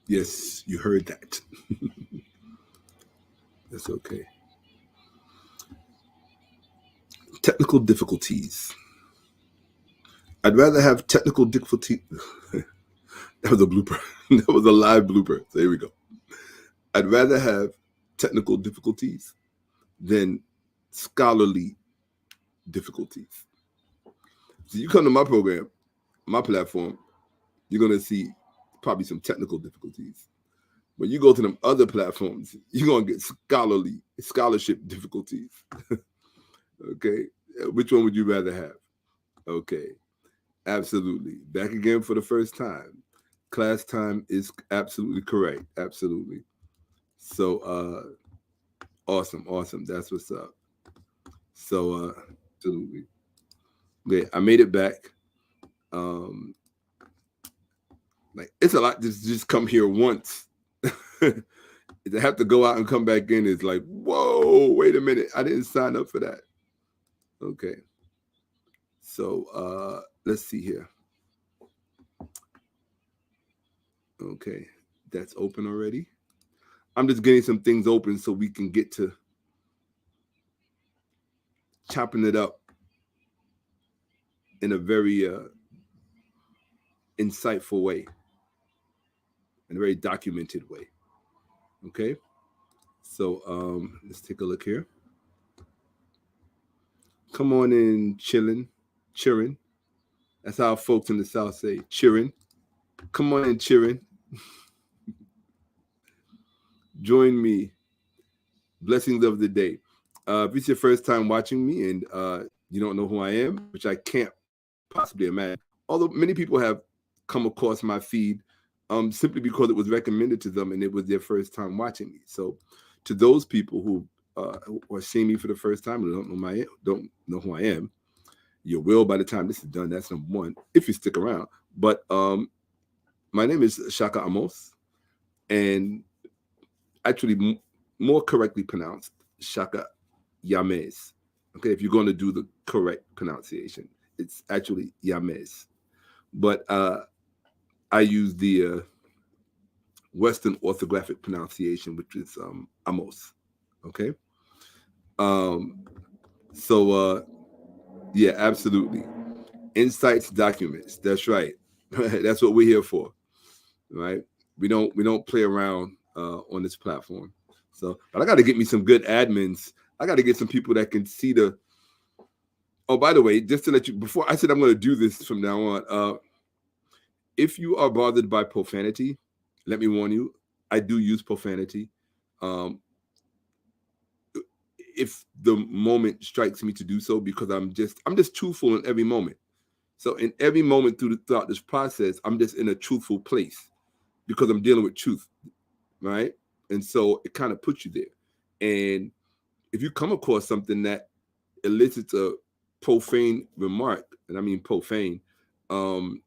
Yes, you heard that. That's okay. Technical difficulties. I'd rather have technical difficulty. That was a blooper. That was a live blooper. So here we go. I'd rather have technical difficulties than scholarly difficulties. So you come to my program, my platform, you're gonna see probably some technical difficulties. When you go to them other platforms, you're gonna get scholarship difficulties. Okay, which one would you rather have? Okay, absolutely. Back again for the first time. Class time is absolutely correct. Absolutely. So awesome, awesome. That's what's up. So absolutely. Okay, I made it back. Um like it's a lot to just come here once. To have to go out and come back in is like, whoa, wait a minute. I didn't sign up for that. Okay. So let's see here. Okay. That's open already. I'm just getting some things open so we can get to chopping it up in a very insightful way, in a very documented way. Okay. So let's take a look here. Come on in, cheering. That's how folks in the South say, cheering. Come on in, cheering. Join me. Blessings of the day. If it's your first time watching me and you don't know who I am, which I can't possibly imagine, although many people have come across my feed simply because it was recommended to them and it was their first time watching me. So, to those people who are seeing me for the first time and don't know who I am, you will by the time this is done. That's number one. If you stick around, but my name is Shakka-Ahmose, and actually more correctly pronounced Shakka-Ahmose. Okay, if you're going to do the correct pronunciation, it's actually Yames. But I use the Western orthographic pronunciation, which is Amos. Okay. Um, so yeah, absolutely. Insights documents. That's right. That's what we're here for, right? We don't play around on this platform. So, but I got to get me some good admins. I got to get some people that can see the. Oh, by the way, just to let you, before I said I'm going to do this from now on. If you are bothered by profanity, let me warn you. I do use profanity. Um, if the moment strikes me to do so, because I'm just truthful in every moment. So in every moment throughout this process, I'm just in a truthful place because I'm dealing with truth, right? And so it kind of puts you there. And if you come across something that elicits a profane remark, and I mean profane, um,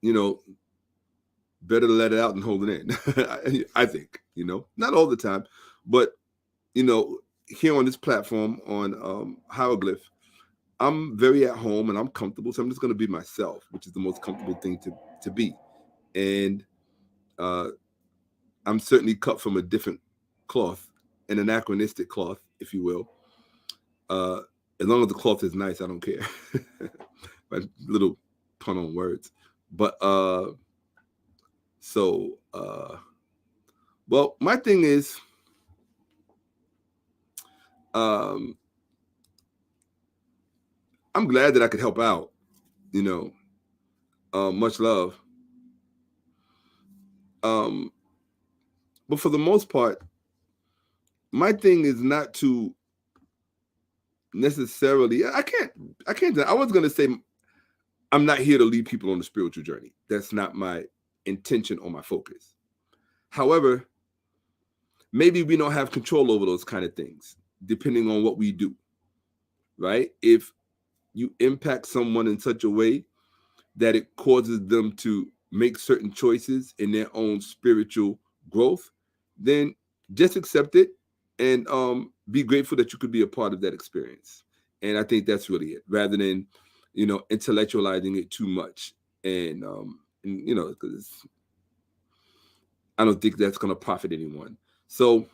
you know, better to let it out and hold it in. I think, not all the time, but here on this platform on Hieroglyph, I'm very at home and I'm comfortable, so I'm just going to be myself, which is the most comfortable thing to be. And uh, I'm certainly cut from a different cloth, an anachronistic cloth, if you will. Uh, as long as the cloth is nice, I don't care. My little pun on words, but so well, my thing is, um, I'm glad that I could help out. You know, much love. Um, but for the most part, my thing is not to necessarily. I can't. I was gonna say I'm not here to lead people on the spiritual journey. That's not my intention or my focus. However, maybe we don't have control over those kind of things, depending on what we do. Right? If you impact someone in such a way that it causes them to make certain choices in their own spiritual growth, then just accept it and be grateful that you could be a part of that experience. And I think that's really it, rather than intellectualizing it too much. And because I don't think that's going to profit anyone. So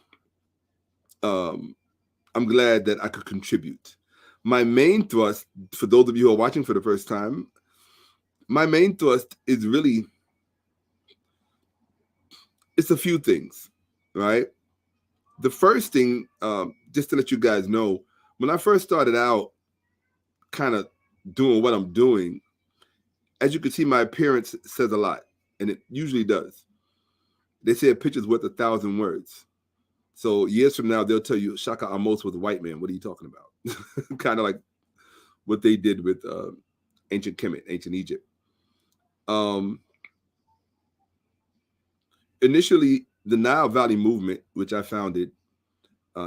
I'm glad that I could contribute. My main thrust, for those of you who are watching for the first time, my main thrust is really, it's a few things, right? The first thing, just to let you guys know, when I first started out kind of doing what I'm doing, as you can see, my appearance says a lot, and it usually does. They say a picture's worth 1,000 words. So years from now, they'll tell you Shakka-Ahmose was a white man. What are you talking about? Kind of like what they did with ancient Kemet, ancient Egypt. Initially, the Nile Valley movement, which I founded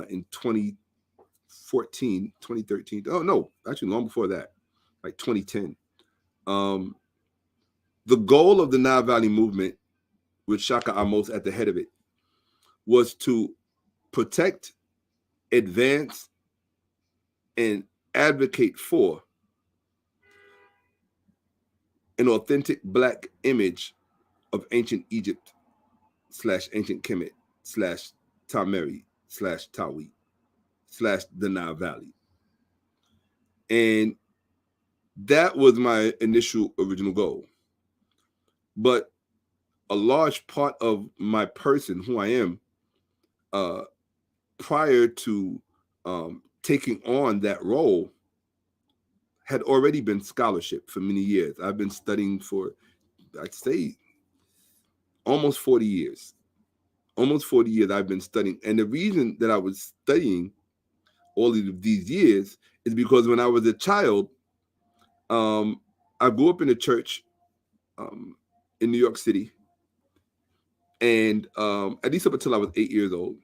in 2014, 2013. Oh, no, actually long before that, like 2010. The goal of the Nile Valley movement, with Shakka-Ahmose at the head of it, was to protect, advance, and advocate for an authentic Black image of ancient Egypt / ancient Kemet / Tameri / Tawi / the Nile Valley. And that was my initial original goal. But a large part of my person, who I am, prior to taking on that role, had already been scholarship for many years. I've been studying for, I'd say, almost 40 years. Almost 40 years I've been studying. And the reason that I was studying all of these years is because when I was a child, I grew up in a church in New York City. And at least up until I was 8 years old,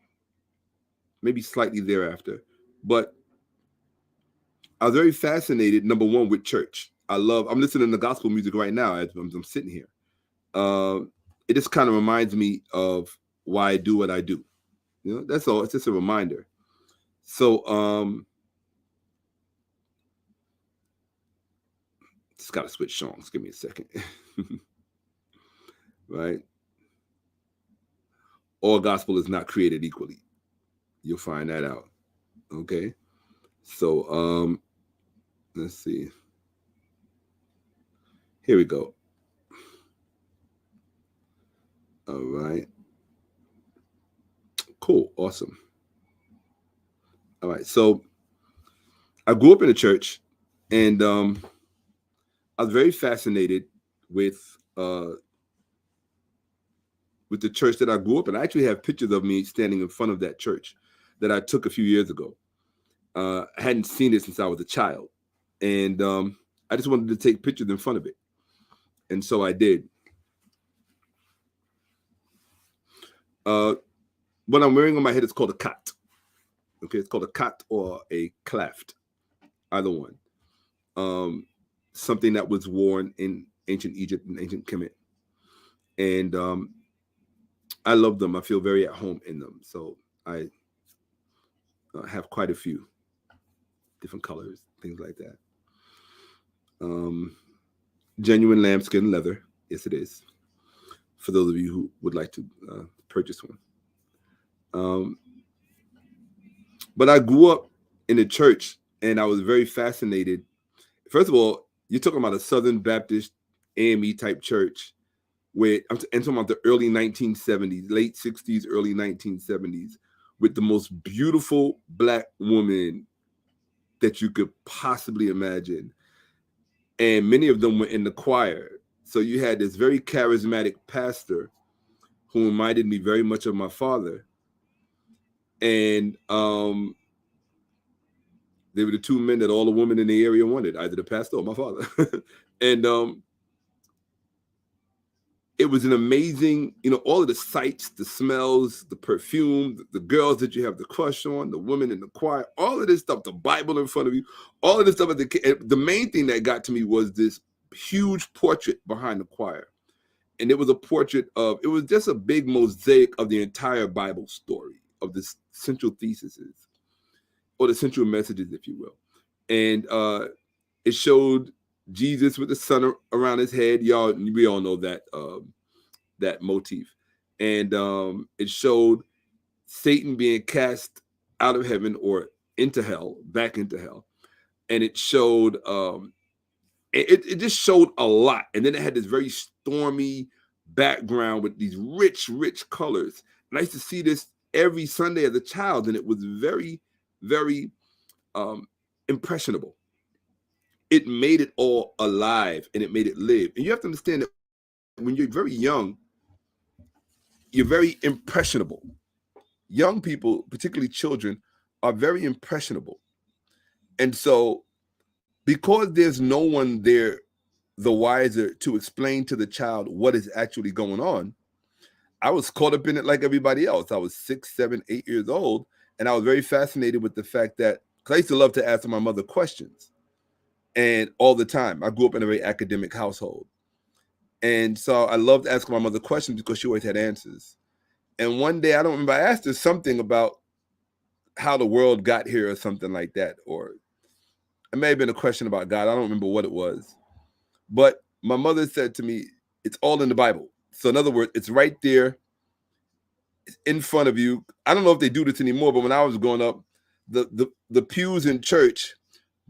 maybe slightly thereafter. But I was very fascinated, number one, with church. I'm listening to gospel music right now as I'm sitting here. It just kind of reminds me of why I do what I do. You know, that's all. It's just a reminder. So, just got to switch songs. Give me a second. Right? All gospel is not created equally. You'll find that out. Okay? So, let's see. Here we go. All right. Cool. Awesome. All right. So I grew up in a church, and I was very fascinated with the church that I grew up in. I actually have pictures of me standing in front of that church that I took a few years ago. I hadn't seen it since I was a child, and I just wanted to take pictures in front of it, and so I did. What I'm wearing on my head is called a kat. Okay, it's called a kat or a cleft, either one. Something that was worn in ancient Egypt and ancient Kemet, and I love them. I feel very at home in them. So I have quite a few different colors, things like that. Genuine lambskin leather. Yes, it is. For those of you who would like to purchase one. But I grew up in a church, and I was very fascinated. First of all, you're talking about a Southern Baptist AME type church, where I'm talking about the early 1970s, late 60s, early 1970s, with the most beautiful Black woman that you could possibly imagine. And many of them were in the choir. So you had this very charismatic pastor who reminded me very much of my father. And they were the two men that all the women in the area wanted, either the pastor or my father. And it was an amazing, all of the sights, the smells, the perfume, the girls that you have the crush on, the women in the choir, all of this stuff, the Bible in front of you, all of this stuff. The main thing that got to me was this huge portrait behind the choir. And it was a portrait it was just a big mosaic of the entire Bible story, of the central theses, or the central messages, if you will. And it showed Jesus with the sun around his head. We all know that that motif. and it showed Satan being cast out of heaven or into hell, back into hell, and it showed it just showed a lot, and then it had this very stormy background with these rich colors. And I used to see this every Sunday as a child, and it was very um, impressionable. It made it all alive, and it made it live. And you have to understand that when you're very young, you're very impressionable. Young people, particularly children, are very impressionable. And so, because there's no one there the wiser to explain to the child what is actually going on, I was caught up in it like everybody else. I was 6, 7, 8 years old, and I was very fascinated with the fact that, because I used to love to ask my mother questions, and all the time. I grew up in a very academic household. And so I loved asking my mother questions because she always had answers. And one day, I don't remember, I asked her something about how the world got here or something like that. Or it may have been a question about God. I don't remember what it was. But my mother said to me, it's all in the Bible. So in other words, it's right there in front of you. I don't know if they do this anymore, but when I was growing up, the pews in church,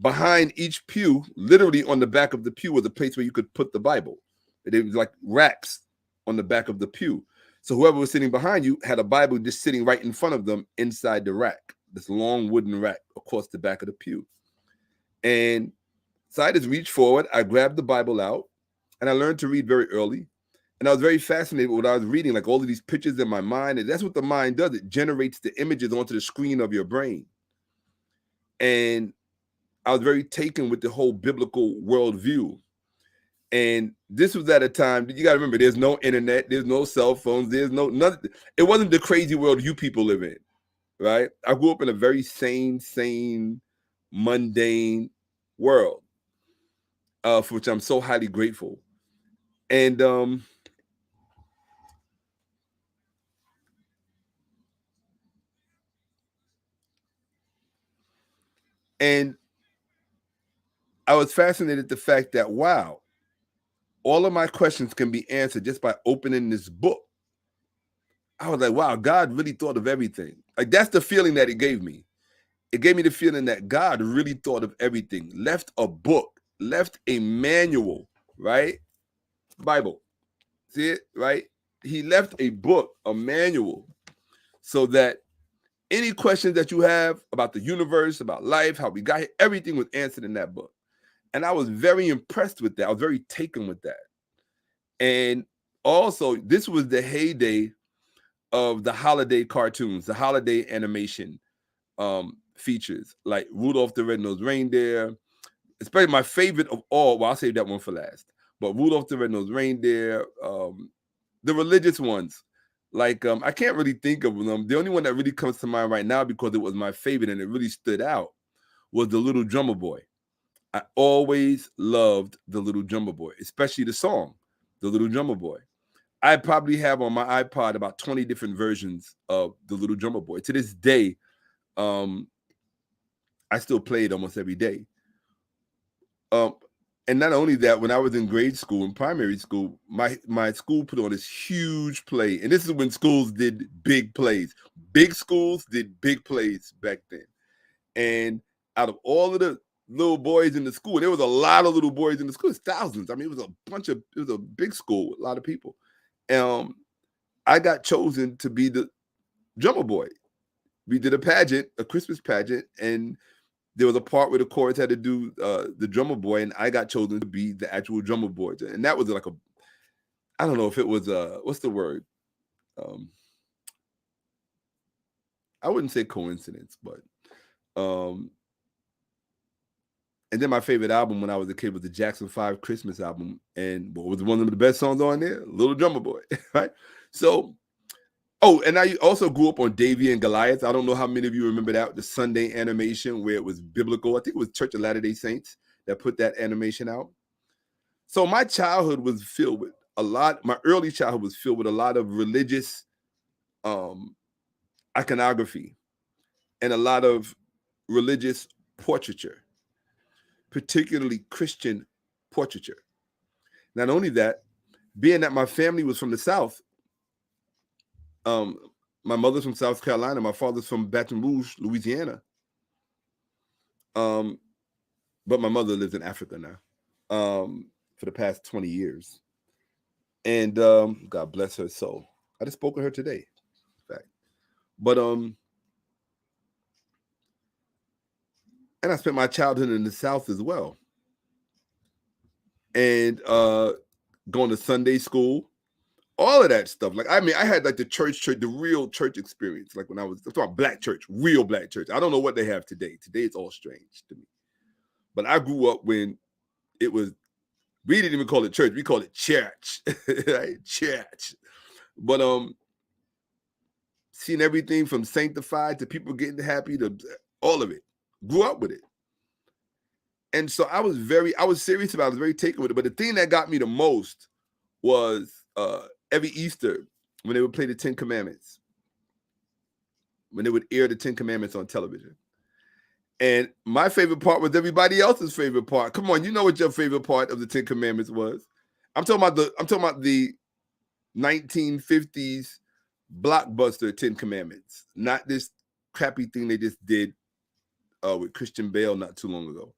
behind each pew, literally on the back of the pew, was a place where you could put the Bible. It was like racks on the back of the pew. So whoever was sitting behind you had a Bible just sitting right in front of them inside the rack, this long wooden rack across the back of the pew. And so I just reached forward, I grabbed the Bible out, and I learned to read very early. And I was very fascinated with what I was reading, like all of these pictures in my mind. And that's what the mind does. It generates the images onto the screen of your brain. And I was very taken with the whole biblical worldview. And this was at a time, you got to remember, there's no internet, there's no cell phones, there's nothing. It wasn't the crazy world you people live in, right? I grew up in a very sane, mundane world, for which I'm so highly grateful. And I was fascinated at the fact that, wow, all of my questions can be answered just by opening this book. I was like, wow, God really thought of everything. Like, that's the feeling that it gave me. It gave me the feeling that God really thought of everything, left a book, left a manual, right? Bible. See it, right? He left a book, a manual, so that any questions that you have about the universe, about life, how we got here, everything was answered in that book. And I was very impressed with that. I was very taken with that. And also, this was the heyday of the holiday cartoons, the holiday animation features, like Rudolph the Red-Nosed Reindeer, especially my favorite of all. Well, I'll save that one for last. But Rudolph the Red-Nosed Reindeer, the religious ones, like I can't really think of them. The only one that really comes to mind right now, because it was my favorite and it really stood out, was the Little Drummer Boy. I always loved the Little Drummer Boy, especially the song, the Little Drummer Boy. I probably have on my iPod about 20 different versions of the Little Drummer Boy. To this day, I still play it almost every day. And not only that, when I was in grade school, in primary school, my school put on this huge play. And this is when schools did big plays. Big schools did big plays back then. And out of all of the little boys in the school, there was a lot of little boys in the school. It's thousands. I mean, it was a big school with a lot of people. I got chosen to be the drummer boy. We did a pageant, a Christmas pageant, and there was a part where the chorus had to do the drummer boy, and I got chosen to be the actual drummer boy. And that was like I don't know if it was what's the word? I wouldn't say coincidence, but and then my favorite album when I was a kid was the Jackson 5 Christmas album. And what was one of the best songs on there? Little Drummer Boy, right? So, and I also grew up on Davy and Goliath. I don't know how many of you remember that, the Sunday animation where it was biblical. I think it was Church of Latter-day Saints that put that animation out. So my childhood was filled with my early childhood was filled with a lot of religious iconography and a lot of religious portraiture, particularly Christian portraiture. Not only that, being that my family was from the South, My mother's from South Carolina. My father's from Baton Rouge, Louisiana. But my mother lives in Africa now, for the past 20 years. And God bless her soul. I just spoke to her today, in fact. But and I spent my childhood in the South as well. And going to Sunday school, all of that stuff. Like, I mean, I had like the real church experience. Like when I was talking about black church, real black church. I don't know what they have today. Today it's all strange to me. But I grew up when it was, we didn't even call it church. We called it church, right? Church. But seeing everything from sanctified to people getting happy to all of it, grew up with it. And so I was serious about it. I was very taken with it. But the thing that got me the most was every Easter when they would play the 10 Commandments, when they would air the 10 Commandments on television. And my favorite part was everybody else's favorite part. Come on, you know what your favorite part of the 10 Commandments was. I'm talking about the 1950s blockbuster 10 Commandments, not this crappy thing they just did with Christian Bale not too long ago.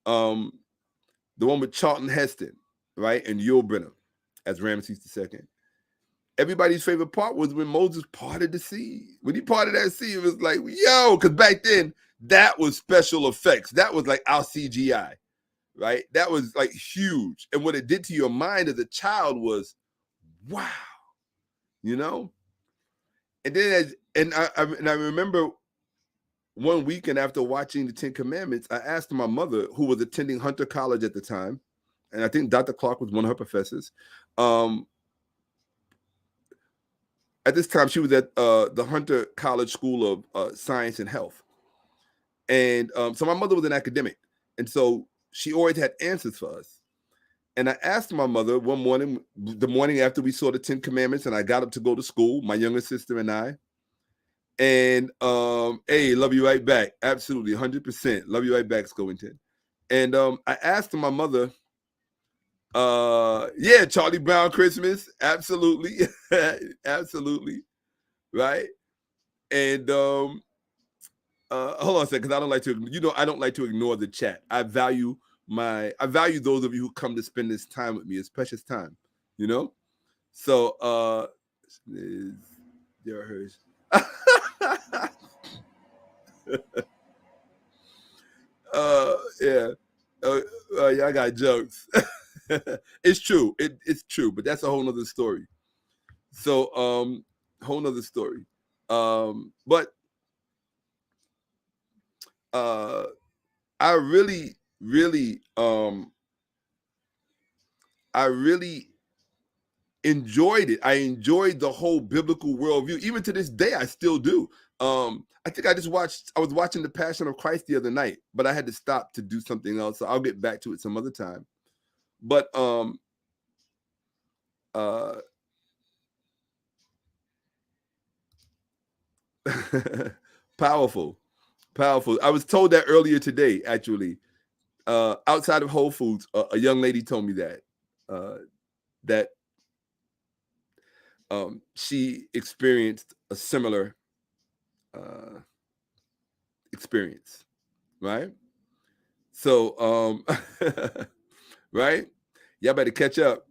The one with Charlton Heston, right, and Yul Brynner as Ramses II. Everybody's favorite part was when Moses parted the sea. When he parted that sea, it was like, yo, because back then, that was special effects. That was like our CGI, right? That was like huge. And what it did to your mind as a child was, wow, you know? And then, I remember one weekend after watching the 10 Commandments, I asked my mother, who was attending Hunter College at the time, and I think Dr. Clark was one of her professors. At this time, she was at the Hunter College School of Science and Health. And so my mother was an academic. And so she always had answers for us. And I asked my mother one morning, the morning after we saw the 10 Commandments, and I got up to go to school, my younger sister and I. And, hey, love you right back. Absolutely, 100%. Love you right back, Scovington. And I asked my mother, yeah, Charlie Brown Christmas. Absolutely. Absolutely. Right. And hold on a second, because I don't like to ignore the chat. I value those of you who come to spend this time with me. It's precious time, you know? So there hers. Yeah. Yeah, I got jokes. It's true. It's true, but that's a whole nother story. So whole nother story. But I really enjoyed it. I enjoyed the whole biblical worldview. Even to this day, I still do. I think I was watching The Passion of Christ the other night, but I had to stop to do something else. So I'll get back to it some other time. But powerful. I was told that earlier today, actually. Outside of Whole Foods, a young lady told me that she experienced a similar experience, right? So, right? Y'all better catch up.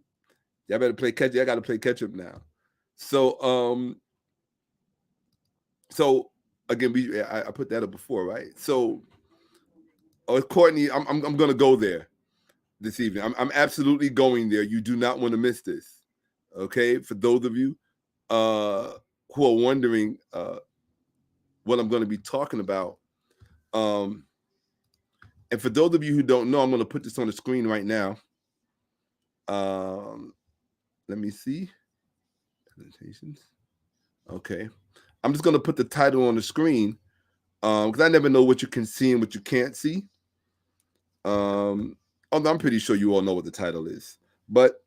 Y'all better play catch. I got to play catch up now. So, so again, I put that up before, right? So, Courtney, I'm going to go there this evening. I'm absolutely going there. You do not want to miss this. Okay, for those of you who are wondering what I'm going to be talking about, and for those of you who don't know, I'm going to put this on the screen right now. Let me see. Presentations. Okay, I'm just going to put the title on the screen because I never know what you can see and what you can't see. Although I'm pretty sure you all know what the title is, but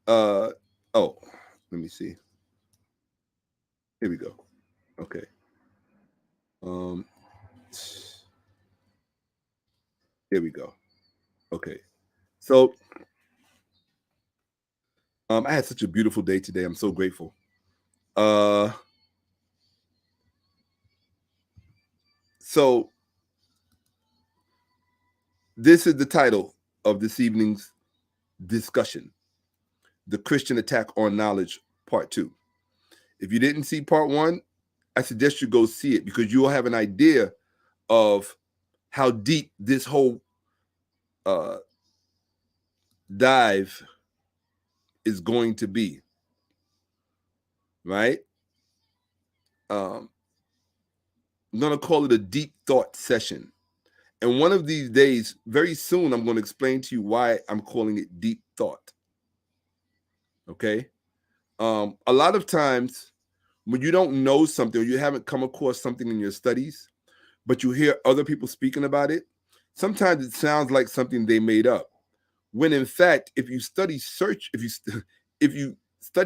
oh, let me see. Here we go. Okay. Here we go. Okay. So I had such a beautiful day today. I'm so grateful. So this is the title of this evening's discussion: The Christian Attack on Knowledge, Part 2. If you didn't see Part 1, I suggest you go see it, because you will have an idea of how deep this whole dive is going to be, right? I'm going to call it a deep thought session. And one of these days, very soon, I'm going to explain to you why I'm calling it deep thought. Okay? A lot of times when you don't know something, or you haven't come across something in your studies, but you hear other people speaking about it, sometimes it sounds like something they made up. When in fact, if you study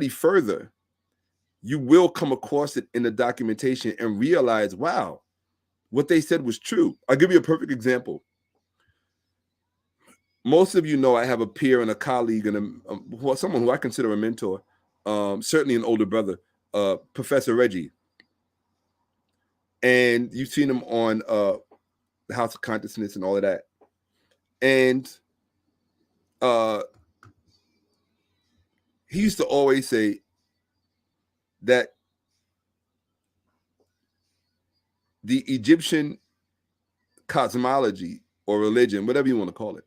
further, you will come across it in the documentation and realize, wow, what they said was true. I'll give you a perfect example. Most of you know I have a peer and a colleague and someone who I consider a mentor, certainly an older brother, Professor Reggie. And you've seen him on the House of Consciousness and all of that. And he used to always say that the Egyptian cosmology or religion, whatever you want to call it,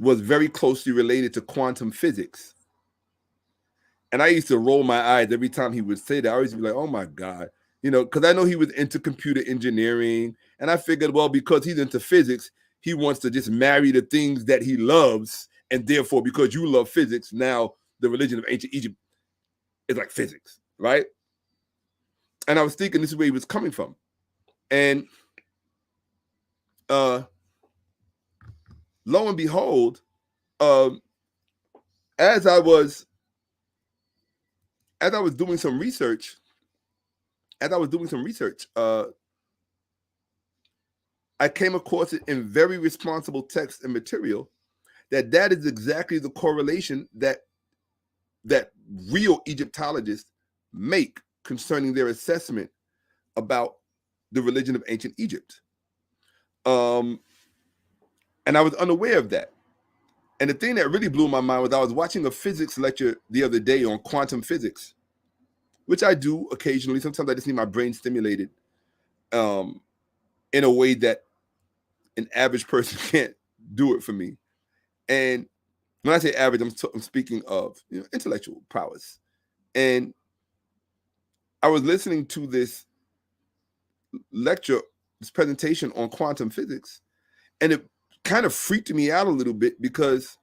was very closely related to quantum physics. And I used to roll my eyes every time he would say that. I always be like, oh my God, because I know he was into computer engineering. And I figured, well, because he's into physics, he wants to just marry the things that he loves. And therefore, because you love physics, now the religion of ancient Egypt is like physics, right? And I was thinking this is where he was coming from. And lo and behold, as I was doing some research, I came across it in very responsible text and material that is exactly the correlation that real Egyptologists make concerning their assessment about the religion of ancient Egypt. And I was unaware of that. And the thing that really blew my mind was I was watching a physics lecture the other day on quantum physics, which I do occasionally. Sometimes I just need my brain stimulated in a way that an average person can't do it for me. And when I say average, I'm speaking of intellectual prowess. And I was listening to this lecture, this presentation on quantum physics, and it kind of freaked me out a little bit, because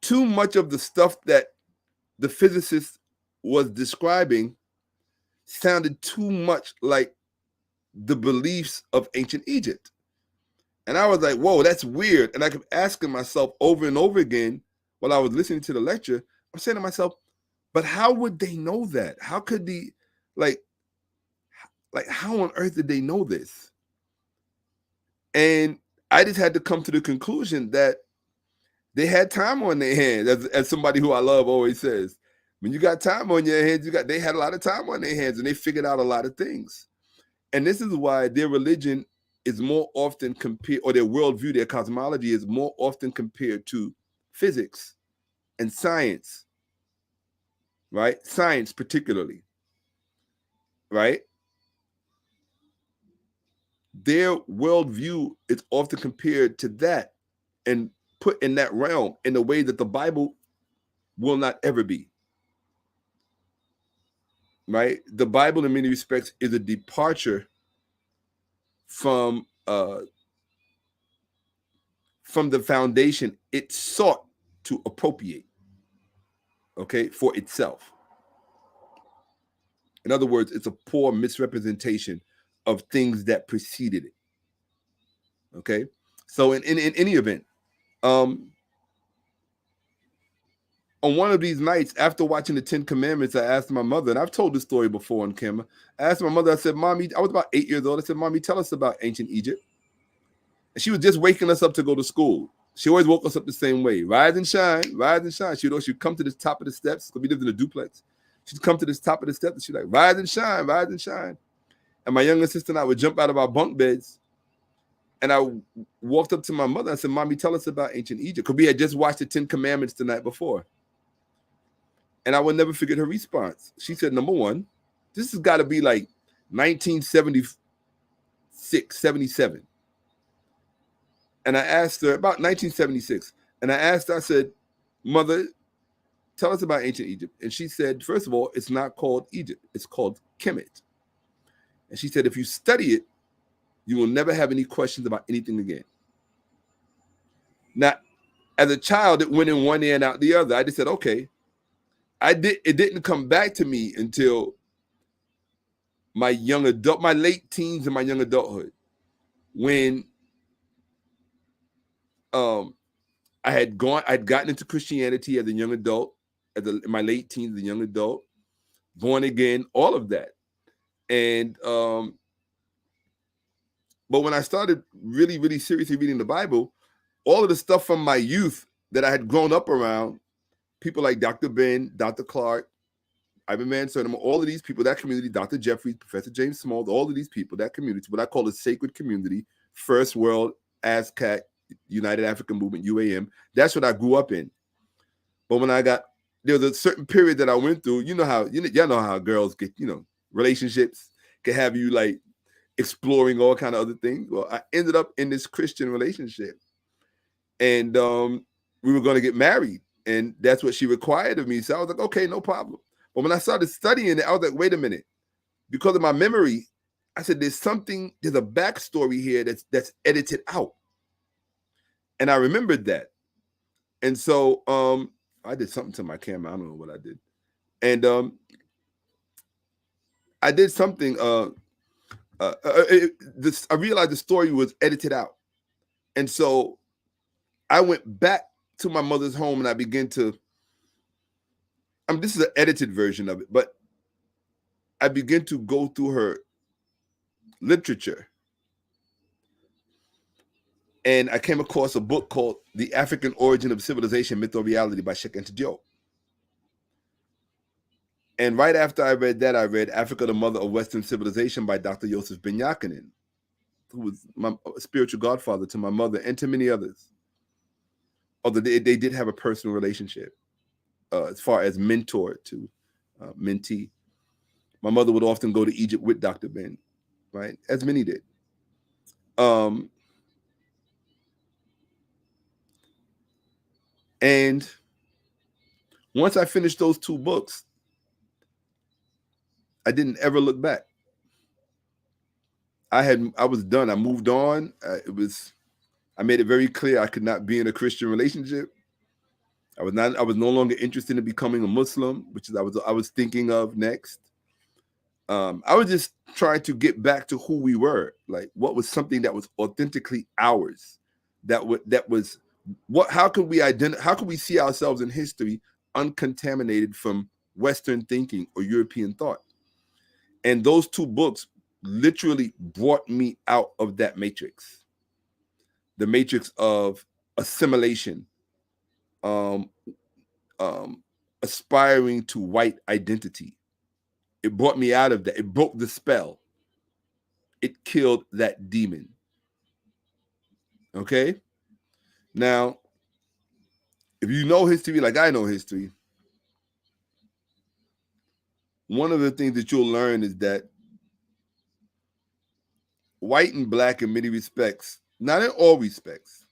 too much of the stuff that the physicist was describing sounded too much like the beliefs of ancient Egypt. And I was like, whoa, that's weird. And I kept asking myself over and over again while I was listening to the lecture, I'm saying to myself, but how would they know that? How could the, like how on earth did they know this? And I just had to come to the conclusion that they had time on their hands, as somebody who I love always says. When you got time on your hands, they had a lot of time on their hands, and they figured out a lot of things. And this is why their religion is more often compared, or their worldview, their cosmology is more often compared to physics and science, right? Science particularly, right? Their worldview is often compared to that and put in that realm in a way that the Bible will not ever be. Right? The Bible, in many respects, is a departure from the foundation it sought to appropriate, okay, for itself. In other words, it's a poor misrepresentation of things that preceded it. Okay, so in any event, on one of these nights, after watching the 10 Commandments, I asked my mother, and I've told this story before on camera. I asked my mother, I said, Mommy, I was about 8 years old. I said, Mommy, tell us about ancient Egypt. And she was just waking us up to go to school. She always woke us up the same way. Rise and shine, rise and shine. She'd come to the top of the steps, because we lived in a duplex. She'd come to the top of the steps and she'd like, rise and shine, rise and shine. And my younger sister and I would jump out of our bunk beds. And I walked up to my mother and said, Mommy, tell us about ancient Egypt. Because we had just watched the 10 Commandments the night before. And I would never forget her response. She said, number one, this has got to be like 1976, 77. And I asked her, about 1976. And I asked her, I said, Mother, tell us about ancient Egypt. And she said, first of all, it's not called Egypt. It's called Kemet. And she said, if you study it, you will never have any questions about anything again. Now, as a child, it went in one ear and out the other. I just said, okay. It didn't come back to me until my late teens and my young adulthood, when I'd gotten into Christianity as a young adult, in my late teens, as a young adult, born again, all of that. And but when I started really, really seriously reading the Bible, all of the stuff from my youth that I had grown up around, people like Dr. Ben, Dr. Clark, Ivan Van Sertima, all of these people, that community, Dr. Jeffries, Professor James Small, all of these people, that community, what I call a sacred community, First World, ASCAC, United African Movement, UAM, that's what I grew up in. But when there was a certain period that I went through, y'all know how girls get, relationships can have you like exploring all kind of other things. Well, I ended up in this Christian relationship, and we were going to get married, and that's what she required of me. So I was like, okay, no problem. But when I started studying it, I was like, wait a minute. Because of my memory, I said, there's a backstory here that's edited out. And I remembered that. And so I did something to my camera. I don't know what I did. And I did something. I realized the story was edited out. And so I went back to my mother's home and I began to, this is an edited version of it, but I began to go through her literature. And I came across a book called The African Origin of Civilization, Myth or Reality by Shakka-Ahmose. And right after I read that, I read Africa, the Mother of Western Civilization by Dr. Joseph Ben-Jochannan, who was my spiritual godfather to my mother and to many others. Although they did have a personal relationship as far as mentor to mentee. My mother would often go to Egypt with Dr. Ben, right? As many did. And once I finished those two books, I didn't ever look back. I was done. I moved on. I made it very clear I could not be in a Christian relationship. I was no longer interested in becoming a Muslim, which is I was thinking of next. I was just trying to get back to who we were, like what was something that was authentically ours. How could we see ourselves in history uncontaminated from Western thinking or European thought? And those two books literally brought me out of that matrix, the matrix of assimilation, aspiring to white identity. It brought me out of that. It broke the spell. It killed that demon. Okay? Now, if you know history like I know history, one of the things that you'll learn is that white and black in many respects, not in all respects,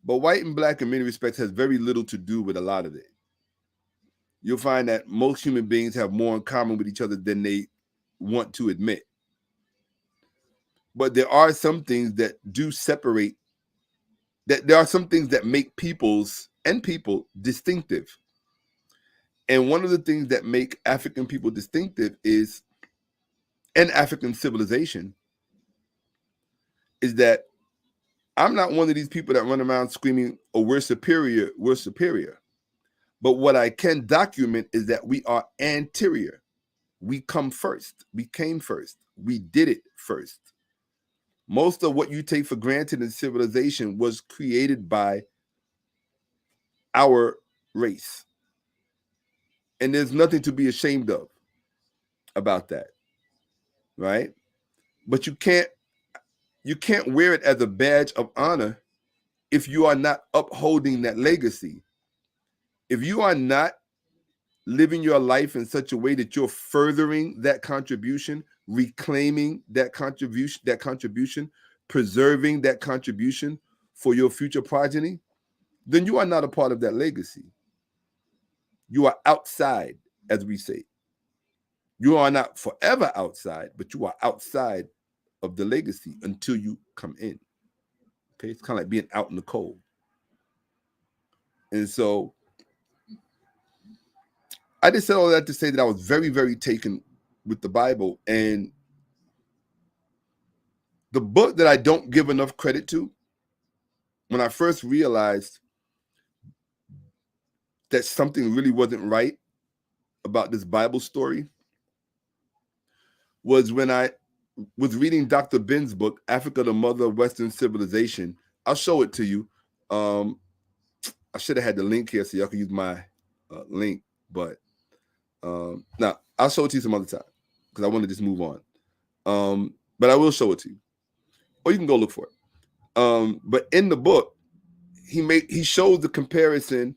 but white and black in many respects has very little to do with a lot of it. You'll find that most human beings have more in common with each other than they want to admit. But there are some things that do separate, that there are some things that make people distinctive. And one of the things that make African people distinctive is, and African civilization, is that I'm not one of these people that run around screaming, oh, we're superior, we're superior. But what I can document is that we are anterior. We come first. We came first. We did it first. Most of what you take for granted in civilization was created by our race. And there's nothing to be ashamed of. about that, right? But you can't wear it as a badge of honor if you are not upholding that legacy. If you are not living your life in such a way that you're furthering that contribution, reclaiming that contribution, preserving that contribution for your future progeny, then you are not a part of that legacy. You are outside, as we say. You are not forever outside, but you are outside of the legacy until you come in. Okay, it's kind of like being out in the cold. And so I just said all that to say that I was very, very taken with the Bible. And the book that I don't give enough credit to, when I first realized that something really wasn't right about this Bible story, was when I was reading Dr. Ben's book, Africa, the Mother of Western Civilization. I'll show it to you. I should have had the link here so y'all can use my link, but now I'll show it to you some other time because I want to just move on. But I will show it to you, or you can go look for it. But in the book, he shows the comparison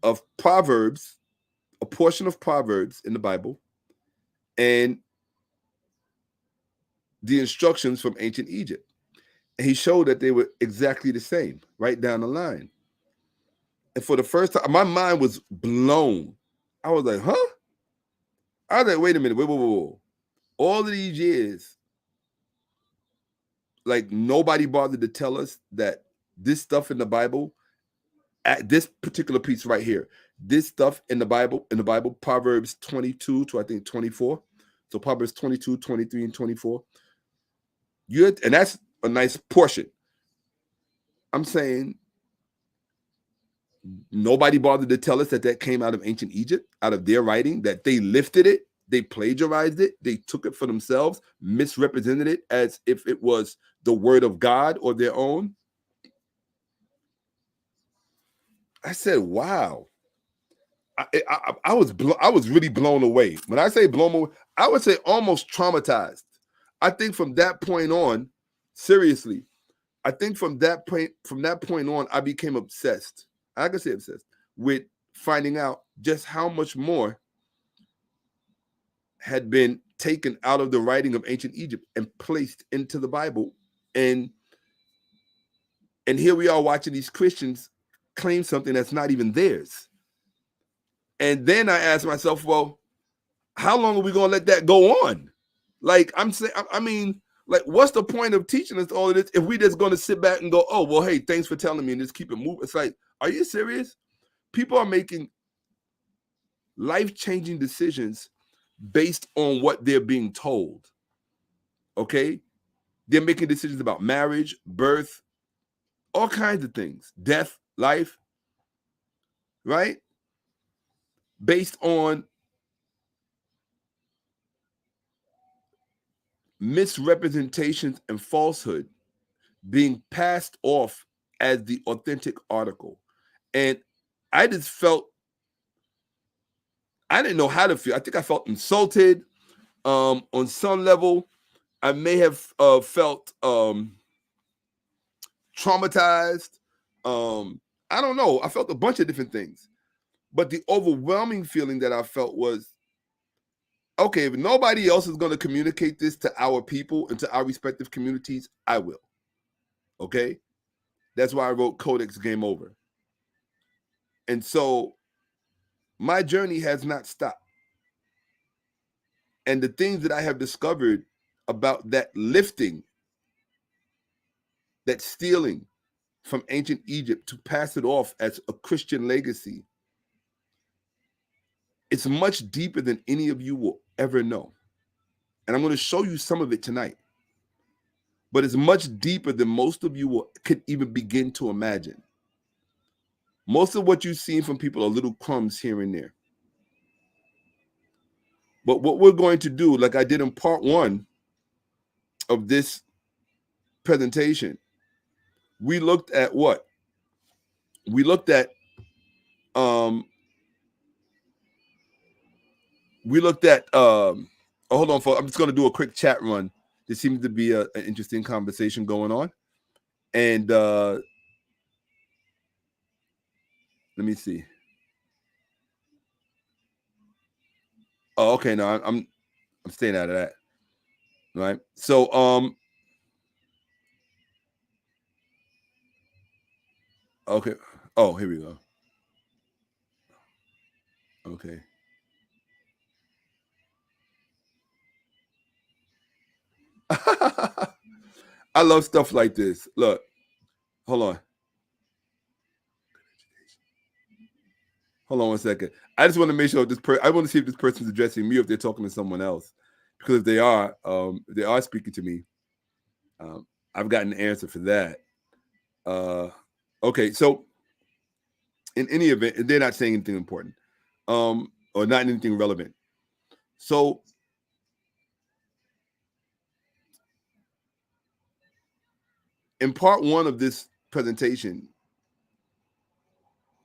of Proverbs, a portion of Proverbs in the Bible, and the instructions from ancient Egypt. And he showed that they were exactly the same, right down the line. And for the first time, my mind was blown. I was like, huh? I was like, wait a minute, whoa. All of these years, like nobody bothered to tell us that this stuff in the Bible, at this particular piece right here, this stuff in the Bible, Proverbs 22 to I think 24. So Proverbs 22, 23, and 24. And that's a nice portion. I'm saying nobody bothered to tell us that came out of ancient Egypt, out of their writing, that they lifted it, they plagiarized it, they took it for themselves, misrepresented it as if it was the word of God or their own. I said, wow. I was really blown away. When I say blown away, I would say almost traumatized. I think from that point on, seriously, I think from that point on, I became obsessed. I can say obsessed with finding out just how much more had been taken out of the writing of ancient Egypt and placed into the Bible. And here we are watching these Christians claim something that's not even theirs. And then I asked myself, well, how long are we going to let that go on? Like I'm saying, I mean, like, what's the point of teaching us all of this if we just going to sit back and go, oh, well, hey, thanks for telling me and just keep it moving? It's like, are you serious? People are making life-changing decisions based on what they're being told. Okay? They're making decisions about marriage, birth, all kinds of things, death, life, right? Based on misrepresentations and falsehood being passed off as the authentic article. And I just felt, I didn't know how to feel. I think I felt insulted. On some level, I may have felt traumatized. I don't know. I felt a bunch of different things. But the overwhelming feeling that I felt was, okay, if nobody else is going to communicate this to our people and to our respective communities, I will. Okay? That's why I wrote Codex Game Over. And so my journey has not stopped. And the things that I have discovered about that lifting, that stealing from ancient Egypt to pass it off as a Christian legacy, it's much deeper than any of you will ever know. And I'm going to show you some of it tonight. But it's much deeper than most of you could even begin to imagine. Most of what you've seen from people are little crumbs here and there. But what we're going to do, like I did in part one of this presentation, we looked at what? We looked at Oh, hold on, folks. I'm just going to do a quick chat run. There seems to be an interesting conversation going on. And let me see. Oh, okay. No, I'm staying out of that. Right. So okay. Oh, here we go. Okay. I love stuff like this. Look, hold on. Hold on one second. I just want to make sure I want to see if this person's addressing me or if they're talking to someone else. Because if they are speaking to me, I've gotten an answer for that. Okay, so in any event, they're not saying anything important, or not anything relevant. So in part one of this presentation,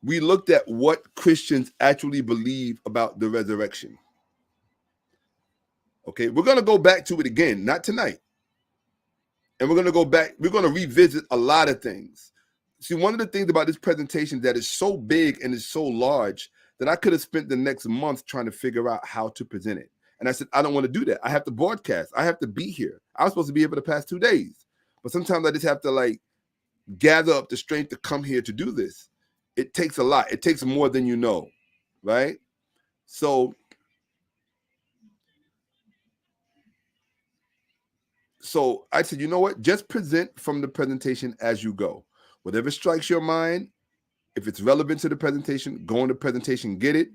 we looked at what Christians actually believe about the resurrection. Okay, we're going to go back to it again, not tonight. And we're going to go back, we're going to revisit a lot of things. See, one of the things about this presentation that is so big and is so large that I could have spent the next month trying to figure out how to present it. And I said, I don't want to do that. I have to broadcast. I have to be here. I was supposed to be here for the past 2 days. But sometimes I just have to like gather up the strength to come here to do this. It takes a lot. It takes more than you know, right? So I said, you know what? Just present from the presentation as you go. Whatever strikes your mind, if it's relevant to the presentation, go on the presentation, get it,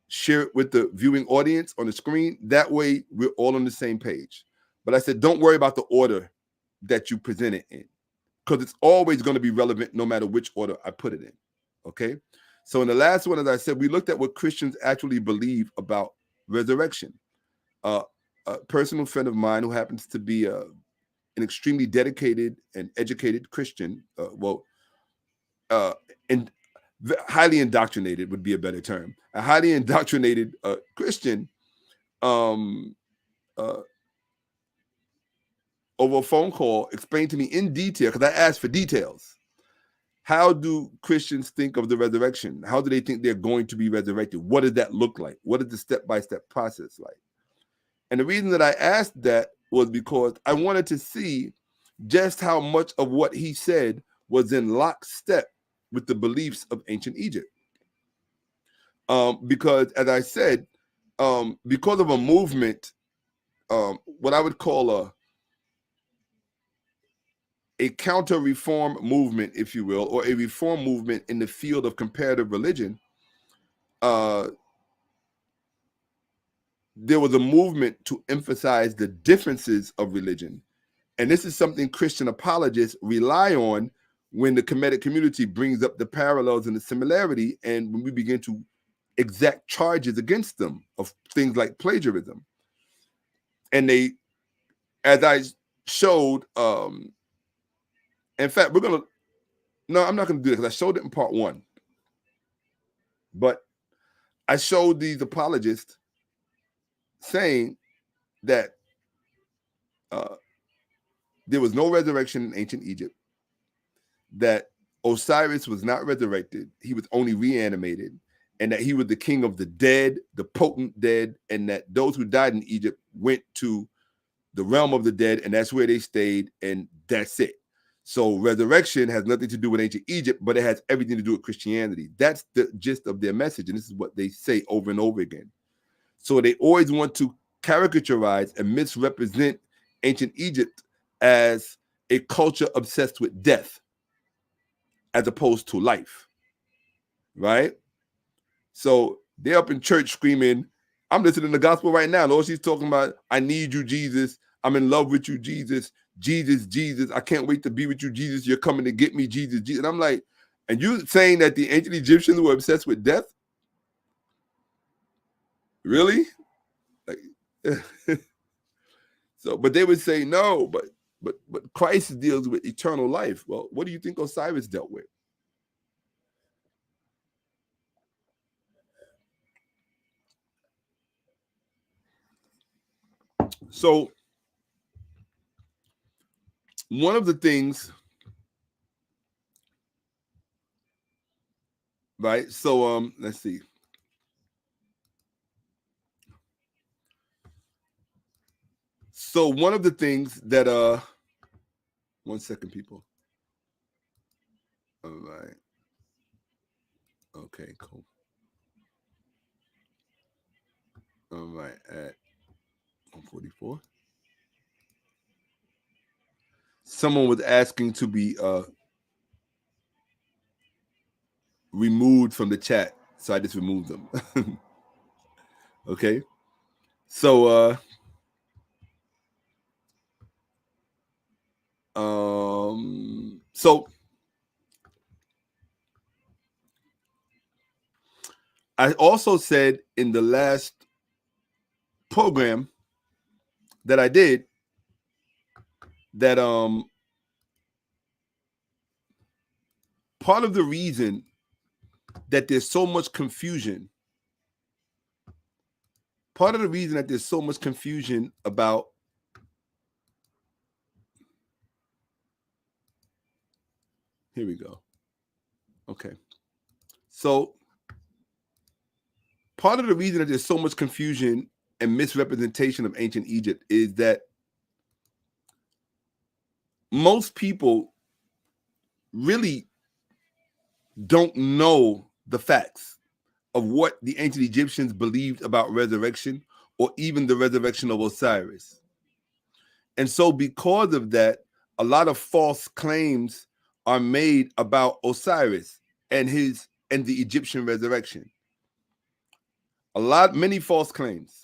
share it with the viewing audience on the screen. That way, we're all on the same page. But I said, don't worry about the order that you present it in, because it's always going to be relevant no matter which order I put it in. Okay? So in the last one, as I said, we looked at what Christians actually believe about resurrection. A personal friend of mine who happens to be an extremely dedicated and educated Christian, and highly indoctrinated would be a better term. A highly indoctrinated Christian, over a phone call, explained to me in detail, because I asked for details. How do Christians think of the resurrection? How do they think they're going to be resurrected? What does that look like? What is the step-by-step process like? And the reason that I asked that was because I wanted to see just how much of what he said was in lockstep with the beliefs of ancient Egypt. Because, as I said, because of a movement, what I would call a counter-reform movement, if you will, or a reform movement in the field of comparative religion, there was a movement to emphasize the differences of religion. And this is something Christian apologists rely on when the Kemetic community brings up the parallels and the similarity, and when we begin to exact charges against them of things like plagiarism. And they, as I showed, in fact, I'm not gonna do it because I showed it in part one. But I showed these apologists saying that there was no resurrection in ancient Egypt, that Osiris was not resurrected, he was only reanimated, and that he was the king of the dead, the potent dead, and that those who died in Egypt went to the realm of the dead, and that's where they stayed, and that's it. So resurrection has nothing to do with ancient Egypt, but it has everything to do with Christianity. That's the gist of their message, and this is what they say over and over again. So they always want to caricaturize and misrepresent ancient Egypt as a culture obsessed with death as opposed to life, right? So they're up in church screaming, I'm listening to the gospel right now. Lord, she's talking about, I need you, Jesus. I'm in love with you, Jesus. Jesus, Jesus. I can't wait to be with you, Jesus. You're coming to get me, Jesus, Jesus. And I'm like, and you saying that the ancient Egyptians were obsessed with death? Really? Like, so, but they would say no, but Christ deals with eternal life. Well, what do you think Osiris dealt with? So one of the things, right? So let's see. So one of the things that 1 second, people. All right. Okay, cool. All right, at 144. Someone was asking to be removed from the chat, so I just removed them. Okay. So so I also said in the last program that I did that part of the reason that there's so much confusion, about here we go. Okay. So part of the reason that there's so much confusion and misrepresentation of ancient Egypt is that most people really don't know the facts of what the ancient Egyptians believed about resurrection or even the resurrection of Osiris. And so because of that, a lot of false claims are made about Osiris and the Egyptian resurrection. Many false claims.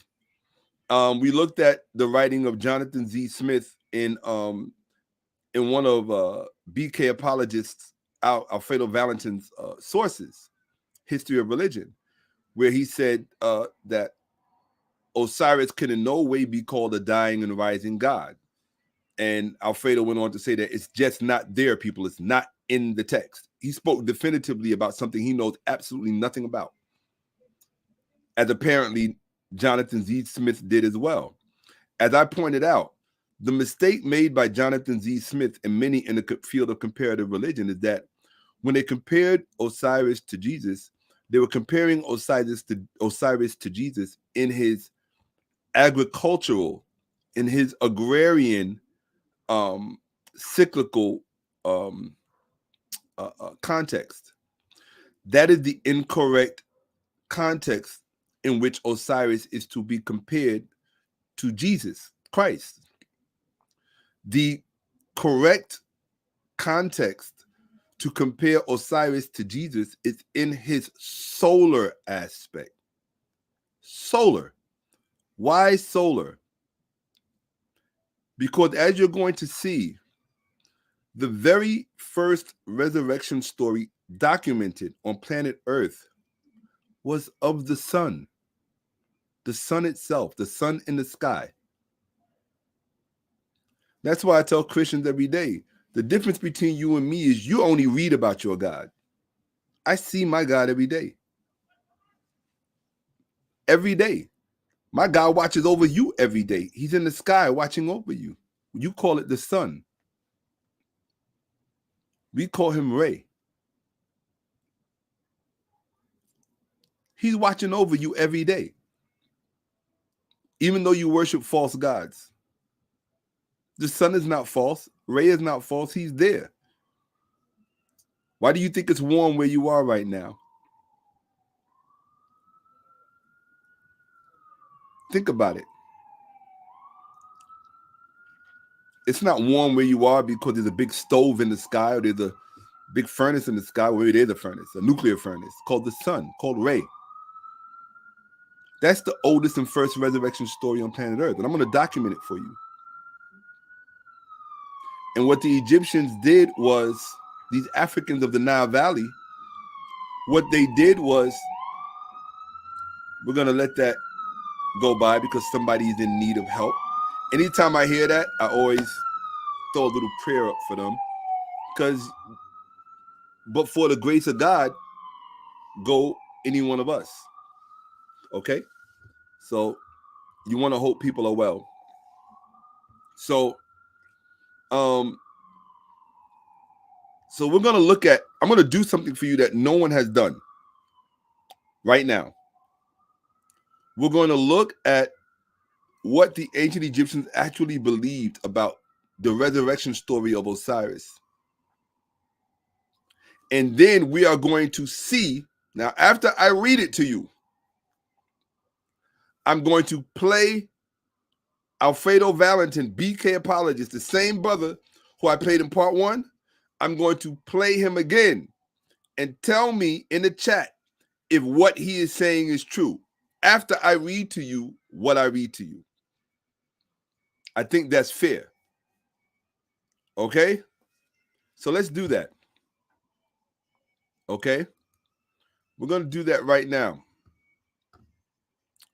We looked at the writing of Jonathan Z. Smith in one of B.K. apologists, Alfredo Valentin's sources, History of Religion, where he said that Osiris can in no way be called a dying and rising god. And Alfredo went on to say that it's just not there, people. It's not in the text. He spoke definitively about something he knows absolutely nothing about, as apparently Jonathan Z. Smith did as well. As I pointed out, the mistake made by Jonathan Z. Smith and many in the field of comparative religion is that when they compared Osiris to Jesus, they were comparing Osiris to Jesus in his agricultural, in his agrarian, cyclical context. That is the incorrect context in which Osiris is to be compared to Jesus Christ. The correct context to compare Osiris to Jesus is in his solar aspect. Solar. Why solar? Because as you're going to see, the very first resurrection story documented on planet Earth was of the sun itself, the sun in the sky. That's why I tell Christians every day, the difference between you and me is you only read about your God. I see my God every day. Every day. My God watches over you every day. He's in the sky watching over you. You call it the sun. We call him Ray. He's watching over you every day. Even though you worship false gods. The sun is not false. Ray is not false. He's there. Why do you think it's warm where you are right now? Think about it. It's not warm where you are because there's a big stove in the sky or there's a big furnace in the sky. Well, it is a furnace, a nuclear furnace called the sun, called Ray. That's the oldest and first resurrection story on planet Earth. And I'm going to document it for you. And what the Egyptians did was, these Africans of the Nile Valley, what they did was, we're going to let that go by because somebody's in need of help. Anytime I hear that, I always throw a little prayer up for them. But for the grace of God, go any one of us. Okay? So you want to hope people are well. So so we're going to look at, I'm going to do something for you that no one has done right now. We're going to look at what the ancient Egyptians actually believed about the resurrection story of Osiris. And then we are going to see, now after I read it to you, I'm going to play Alfredo Valentin, BK Apologist, the same brother who I played in part 1. I'm going to play him again and tell me in the chat if what he is saying is true after I read to you what I read to you. I think that's fair. Okay? So let's do that. Okay? We're going to do that right now.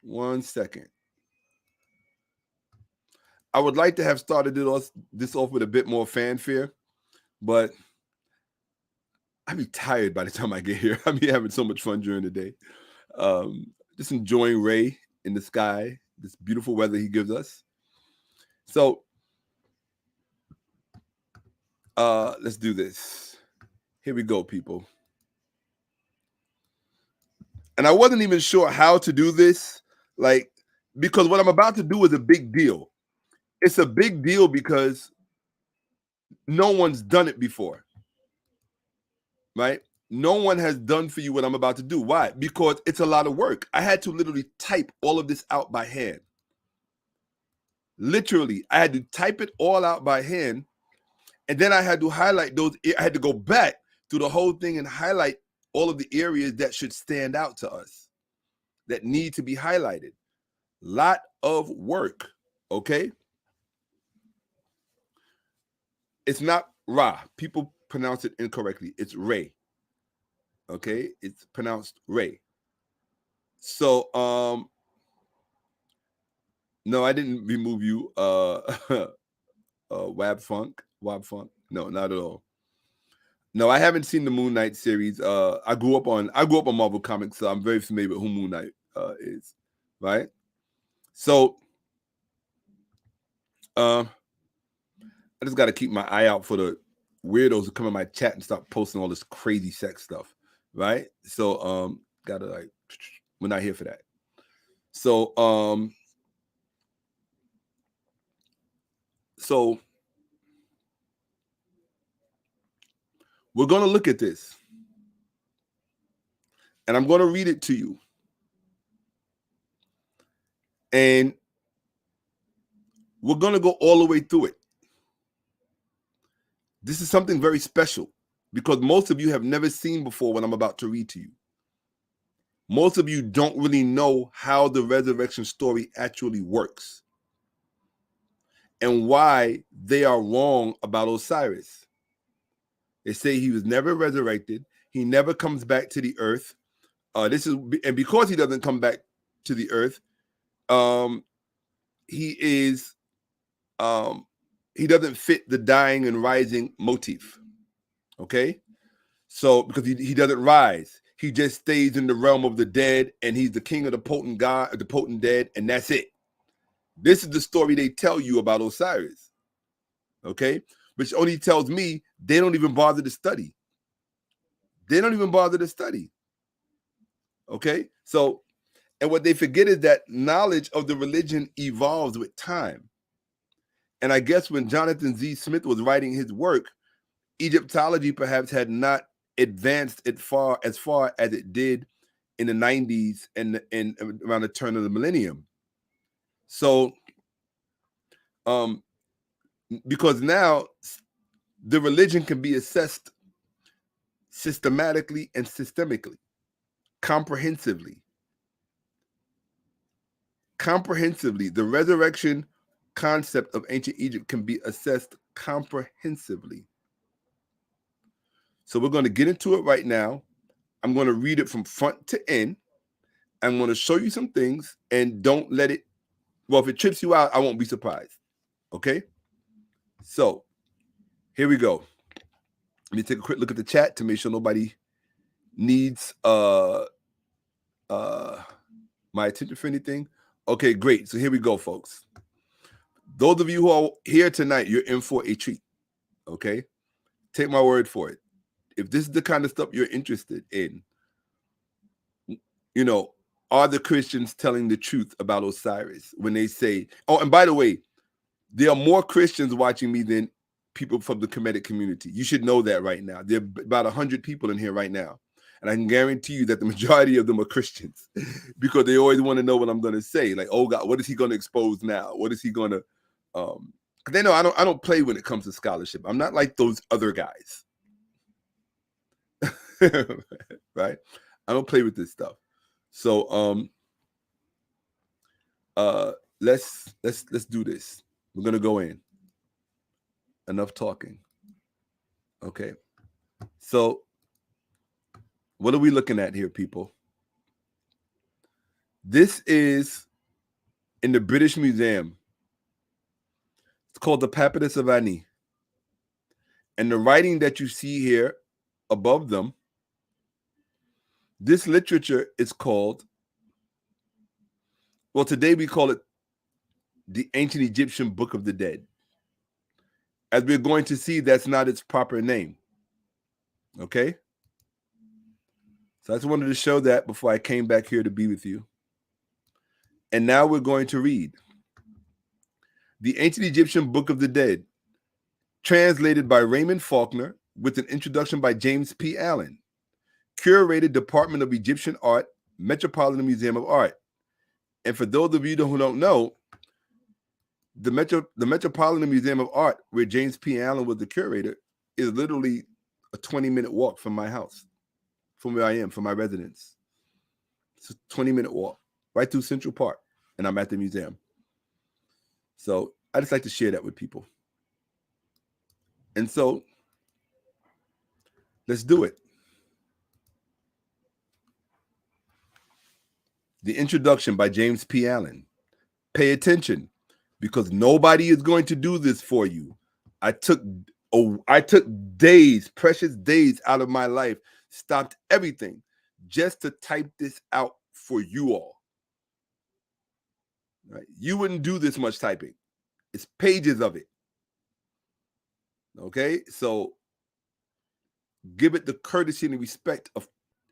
1 second. I would like to have started this off with a bit more fanfare, but I'll be tired by the time I get here. I'll be having so much fun during the day. Just enjoying Ray in the sky, this beautiful weather he gives us. So let's do this. Here we go, people. And I wasn't even sure how to do this, like, because what I'm about to do is a big deal. It's a big deal because no one's done it before, right? No one has done for you what I'm about to do. Why? Because it's a lot of work. I had to literally type all of this out by hand. Literally, I had to type it all out by hand, and then I had to highlight those. I had to go back through the whole thing and highlight all of the areas that should stand out to us, that need to be highlighted. Lot of work, okay? It's not Ra. People pronounce it incorrectly. It's Ray. Okay? It's pronounced Ray. So, no, I didn't remove you. Wab Funk. No, not at all. No, I haven't seen the Moon Knight series. I grew up on Marvel Comics, so I'm very familiar with who Moon Knight is, right? So, I just got to keep my eye out for the weirdos who come in my chat and start posting all this crazy sex stuff, right? So, gotta, like, we're not here for that. So, so we're gonna look at this, and I'm gonna read it to you, and we're gonna go all the way through it. This is something very special because most of you have never seen before what I'm about to read to you. Most of you don't really know how the resurrection story actually works and why they are wrong about Osiris. They say he was never resurrected. He never comes back to the earth. And because he doesn't come back to the earth, he doesn't fit the dying and rising motif. Okay, so because he doesn't rise, he just stays in the realm of the dead, and he's the king of the potent god, the potent dead, and that's it. This is the story they tell you about Osiris. Okay, which only tells me they don't even bother to study. They don't even bother to study. Okay, so, and what they forget is that knowledge of the religion evolves with time. And I guess when Jonathan Z. Smith was writing his work, Egyptology perhaps had not advanced as far as it did in the 90s and around the turn of the millennium. So, because now the religion can be assessed systematically and systemically, comprehensively. The resurrection concept of ancient Egypt can be assessed comprehensively. So we're going to get into it right now. I'm going to read it from front to end. I'm going to show you some things, and don't let it, well, if it trips you out, I won't be surprised. Okay? So here we go. Let me take a quick look at the chat to make sure nobody needs my attention for anything. Okay, great. So here we go, folks. Those of you who are here tonight, you're in for a treat. Okay? Take my word for it. If this is the kind of stuff you're interested in, are the Christians telling the truth about Osiris when they say, oh, and by the way, there are more Christians watching me than people from the Kemetic community. You should know that right now. There are about 100 people in here right now. And I can guarantee you that the majority of them are Christians because they always want to know what I'm going to say. Like, oh God, what is he going to expose now? What is he going to, because they know I don't play when it comes to scholarship. I'm not like those other guys. Right? I don't play with this stuff. So let's do this. We're gonna go in. Enough talking. Okay. So what are we looking at here, people? This is in the British Museum. It's called the Papyrus of Ani. And the writing that you see here above them, this literature is called, well, today we call it the Ancient Egyptian Book of the Dead. As we're going to see, that's not its proper name. Okay? So I just wanted to show that before I came back here to be with you. And now we're going to read the Ancient Egyptian Book of the Dead, translated by Raymond Faulkner, with an introduction by James P. Allen, curated Department of Egyptian Art, Metropolitan Museum of Art. And for those of you who don't know, the Metropolitan Museum of Art, where James P. Allen was the curator, is literally a 20-minute walk from my house, from where I am, from my residence. It's a 20-minute walk right through Central Park, and I'm at the museum. So I just like to share that with people. And so let's do it. The introduction by James P. Allen. Pay attention, because nobody is going to do this for you. I took days, precious days out of my life, stopped everything just to type this out for you all. Right? You wouldn't do this much typing. It's pages of it. Okay? So give it the courtesy and the respect of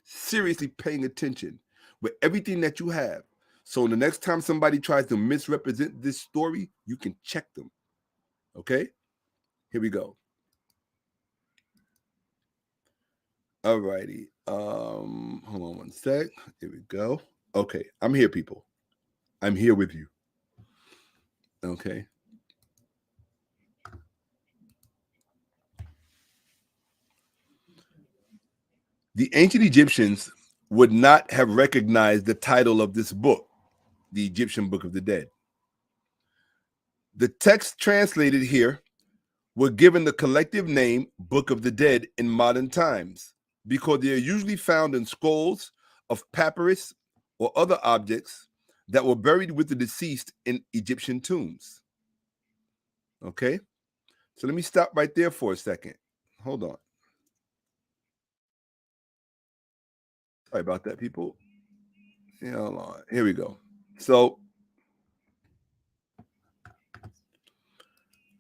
seriously paying attention with everything that you have. So the next time somebody tries to misrepresent this story, you can check them. Okay? Here we go. All righty. Hold on one sec. Here we go. Okay. I'm here, people. I'm here with you. Okay. The ancient Egyptians would not have recognized the title of this book, the Egyptian Book of the Dead. The text translated here were given the collective name Book of the Dead in modern times because they are usually found in scrolls of papyrus or other objects that were buried with the deceased in Egyptian tombs. Okay? So let me stop right there for a second. Hold on. Sorry about that, people. Yeah, hold on. Here we go. So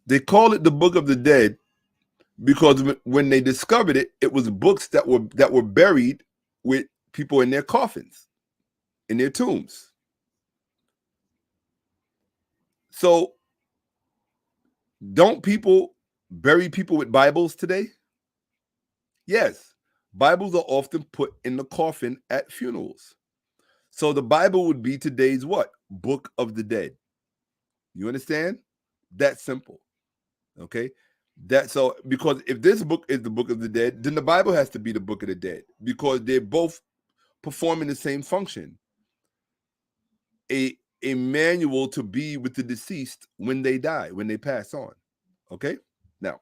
they call it the Book of the Dead because when they discovered it, it was books that were buried with people in their coffins, in their tombs. So don't people bury people with Bibles today? Yes. Bibles are often put in the coffin at funerals. So the Bible would be today's what? Book of the Dead. You understand? That's simple. Okay? So because if this book is the Book of the Dead, then the Bible has to be the Book of the Dead because they're both performing the same function. A manual to be with the deceased when they die, when they pass on. Okay? Now,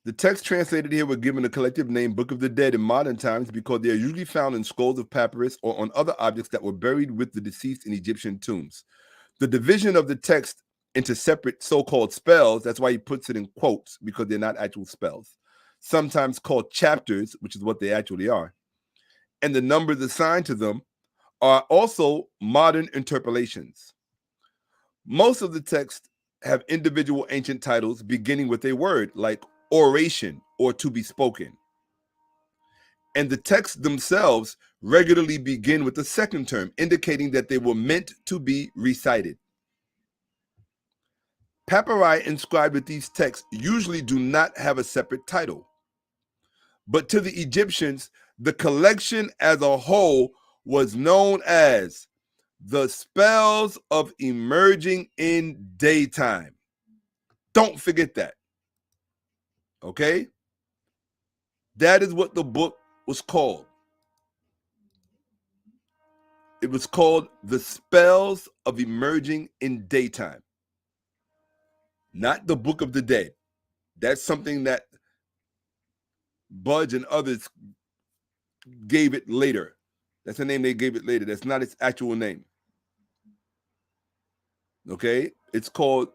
the text translated here were given a collective name Book of the Dead in modern times because they are usually found in scrolls of papyrus or on other objects that were buried with the deceased in Egyptian tombs. The division of the text into separate so-called spells. That's why he puts it in quotes, because they're not actual spells. Sometimes called chapters, which is what they actually are. And the numbers assigned to them are also modern interpolations. Most of the texts have individual ancient titles beginning with a word like oration or to be spoken. And the texts themselves regularly begin with a second term, indicating that they were meant to be recited. Papyri inscribed with these texts usually do not have a separate title. But to the Egyptians, the collection as a whole was known as the spells of emerging in daytime. Don't forget that. Okay? That is what the book was called. It was called the spells of emerging in daytime. Not the Book of the Dead. That's something that Budge and others gave it later. That's the name they gave it later. That's not its actual name. Okay? It's called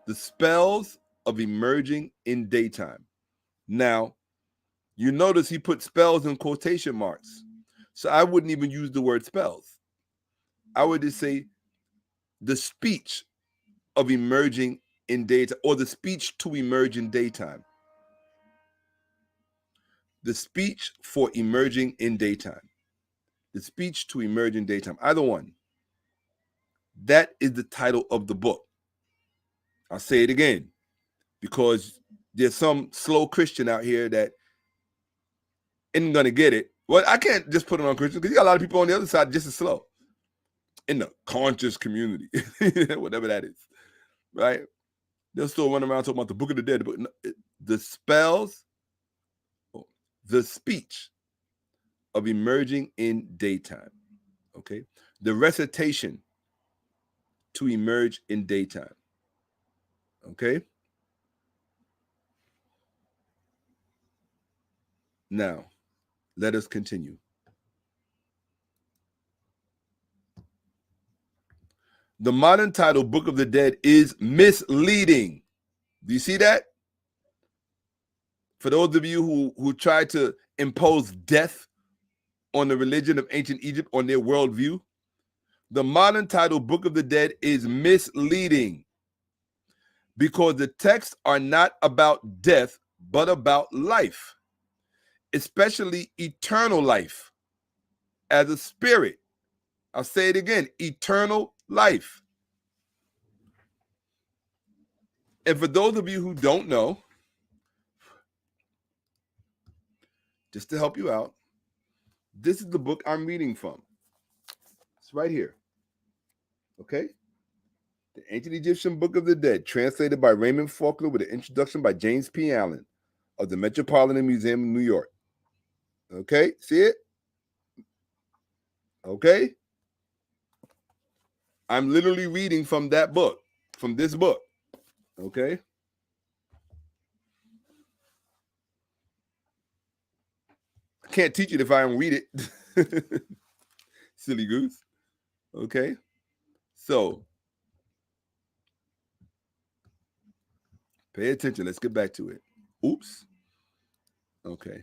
the spells of emerging in daytime. Now, you notice he put spells in quotation marks. So I wouldn't even use the word spells. I would just say the speech of emerging in daytime, or the speech to emerge in daytime. The speech for emerging in daytime. The speech to emerge in daytime. Either one. That is the title of the book. I'll say it again, because there's some slow Christian out here that isn't going to get it. Well, I can't just put it on Christians, because you got a lot of people on the other side just as slow. In the conscious community, whatever that is, right? They'll still run around talking about the Book of the Dead, but the spells, the speech of emerging in daytime, okay? The recitation to emerge in daytime, okay? Now, let us continue. The modern title, Book of the Dead, is misleading. Do you see that? For those of you who try to impose death on the religion of ancient Egypt, on their worldview, the modern title, Book of the Dead, is misleading, because the texts are not about death, but about life, especially eternal life as a spirit. I'll say it again, eternal life. And for those of you who don't know, just to help you out, this is the book I'm reading from. It's right here. Okay? The Ancient Egyptian Book of the Dead, translated by Raymond Faulkner with an introduction by James P. Allen of the Metropolitan Museum in New York. Okay? See it? Okay? I'm literally reading from that book, from this book. Okay? I can't teach it if I don't read it. Silly goose. Okay? So, pay attention. Let's get back to it. Oops. Okay.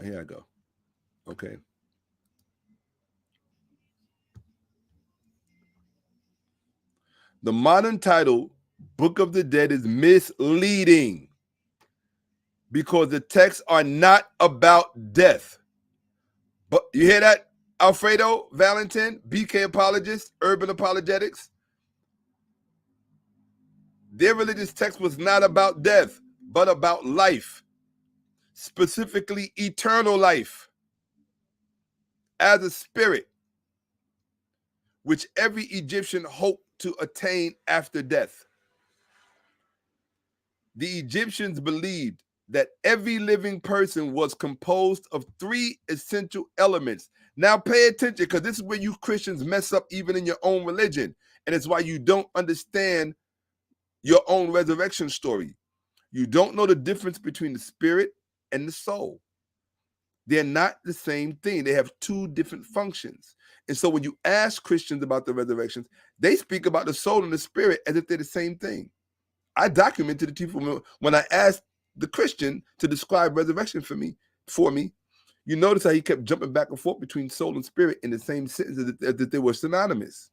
Here I go. Okay. The modern title, Book of the Dead, is misleading, because the texts are not about death. But you hear that, Alfredo Valentin, BK apologist, urban apologetics? Their religious text was not about death, but about life, specifically eternal life as a spirit, which every Egyptian hoped to attain after death. The Egyptians believed that every living person was composed of three essential elements. Now pay attention, because this is where you Christians mess up even in your own religion. And it's why you don't understand your own resurrection story. You don't know the difference between the spirit and the soul. They're not the same thing. They have two different functions. And so when you ask Christians about the resurrections, they speak about the soul and the spirit as if they're the same thing. I documented it to people when I asked the Christian to describe resurrection for me. You notice how he kept jumping back and forth between soul and spirit in the same sentence as that they were synonymous.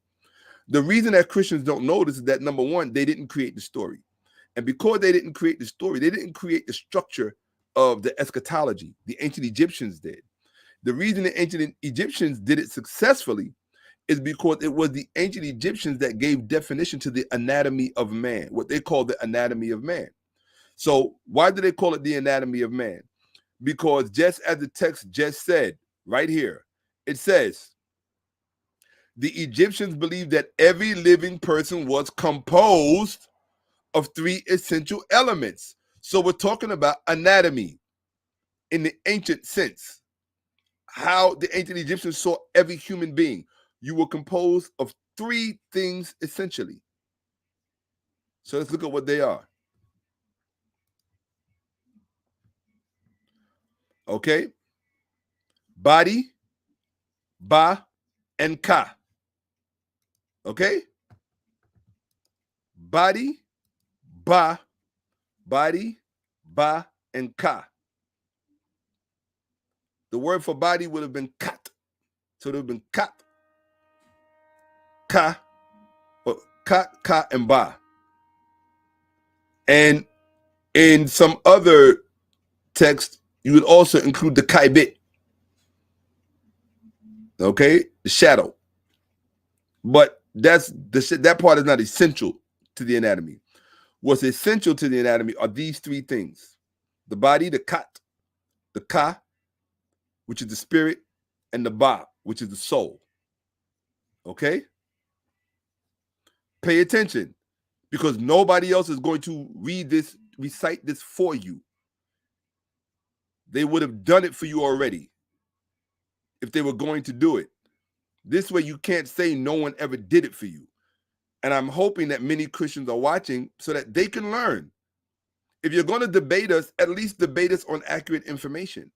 The reason that Christians don't know this is that, number one, they didn't create the story. And because they didn't create the story, they didn't create the structure of the eschatology. The ancient Egyptians did. The reason the ancient Egyptians did it successfully is because it was the ancient Egyptians that gave definition to the anatomy of man, what they call the anatomy of man. So why do they call it the anatomy of man? Because just as the text just said right here, it says, the Egyptians believed that every living person was composed of three essential elements. So we're talking about anatomy in the ancient sense, how the ancient Egyptians saw every human being. You were composed of three things essentially. So let's look at what they are. Okay? Body, ba, and ka. Okay? Body, ba, and ka. The word for body would have been kat. So it would have been kat, ka, and ba. And in some other text, you would also include the kai bit. Okay? The shadow. But that part is not essential to the anatomy. What's essential to the anatomy are these three things: the body, the kat, the ka, which is the spirit, and the ba, which is the soul. Okay? Pay attention, because nobody else is going to recite this for you. They would have done it for you already if they were going to do it. This way you can't say no one ever did it for you. And I'm hoping that many Christians are watching so that they can learn. If you're going to debate us, at least debate us on accurate information.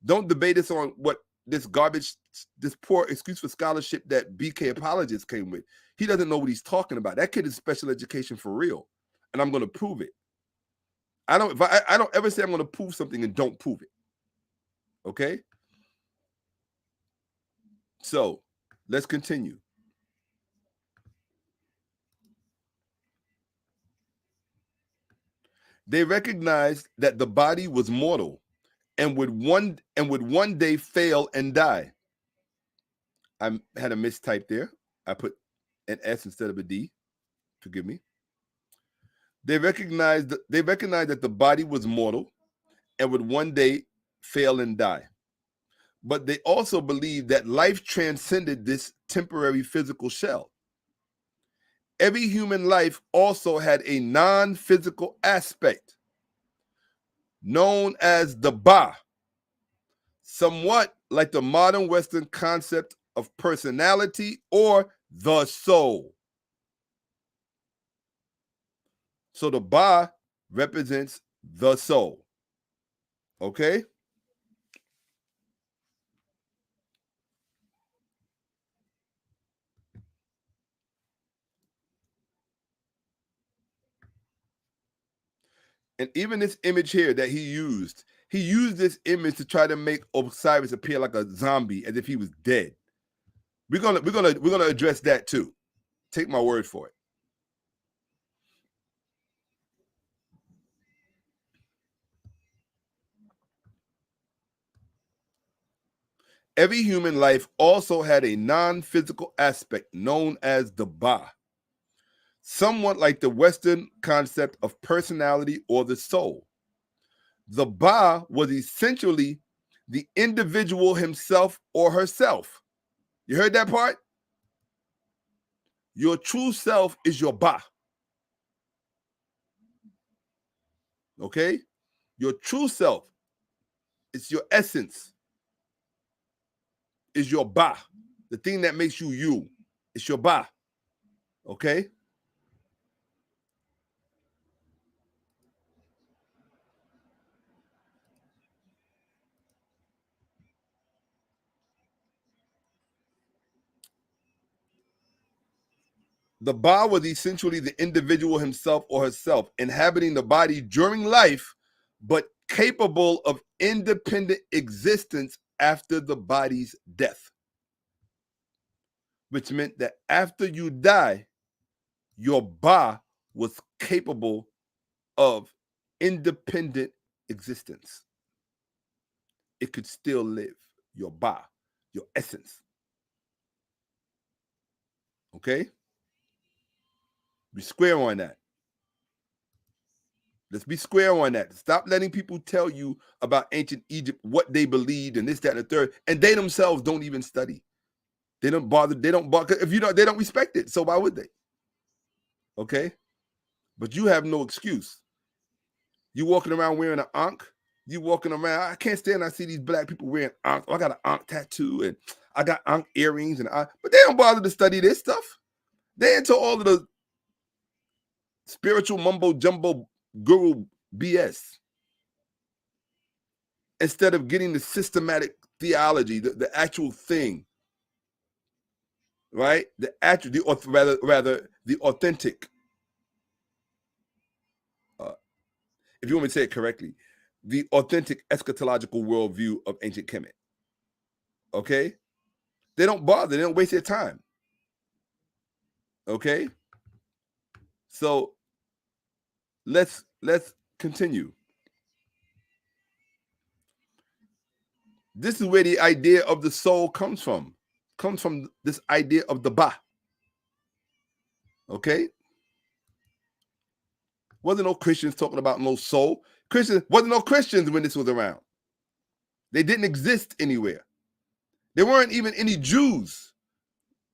Don't debate us on what this garbage, this poor excuse for scholarship that BK apologist came with. He doesn't know what he's talking about. That kid is special education for real. And I'm going to prove it. I don't ever say I'm going to prove something and don't prove it. Okay? So let's continue. They recognized that the body was mortal and would one day fail and die. I had a mistype there. I put an S instead of a D. Forgive me. They recognized that the body was mortal and would one day fail and die. But they also believed that life transcended this temporary physical shell. Every human life also had a non-physical aspect known as the ba, somewhat like the modern Western concept of personality or the soul. So the ba represents the soul. Okay? And even this image here that he used this image to try to make Osiris appear like a zombie, as if he was dead. We're gonna address that too. Take my word for it. Every human life also had a non-physical aspect known as the ba, somewhat like the Western concept of personality or the soul. The ba was essentially the individual himself or herself. You heard that part? Your true self is your ba. Okay? Your true self, it's your essence, is your ba. The thing that makes you you. It's your ba. Okay? The Ba was essentially the individual himself or herself, inhabiting the body during life, but capable of independent existence after the body's death. Which meant that after you die, your Ba was capable of independent existence. It could still live, your Ba, your essence. Okay? Be square on that. Let's be square on that. Stop letting people tell you about ancient Egypt, what they believed, and this, that, and the third, and they themselves don't even study. They don't bother. They don't bother. If you don't, they don't respect it. So why would they? Okay? But you have no excuse. You walking around wearing an ankh. You walking around. I can't stand. I see these black people wearing ankh. Oh, I got an ankh tattoo, and I got ankh earrings, but they don't bother to study this stuff. They into all of the spiritual mumbo jumbo guru BS instead of getting the systematic theology, the actual thing, right? The actual, rather the authentic. If you want me to say it correctly, the authentic eschatological worldview of ancient Kemet. Okay? They don't bother. They don't waste their time. Okay? So let's continue. This is where the idea of the soul comes from. Comes from this idea of the Ba. Okay? Wasn't no Christians talking about no soul. Wasn't no Christians when this was around. They didn't exist anywhere. There weren't even any Jews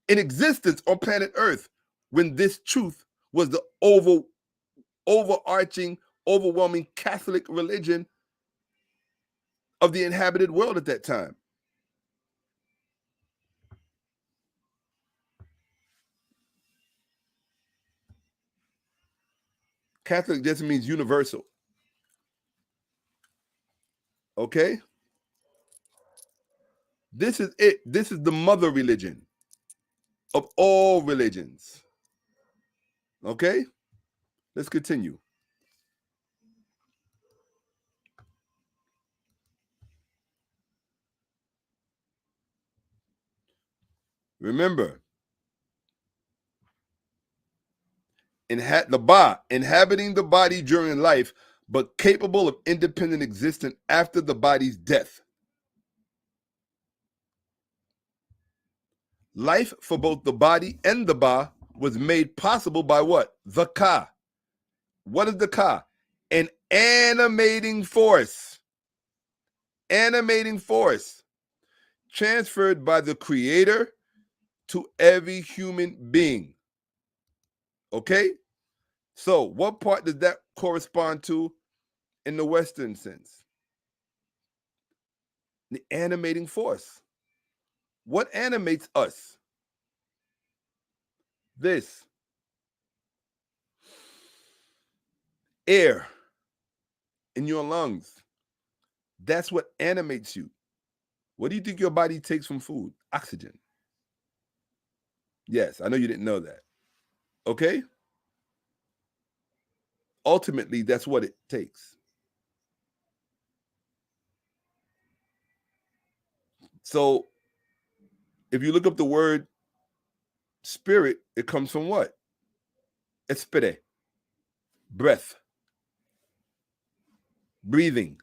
in existence on planet Earth when this truth was the overarching, overwhelming Catholic religion of the inhabited world at that time. Catholic just means universal. Okay? This is it. This is the mother religion of all religions. Okay? Let's continue. Remember, the Ba, inhabiting the body during life, but capable of independent existence after the body's death. Life for both the body and the Ba was made possible by what? The Ka. What is the Ka? An animating force. Animating force transferred by the Creator to every human being. Okay? So what part does that correspond to in the Western sense? The animating force. What animates us? This. Air in your lungs. That's what animates you. What do you think your body takes from food? Oxygen. Yes, I know you didn't know that. Okay? Ultimately, that's what it takes. So, if you look up the word spirit, it comes from what? Expede. Breath. Breathing.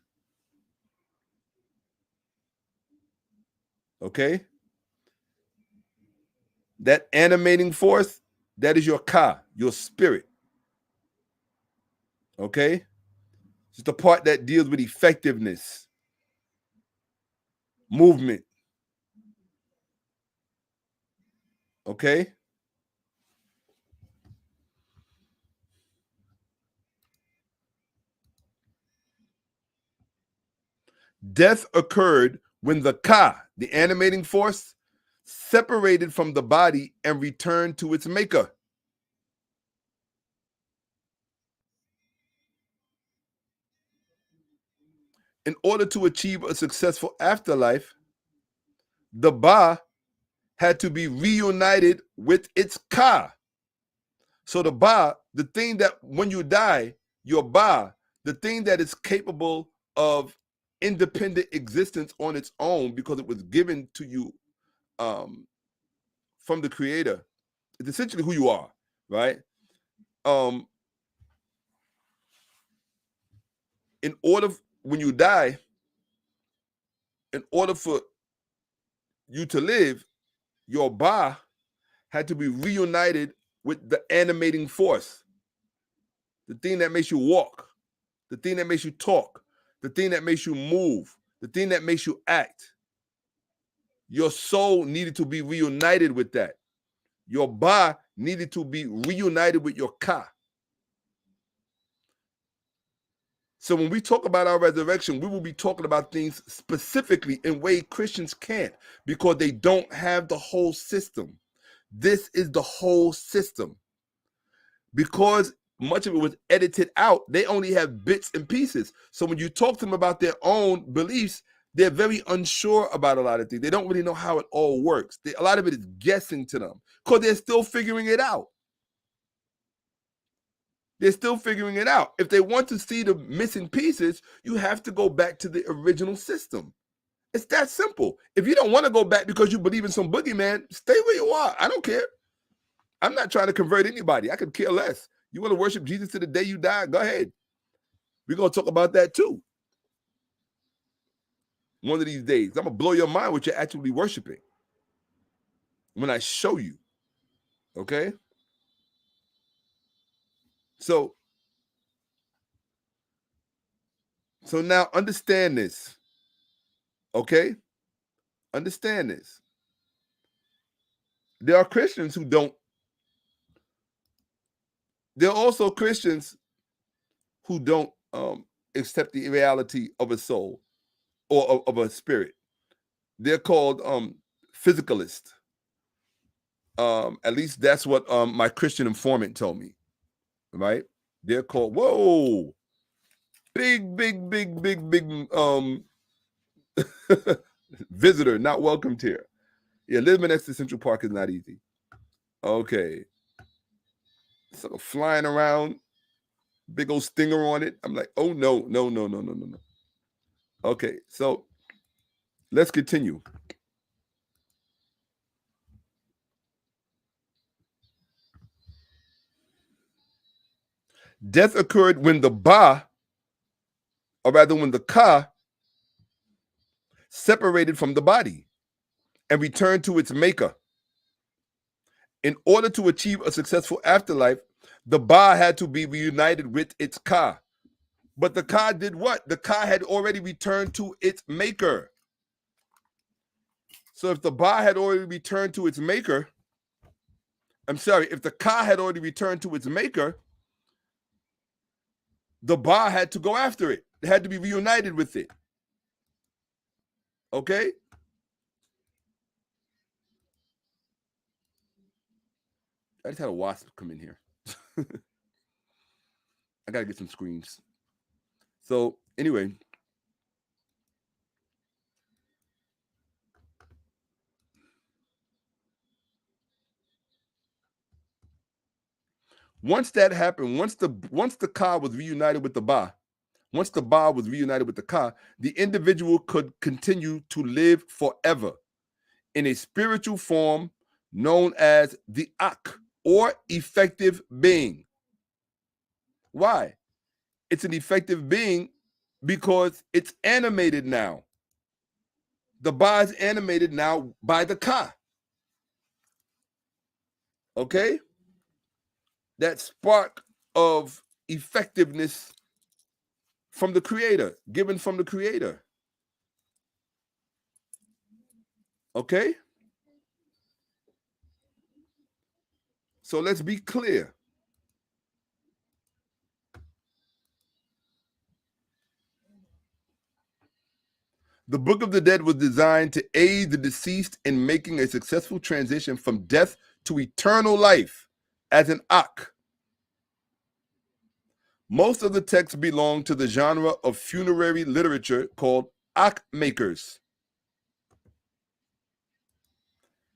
Okay? That animating force, that is your Ka, your spirit. Okay? It's the part that deals with effectiveness, movement. Okay? Death occurred when the Ka, the animating force, separated from the body and returned to its maker. In order to achieve a successful afterlife, the Ba had to be reunited with its Ka. So the ba, the thing that when you die, your ba, the thing that is capable of independent existence on its own because it was given to you from the creator, it's essentially who you are, right? In order, when you die, in order for you to live, your ba had to be reunited with the animating force, the thing that makes you walk, the thing that makes you talk, the thing that makes you move, the thing that makes you act. Your soul needed to be reunited with that. Your ba needed to be reunited with your ka. So when we talk about our resurrection, we will be talking about things specifically in ways Christians can't because they don't have the whole system. This is the whole system. Because much of it was edited out, they only have bits and pieces. So when you talk to them about their own beliefs, they're very unsure about a lot of things. They don't really know how it all works. A lot of it is guessing to them because they're still figuring it out. They're still figuring it out. If they want to see the missing pieces, you have to go back to the original system. It's that simple. If you don't want to go back because you believe in some boogeyman, stay where you are. I don't care. I'm not trying to convert anybody. I could care less. You want to worship Jesus to the day you die? Go ahead. We're going to talk about that too. One of these days. I'm going to blow your mind what you're actually worshiping when I show you. Okay? So now understand this. Okay? Understand this. There are Christians who don't. There are also Christians who don't accept the reality of a soul or of a spirit. They're called physicalists. At least that's what my Christian informant told me. Right? They're called, whoa, big visitor, not welcomed here. Yeah, living next to Central Park is not easy. Okay. So flying around, big old stinger on it. I'm like, oh no. Okay, so let's continue. Death occurred when the ba, or rather when the ka, separated from the body and returned to its maker. In order to achieve a successful afterlife, the ba had to be reunited with its ka. But the ka did what? The ka had already returned to its maker. So if the ba had already returned to its maker, if the ka had already returned to its maker, the ba had to go after it. It had to be reunited with it. Okay? I just had a wasp come in here. I gotta get some screens. So anyway, once that happened, once the ka was reunited with the ba, once the ba was reunited with the ka, the individual could continue to live forever in a spiritual form known as the ak, or effective being. Why? It's an effective being because it's animated now. The ba is animated now by the ka. Okay? That spark of effectiveness from the creator, given from the creator. Okay? So let's be clear. The Book of the Dead was designed to aid the deceased in making a successful transition from death to eternal life as an ak. Most of the texts belong to the genre of funerary literature called ak makers.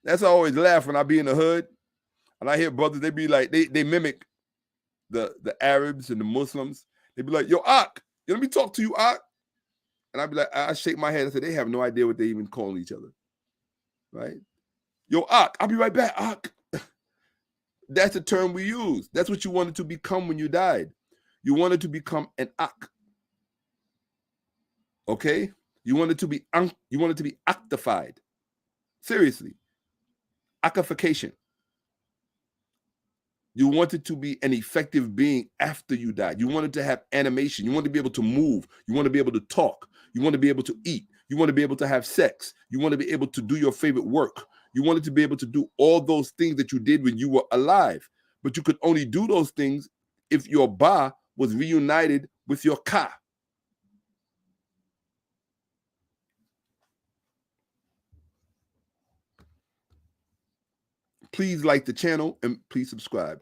That's why I always laugh when I be in the hood. And I hear brothers, they be like, they mimic the Arabs and the Muslims. They be like, yo, Ak, let me talk to you, Ak. And I'd be like, I shake my head and say, they have no idea what they even calling each other. Right? Yo, Ak, I'll be right back, Ak. That's the term we use. That's what you wanted to become when you died. You wanted to become an Ak. Okay? You wanted to be actified. Seriously. Akification. You wanted to be an effective being after you died. You wanted to have animation. You wanted to be able to move. You want to be able to talk. You want to be able to eat. You want to be able to have sex. You want to be able to do your favorite work. You wanted to be able to do all those things that you did when you were alive. But you could only do those things if your Ba was reunited with your Ka. Please like the channel and please subscribe.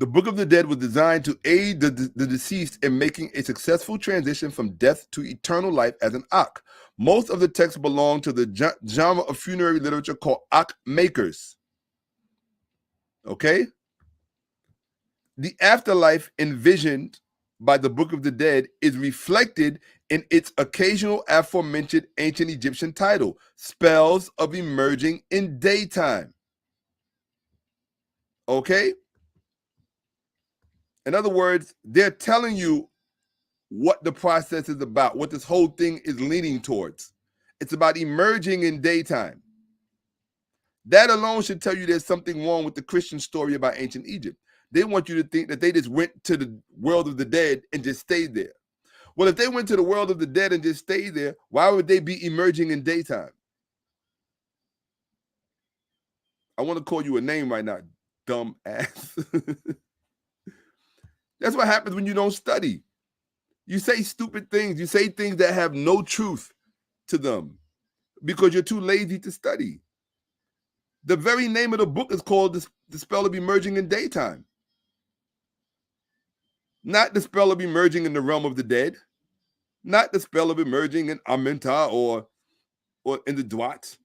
The Book of the Dead was designed to aid the deceased in making a successful transition from death to eternal life as an Ak. Most of the texts belong to the genre of funerary literature called Ak makers. Okay? The afterlife envisioned by the Book of the Dead is reflected in its occasional aforementioned ancient Egyptian title, Spells of Emerging in Daytime. Okay? In other words, they're telling you what the process is about, what this whole thing is leaning towards. It's about emerging in daytime. That alone should tell you there's something wrong with the Christian story about ancient Egypt. They want you to think that they just went to the world of the dead and just stayed there. Well, if they went to the world of the dead and just stayed there, why would they be emerging in daytime? I want to call you a name right now, dumb ass. That's what happens when you don't study. You say stupid things. You say things that have no truth to them because you're too lazy to study. The very name of the book is called The Spell of Emerging in Daytime. Not the spell of emerging in the realm of the dead. Not the spell of emerging in Amenta or in the Dwat.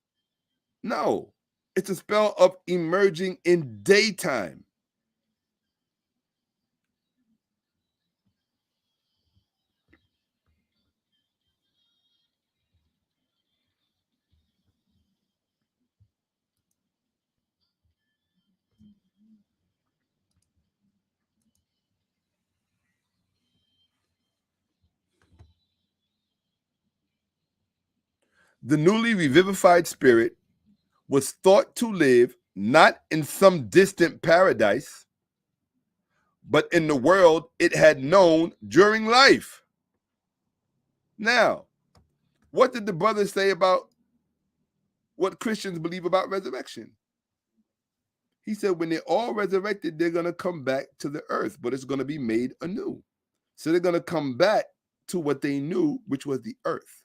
No. It's a spell of emerging in daytime. The newly revivified spirit was thought to live not in some distant paradise, but in the world it had known during life. Now, what did the brother say about what Christians believe about resurrection? He said when they're all resurrected, they're going to come back to the earth, but it's going to be made anew. So they're going to come back to what they knew, which was the earth.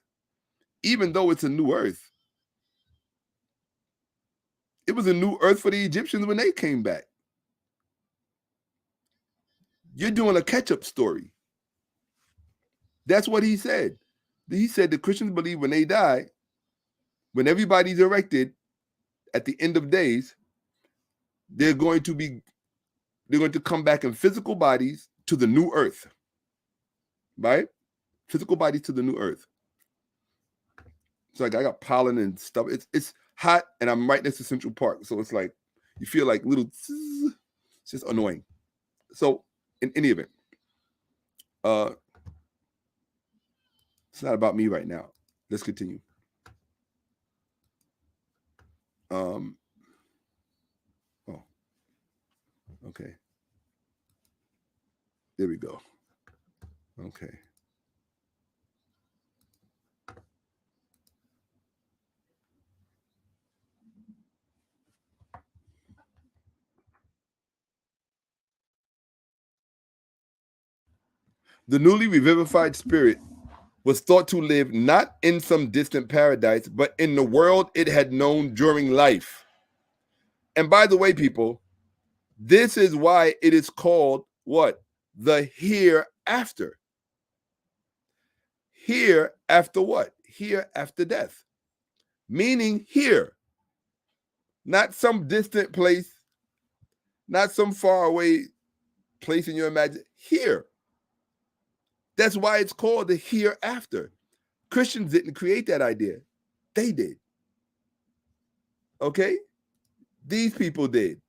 Even though it's a new earth, it was a new earth for the Egyptians when they came back. You're doing a catch-up story. That's what he said. He said the Christians believe when they die, when everybody's erected at the end of days, they're going to come back in physical bodies to the new earth. Right? Physical bodies to the new earth. So like I got pollen and stuff. It's hot and I'm right next to Central Park. So it's like you feel like little it's just annoying. So in any event, it's not about me right now. Let's continue. Oh, okay. There we go. Okay. The newly revivified spirit was thought to live not in some distant paradise, but in the world it had known during life. And by the way, people, This is why it is called what? The hereafter. Here after what? Here after death. Meaning here. Not some distant place, not some far away place in your imagination. Here. That's why it's called the hereafter. Christians didn't create that idea. They did. Okay? These people did.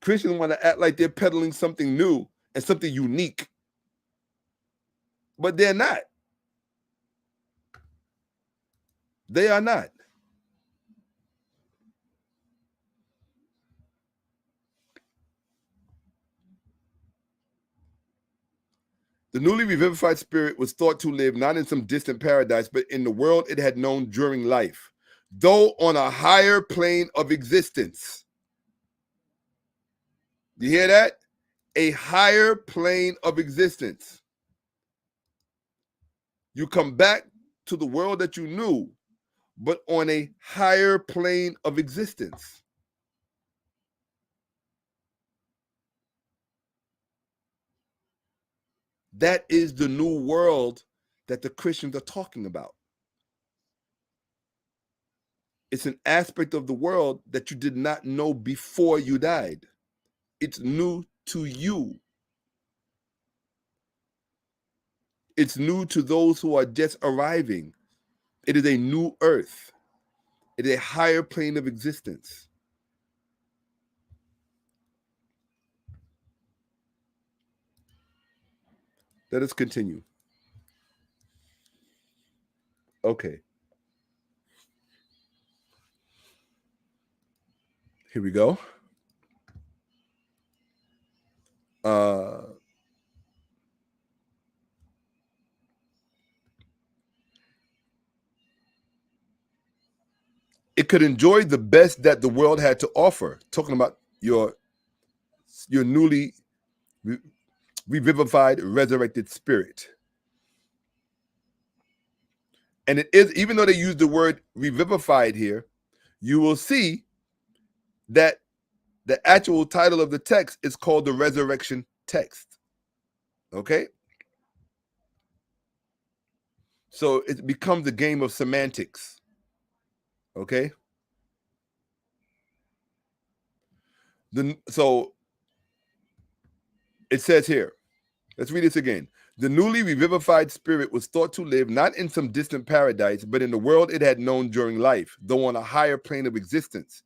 Christians want to act like they're peddling something new and something unique. But they're not. They are not. The newly revivified spirit was thought to live not in some distant paradise, but in the world it had known during life, though on a higher plane of existence. You hear that? A higher plane of existence. You come back to the world that you knew, but on a higher plane of existence. That is the new world that the Christians are talking about. It's an aspect of the world that you did not know before you died. It's new to you. It's new to those who are just arriving. It is a new earth. It is a higher plane of existence. Let us continue. Okay. Here we go. It could enjoy the best that the world had to offer. Talking about your newly revivified, resurrected spirit. And it is, even though they use the word revivified here, you will see that the actual title of the text is called the resurrection text. Okay? So it becomes a game of semantics. Okay? So it says here, let's read this again. The newly revivified spirit was thought to live not in some distant paradise, but in the world it had known during life, though on a higher plane of existence.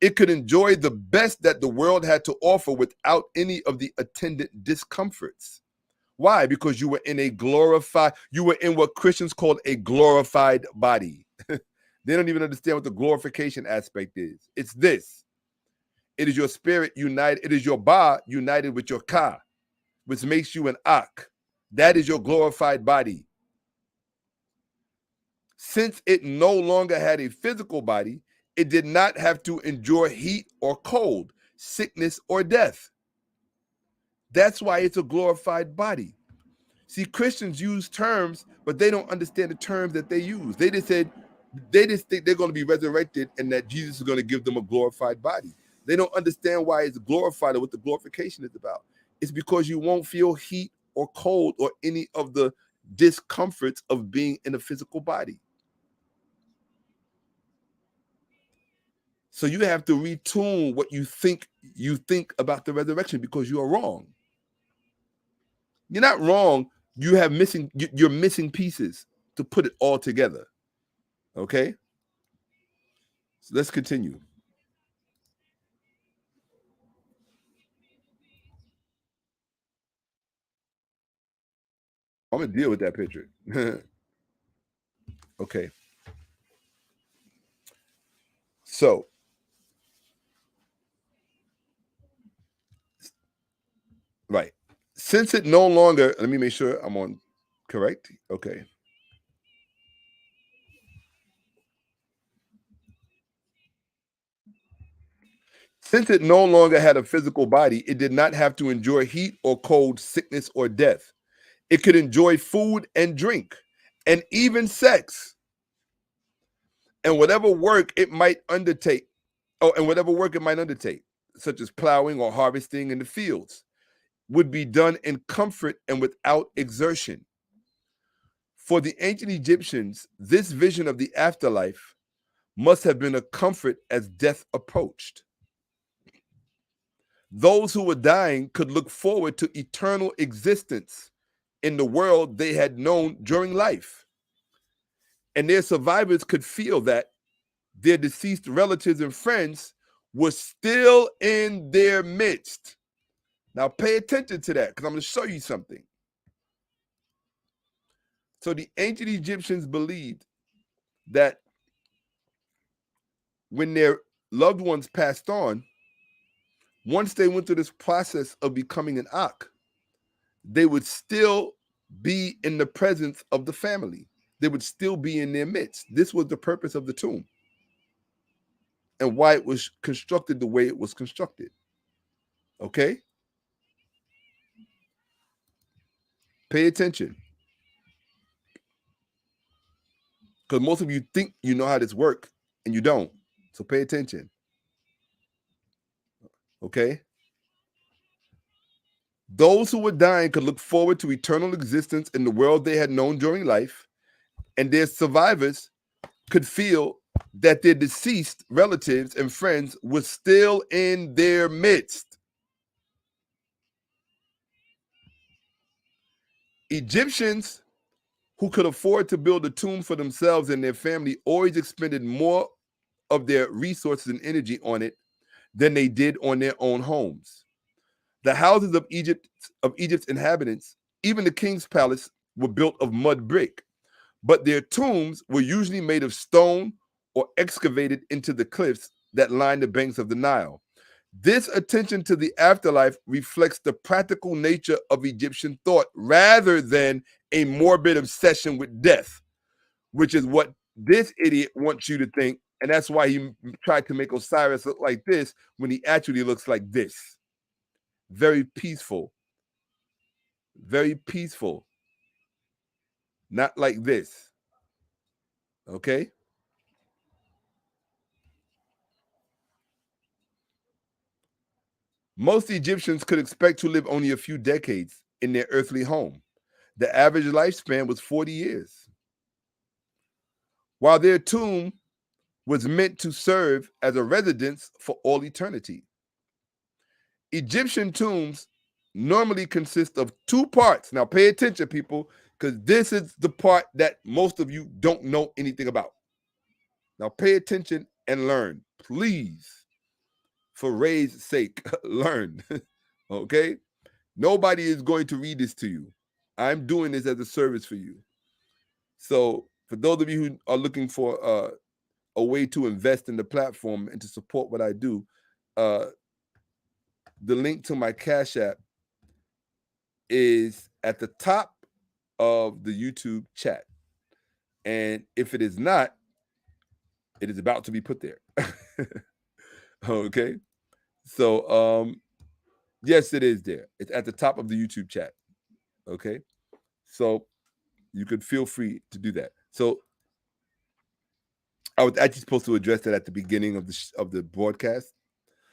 It could enjoy the best that the world had to offer without any of the attendant discomforts. Why? Because you were in what Christians call a glorified body. They don't even understand what the glorification aspect is. It's this. It is your spirit united. It is your ba united with your ka, which makes you an ak. That is your glorified body. Since it no longer had a physical body, it did not have to endure heat or cold, sickness or death. That's why it's a glorified body. See, Christians use terms, but they don't understand the terms that they use. They just think they're going to be resurrected and that Jesus is going to give them a glorified body. They don't understand why it's glorified or what the glorification is about. It's because you won't feel heat or cold or any of the discomforts of being in a physical body. So you have to retune what you think about the resurrection, because you are wrong. You're not wrong. You're missing pieces to put it all together. Okay? So let's continue. I'm going to deal with that picture. Okay. So, right. Since it no longer, let me make sure I'm on correct. Okay. Since it no longer had a physical body, it did not have to endure heat or cold, sickness or death. It could enjoy food and drink and even sex. and whatever work it might undertake, such as plowing or harvesting in the fields, would be done in comfort and without exertion. For the ancient Egyptians, this vision of the afterlife must have been a comfort as death approached. Those who were dying could look forward to eternal existence in the world they had known during life. And their survivors could feel that their deceased relatives and friends were still in their midst. Now, pay attention to that because I'm going to show you something. So, the ancient Egyptians believed that when their loved ones passed on, once they went through this process of becoming an Ak, they would still be in the presence of the family. They would still be in their midst. This was the purpose of the tomb and why it was constructed the way it was constructed. Okay? Pay attention. Because most of you think you know how this works and you don't. So pay attention. Okay? Those who were dying could look forward to eternal existence in the world they had known during life, and their survivors could feel that their deceased relatives and friends were still in their midst. Egyptians who could afford to build a tomb for themselves and their family always expended more of their resources and energy on it than they did on their own homes. The houses of Egypt's inhabitants, even the king's palace, were built of mud brick, but their tombs were usually made of stone or excavated into the cliffs that line the banks of the Nile. This attention to the afterlife reflects the practical nature of Egyptian thought rather than a morbid obsession with death, which is what this idiot wants you to think. And that's why he tried to make Osiris look like this when he actually looks like this. Very peaceful. Very peaceful. Not like this. Okay? Most Egyptians could expect to live only a few decades in their earthly home. The average lifespan was 40 years. While their tomb was meant to serve as a residence for all eternity. Egyptian tombs normally consist of two parts. Now pay attention, people, because this is the part that most of you don't know anything about. Now pay attention and learn, please. For Ray's sake, learn. Okay? Nobody is going to read this to you. I'm doing this as a service for you. So for those of you who are looking for a way to invest in the platform and to support what I do, the link to my Cash App is at the top of the YouTube chat. And if it is not, it is about to be put there. Okay? So yes, it is there. It's at the top of the YouTube chat. Okay? So you could feel free to do that. So I was actually supposed to address that at the beginning of the broadcast.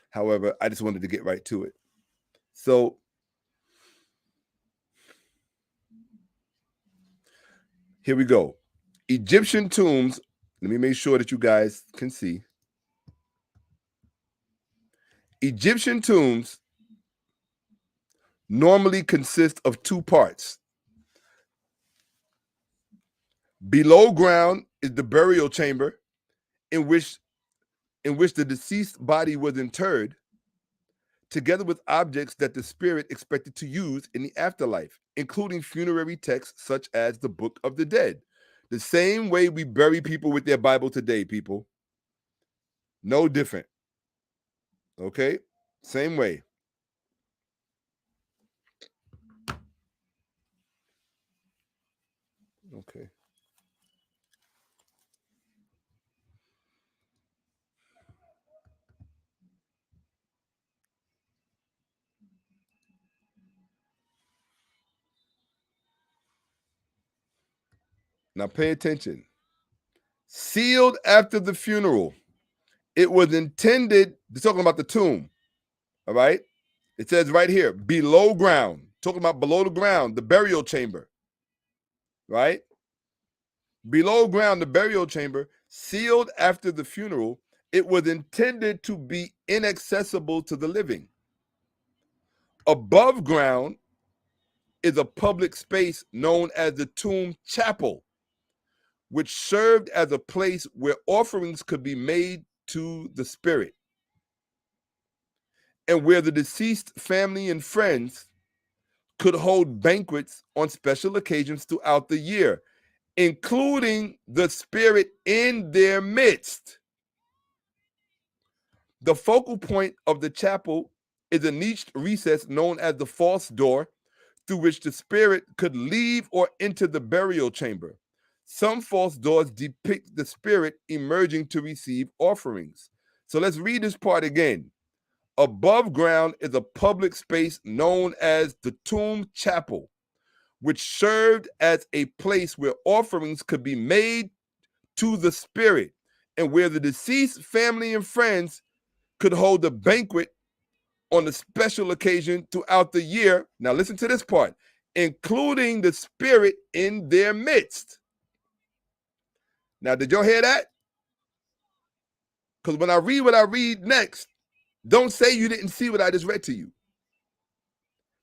However, I just wanted to get right to it. So here we go. Egyptian tombs. Let me make sure that you guys can see. Egyptian tombs normally consist of two parts. Below ground is the burial chamber in which the deceased body was interred, together with objects that the spirit expected to use in the afterlife, including funerary texts such as the Book of the Dead. The same way we bury people with their Bible today, people. No different. Okay? Same way. Okay. Now pay attention. sealed after the funeral. It was intended, they're talking about the tomb, all right? It says right here, below ground, talking about below the ground, the burial chamber, right? Below ground, the burial chamber, sealed after the funeral, it was intended to be inaccessible to the living. Above ground is a public space known as the tomb chapel, which served as a place where offerings could be made to the spirit, and where the deceased family and friends could hold banquets on special occasions throughout the year, including the spirit in their midst. The focal point of the chapel is a niched recess known as the false door, through which the spirit could leave or enter the burial chamber. Some false doors depict the spirit emerging to receive offerings. So let's read this part again. Above ground is a public space known as the tomb chapel, which served as a place where offerings could be made to the spirit, and where the deceased family and friends could hold a banquet on a special occasion throughout the year. Now listen to this part, including the spirit in their midst. Now, did y'all hear that? Because when I read what I read next, don't say you didn't see what I just read to you.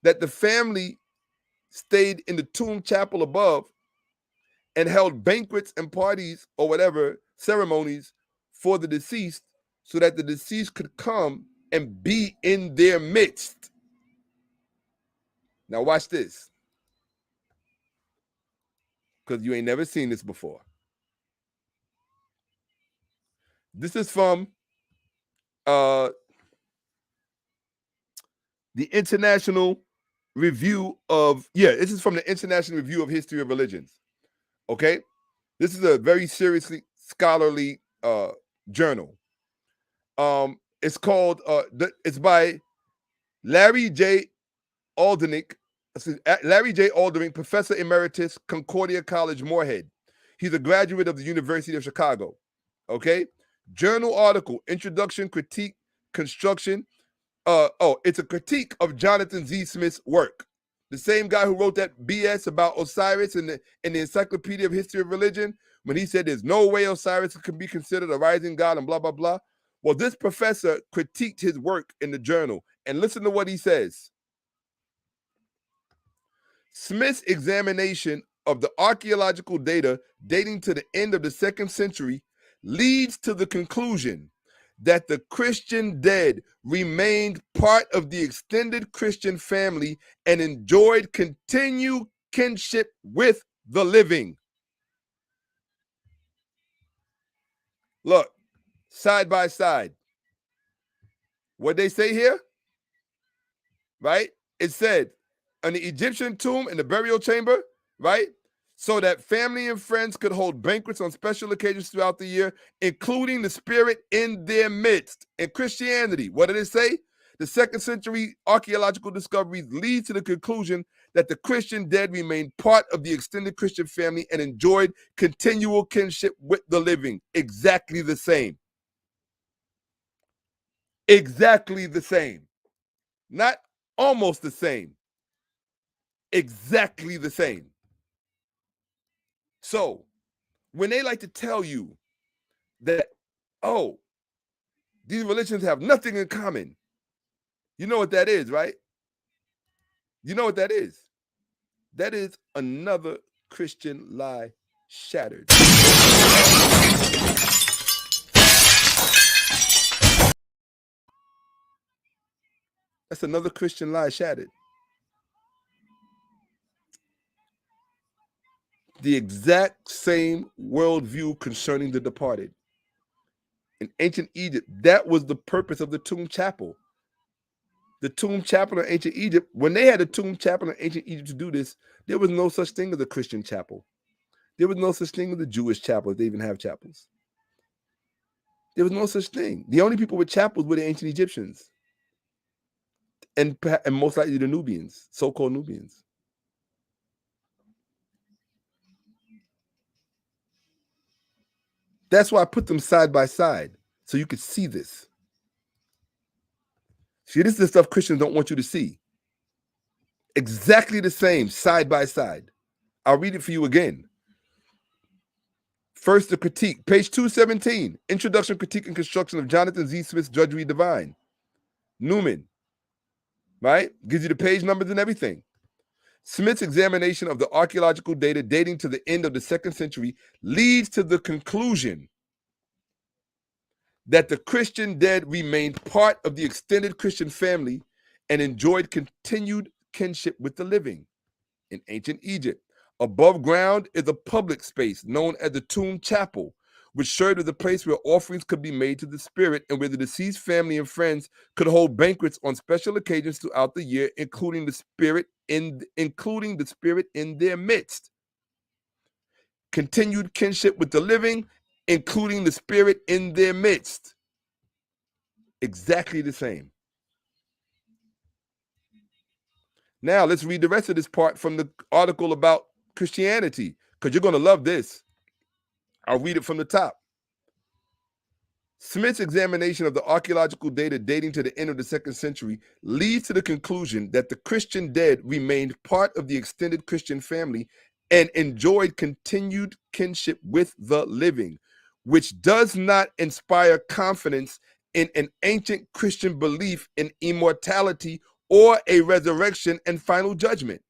That the family stayed in the tomb chapel above and held banquets and parties or whatever ceremonies for the deceased, so that the deceased could come and be in their midst. Now watch this, because you ain't never seen this before. This is from the International Review of, this is from the International Review of History of Religions. Okay? This is a very seriously scholarly journal. It's called, it's by Larry J. Aldrich, Professor Emeritus, Concordia College, Moorhead. He's a graduate of the University of Chicago. Okay? Journal article, Introduction, Critique, Construction. It's a critique of Jonathan Z. Smith's work. The same guy who wrote that BS about Osiris in the Encyclopedia of History of Religion, when he said there's no way Osiris can be considered a rising god and blah, blah, blah. Well, this professor critiqued his work in the journal, and listen to what he says. Smith's examination of the archaeological data dating to the end of the 2nd century leads to the conclusion that the Christian dead remained part of the extended Christian family and enjoyed continued kinship with the living. Look, side by side. What they say here, right? It said, on the Egyptian tomb in the burial chamber, right? So that family and friends could hold banquets on special occasions throughout the year, including the spirit in their midst. In Christianity, what did it say? The 2nd century archaeological discoveries lead to the conclusion that the Christian dead remained part of the extended Christian family and enjoyed continual kinship with the living. Exactly the same. Exactly the same. Not almost the same. Exactly the same. So, when they like to tell you that, oh, these religions have nothing in common, you know what that is, right? You know what that is? That is another Christian lie shattered. That's another Christian lie shattered. The exact same worldview concerning the departed. In ancient Egypt, that was the purpose of the tomb chapel. The tomb chapel in ancient Egypt, when they had a tomb chapel in ancient Egypt to do this, there was no such thing as a Christian chapel. There was no such thing as a Jewish chapel, if they even have chapels. There was no such thing. The only people with chapels were the ancient Egyptians. And most likely the Nubians, so-called Nubians. That's why I put them side by side, so you could see this. See, this is the stuff Christians don't want you to see. Exactly the same, side by side. I'll read it for you again. First, the critique, page 217, Introduction, Critique, and Construction of Jonathan Z. Smith's Drudgery Divine. Newman, right? Gives you the page numbers and everything. Smith's examination of the archaeological data dating to the end of the 2nd century leads to the conclusion that the Christian dead remained part of the extended Christian family and enjoyed continued kinship with the living. In ancient Egypt, above ground is a public space known as the tomb chapel, which served as a place where offerings could be made to the spirit and where the deceased family and friends could hold banquets on special occasions throughout the year, including the spirit in their midst. Continued kinship with the living, including the spirit in their midst. Exactly the same. Now let's read the rest of this part from the article about Christianity, because you're going to love this. I'll read it from the top. Smith's examination of the archaeological data dating to the end of the 2nd century leads to the conclusion that the Christian dead remained part of the extended Christian family and enjoyed continued kinship with the living, which does not inspire confidence in an ancient Christian belief in immortality or a resurrection and final judgment.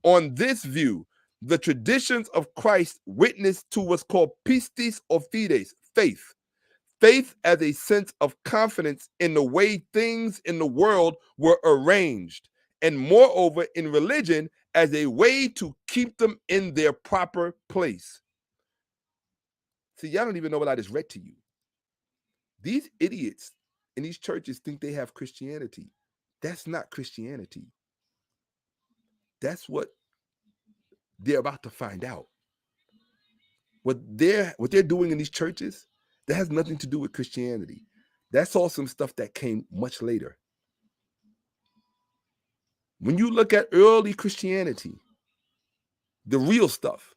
On this view, the traditions of Christ witness to what's called pistis or fides, faith. Faith as a sense of confidence in the way things in the world were arranged, and moreover in religion as a way to keep them in their proper place. See, y'all don't even know what I just read to you. These idiots in these churches think they have Christianity. That's not Christianity. That's what they're about to find out. What they're doing in these churches, that has nothing to do with Christianity. That's all some stuff that came much later. When you look at early Christianity, the real stuff,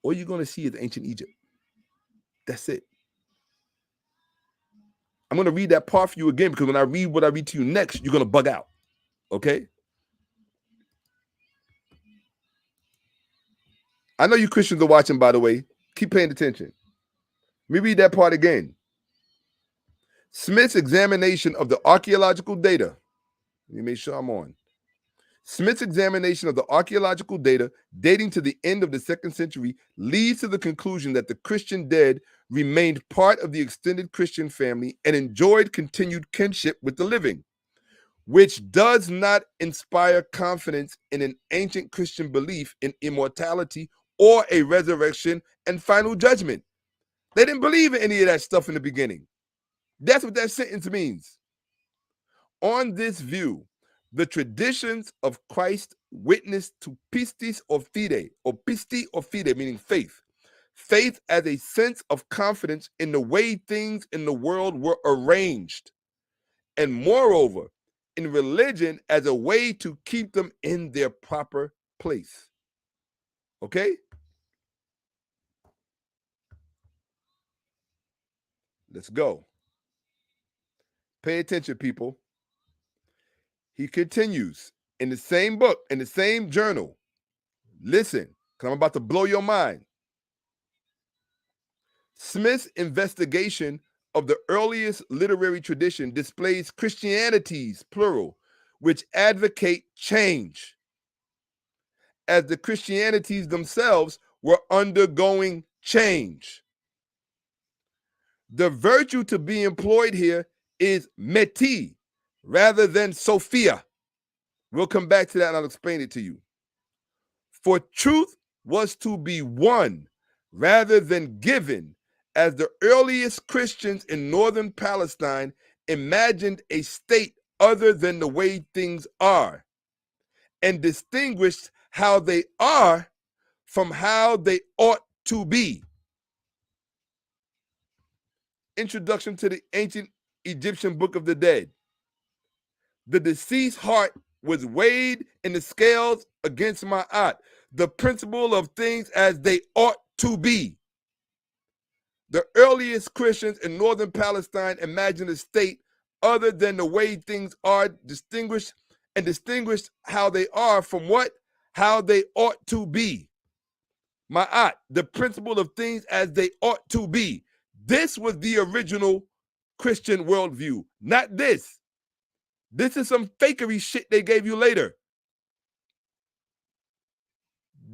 all you're going to see is ancient Egypt. That's it. I'm going to read that part for you again, because when I read what I read to you next, you're going to bug out. Okay? I know you Christians are watching, by the way. Keep paying attention. Let me read that part again. Smith's examination of the archaeological data. Let me make sure I'm on. Smith's examination of the archaeological data dating to the end of the 2nd century leads to the conclusion that the Christian dead remained part of the extended Christian family and enjoyed continued kinship with the living, which does not inspire confidence in an ancient Christian belief in immortality or a resurrection and final judgment. They didn't believe in any of that stuff in the beginning. That's what that sentence means. On this view, the traditions of Christ witness to pistis or fide, or pisti or fide, meaning faith. Faith as a sense of confidence in the way things in the world were arranged, and moreover, in religion as a way to keep them in their proper place. Okay? Let's go. Pay attention, people. He continues in the same book, in the same journal. Listen, because I'm about to blow your mind. Smith's investigation of the earliest literary tradition displays Christianities, plural, which advocate change, as the Christianities themselves were undergoing change. The virtue to be employed here is meti rather than Sophia. We'll come back to that and I'll explain it to you. For truth was to be won rather than given, as the earliest Christians in northern Palestine imagined a state other than the way things are, and distinguished how they are from how they ought to be. Introduction to the ancient Egyptian Book of the Dead. The deceased heart was weighed in the scales against Ma'at, the principle of things as they ought to be. The earliest Christians in northern Palestine imagined a state other than the way things are, distinguished how they are from what? How they ought to be. Ma'at, the principle of things as they ought to be. This was the original Christian worldview, not this. This is some fakery shit they gave you later.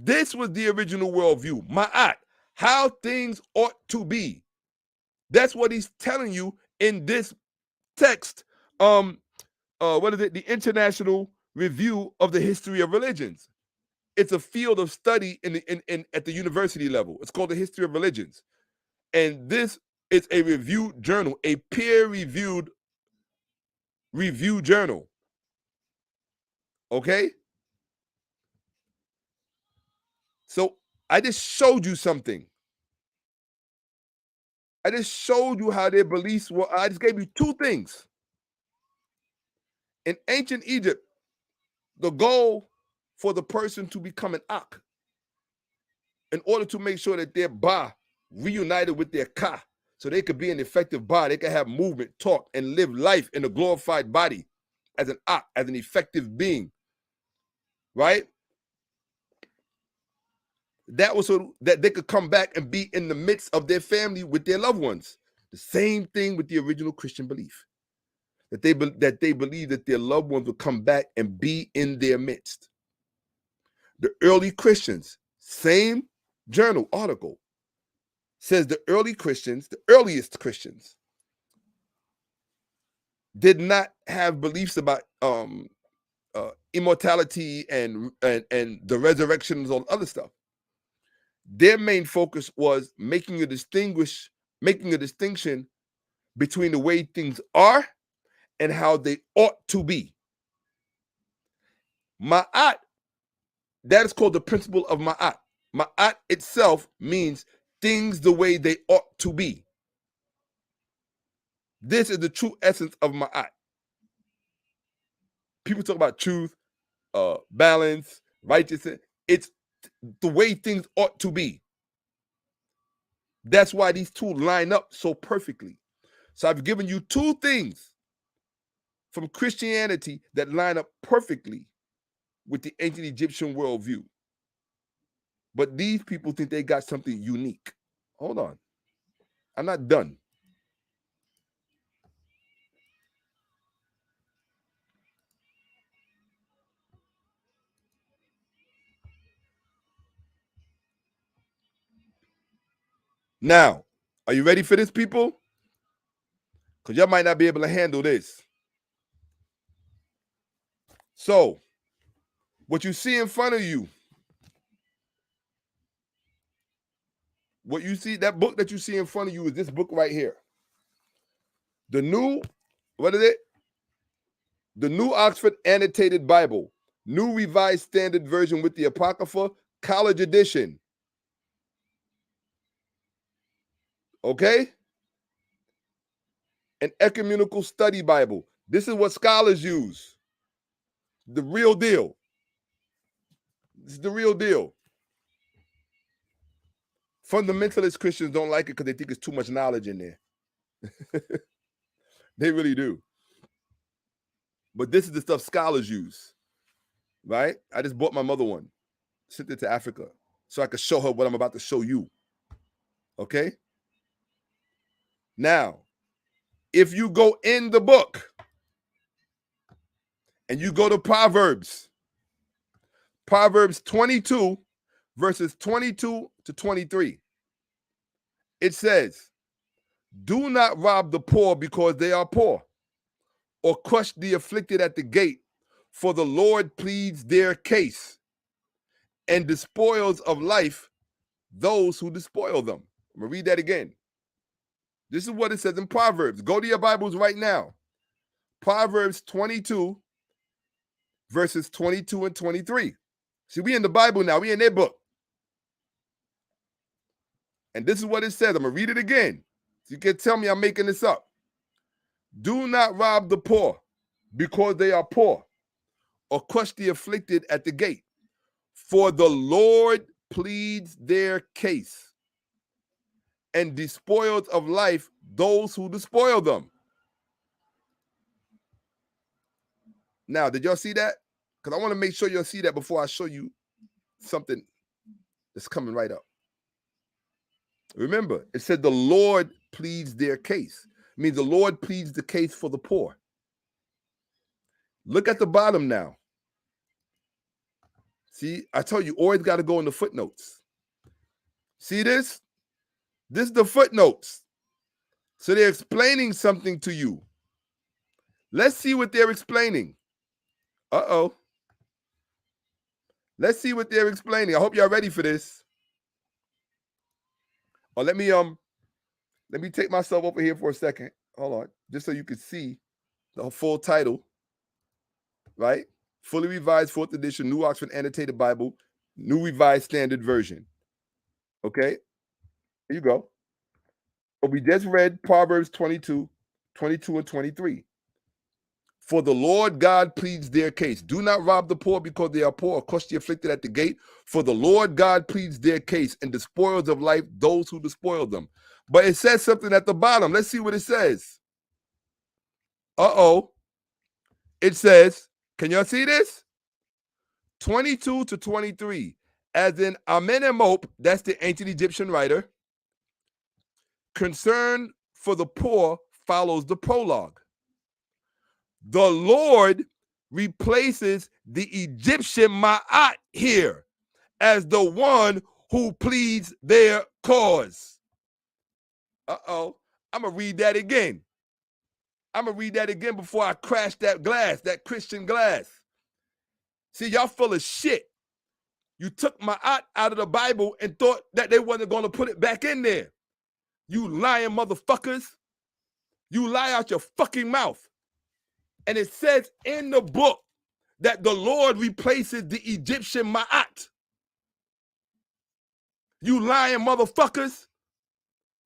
This was the original worldview. Ma'at, how things ought to be. That's what he's telling you in this text. What is it? The International Review of the History of Religions. It's a field of study at the university level. It's called the History of Religions. And this is a review journal, a peer-reviewed review journal. Okay? So I just showed you something. I just showed you how their beliefs were. I just gave you two things. In ancient Egypt, the goal for the person to become an Ak, in order to make sure that their Ba reunited with their Ka, so they could be an effective Ba, they could have movement, talk, and live life in a glorified body as an Ak, as an effective being, right? That was so that they could come back and be in the midst of their family with their loved ones. The same thing with the original Christian belief, that they believe that their loved ones will come back and be in their midst. The early Christians, same journal article, says the earliest Christians, did not have beliefs about immortality and the resurrection and all other stuff. Their main focus was making a distinction between the way things are and how they ought to be. Ma'at, that is called the principle of Ma'at. Ma'at itself means things the way they ought to be. This is the true essence of Ma'at. People talk about truth, balance, righteousness. It's the way things ought to be. That's why these two line up so perfectly. So I've given you two things from Christianity that line up perfectly with the ancient Egyptian worldview. But these people think they got something unique. Hold on. I'm not done. Now, are you ready for this, people? Because y'all might not be able to handle this. So, what you see in front of you, that book that you see in front of you is this book right here. The new New Oxford Annotated Bible, New Revised Standard Version with the Apocrypha, College Edition. Okay? An Ecumenical Study Bible. This is what scholars use. The real deal. This is the real deal. Fundamentalist Christians don't like it because they think it's too much knowledge in there. They really do. But this is the stuff scholars use, right? I just bought my mother one, sent it to Africa, so I could show her what I'm about to show you. Okay? Now, if you go in the book and you go to Proverbs 22, verses 22 to 23, it says, "Do not rob the poor because they are poor, or crush the afflicted at the gate, for the Lord pleads their case and despoils of life those who despoil them." I'm going to read that again. This is what it says in Proverbs. Go to your Bibles right now. Proverbs 22, verses 22 and 23. See, we in the Bible now. We in their book. And this is what it says. I'm going to read it again. So you can tell me I'm making this up. "Do not rob the poor because they are poor, or crush the afflicted at the gate, for the Lord pleads their case and despoils of life those who despoil them. Now, did y'all see that? Because I want to make sure y'all see that before I show you something that's coming right up. Remember, it said the Lord pleads their case. It means the Lord pleads the case for the poor. Look at the bottom now. See, I told you, always got to go in the footnotes. See this? This is the footnotes. So they're explaining something to you. Let's see what they're explaining. Uh-oh. Let's see what they're explaining. I hope y'all ready for this. Oh, let me take myself over here for a second. Hold on, just so you can see the full title, right? Fully Revised 4th Edition, New Oxford Annotated Bible, New Revised Standard Version. Okay, here you go. So we just read Proverbs 22, 22 and 23. For the Lord God pleads their case. Do not rob the poor because they are poor, or crush the afflicted at the gate. For the Lord God pleads their case and despoils of life those who despoil them. But it says something at the bottom. Let's see what it says. Uh-oh. It says, can y'all see this? 22 to 23. As in Amenemop, that's the ancient Egyptian writer, concern for the poor follows the prologue. The Lord replaces the Egyptian Ma'at here as the one who pleads their cause. Uh-oh. I'm going to read that again. I'm going to read that again before I crash that glass, that Christian glass. See, y'all full of shit. You took Ma'at out of the Bible and thought that they wasn't going to put it back in there. You lying motherfuckers. You lie out your fucking mouth. And it says in the book that the Lord replaces the Egyptian Ma'at. You lying motherfuckers.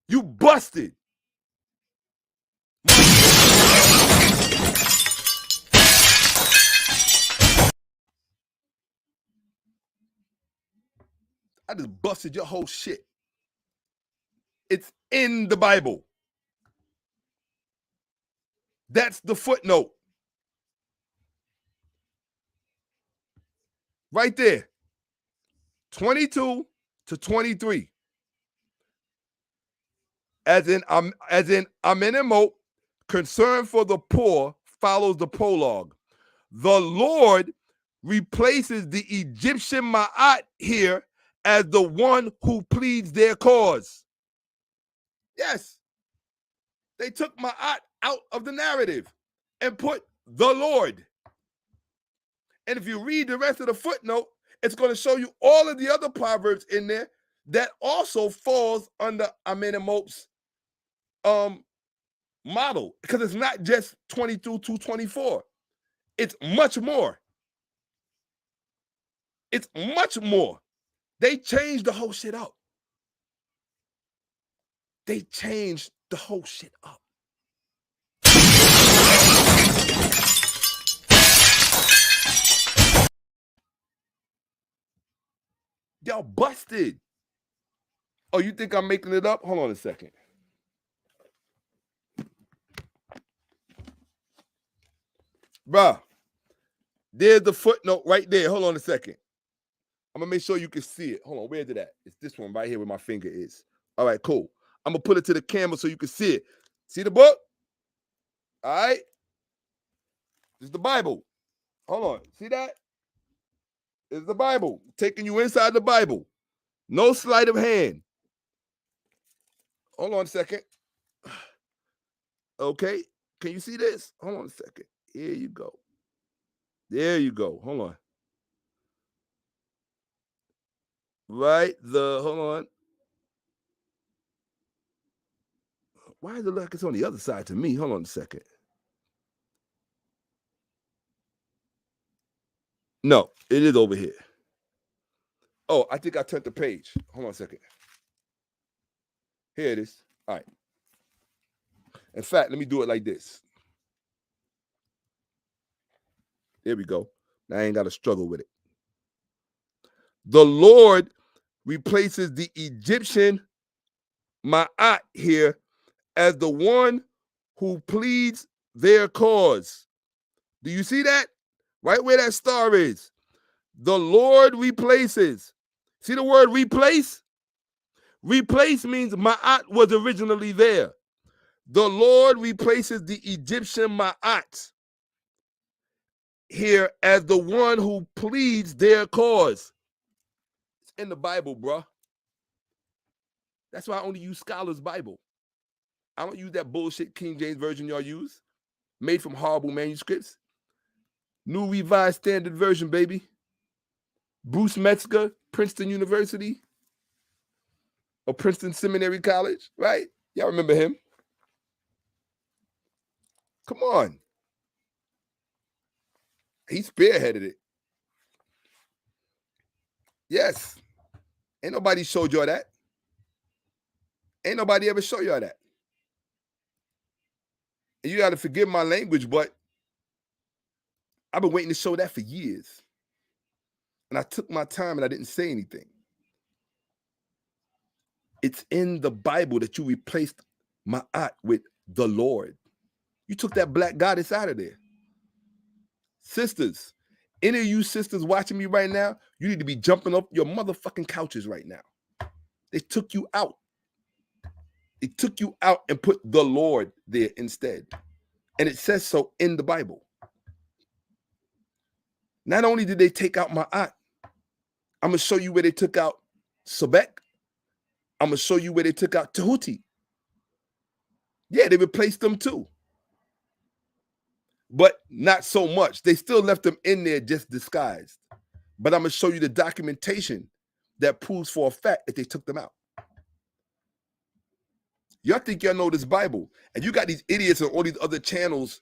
You busted. I just busted your whole shit. It's in the Bible. That's the footnote. Right there. 22 to 23. As in Amenemop, concern for the poor follows the prologue. The Lord replaces the Egyptian Ma'at here as the one who pleads their cause. Yes. They took Ma'at out of the narrative and put the Lord. And if you read the rest of the footnote, it's going to show you all of the other proverbs in there that also falls under Amenemop's model, because it's not just 22 to 24. It's much more. It's much more. They changed the whole shit up. They changed the whole shit up. Y'all busted. Oh, you think I'm making it up? Hold on a second. Bruh, there's the footnote right there. Hold on a second. I'm going to make sure you can see it. Hold on, where's it at? It's this one right here where my finger is. All right, cool. I'm going to put it to the camera so you can see it. See the book? All right? This is the Bible. Hold on. See that? It's the Bible. Taking you inside the Bible. No sleight of hand. Hold on a second. Okay. Can you see this? Hold on a second. Here you go. There you go. Hold on. Right. Hold on. Why does it look like it's on the other side to me? Hold on a second. No, it is over here. Oh, I think I turned the page. Hold on a second. Here it is. All right. In fact, let me do it like this. There we go. Now I ain't got to struggle with it. The Lord replaces the Egyptian ma'at here as the one who pleads their cause. Do you see that? Right where that star is. The Lord replaces. See the word replace? Replace means ma'at was originally there. The Lord replaces the Egyptian ma'at here as the one who pleads their cause. It's in the Bible, bruh. That's why I only use Scholar's Bible. I don't use that bullshit King James Version y'all use, made from horrible manuscripts. New Revised Standard Version, baby. Bruce Metzger, Princeton University, or Princeton Seminary College, right? Y'all remember him? Come on. He spearheaded it. Yes. Ain't nobody showed y'all that. Ain't nobody ever show y'all that. And you got to forgive my language, but I've been waiting to show that for years. And I took my time and I didn't say anything. It's in the Bible that you replaced ma'at with the Lord. You took that black goddess out of there. Sisters, any of you sisters watching me right now, you need to be jumping up your motherfucking couches right now. They took you out. They took you out and put the Lord there instead. And it says so in the Bible. Not only did they take out ma'at, I'm going to show you where they took out Sebek. I'm going to show you where they took out Tahuti. Yeah, they replaced them too. But not so much. They still left them in there just disguised. But I'm going to show you the documentation that proves for a fact that they took them out. Y'all think y'all know this Bible, and you got these idiots on all these other channels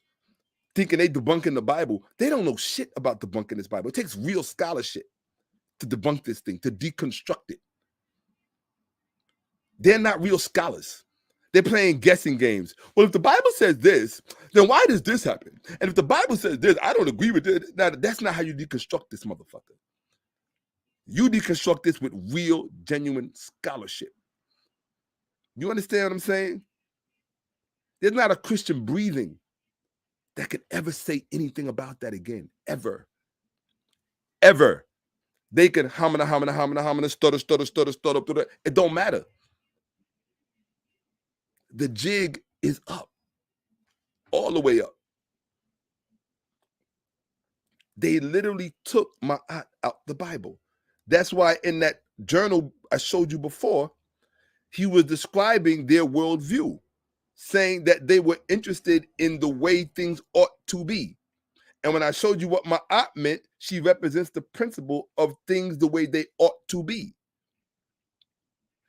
thinking they debunking the Bible. They don't know shit about debunking this Bible. It takes real scholarship to debunk this thing, to deconstruct it. They're not real scholars. They're playing guessing games. Well, if the Bible says this, then why does this happen? And if the Bible says this, I don't agree with it. Now, that's not how you deconstruct this motherfucker. You deconstruct this with real, genuine scholarship. You understand what I'm saying? There's not a Christian breathing that could ever say anything about that again. Ever. Ever. They can hamina, stutter. It don't matter. The jig is up. All the way up. They literally took ma'at out the Bible. That's why in that journal I showed you before, he was describing their worldview, saying that they were interested in the way things ought to be. And when I showed you what ma'at meant, she represents the principle of things the way they ought to be.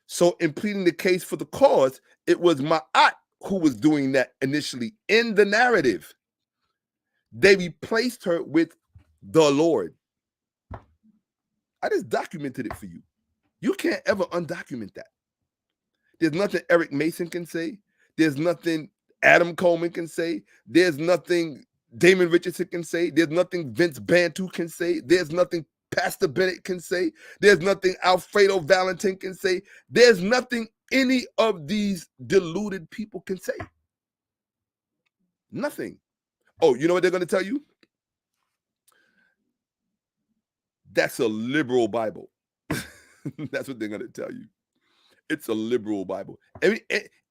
So in pleading the case for the cause, it was ma'at who was doing that initially in the narrative. They replaced her with the Lord. I just documented it for you. You can't ever undocument that. There's nothing Eric Mason can say. There's nothing Adam Coleman can say. There's nothing Damon Richardson can say. There's nothing Vince Bantu can say. There's nothing Pastor Bennett can say. There's nothing Alfredo Valentin can say. There's nothing any of these deluded people can say. Nothing. Oh, you know what they're going to tell you? That's a liberal Bible. That's what they're going to tell you. It's a liberal Bible.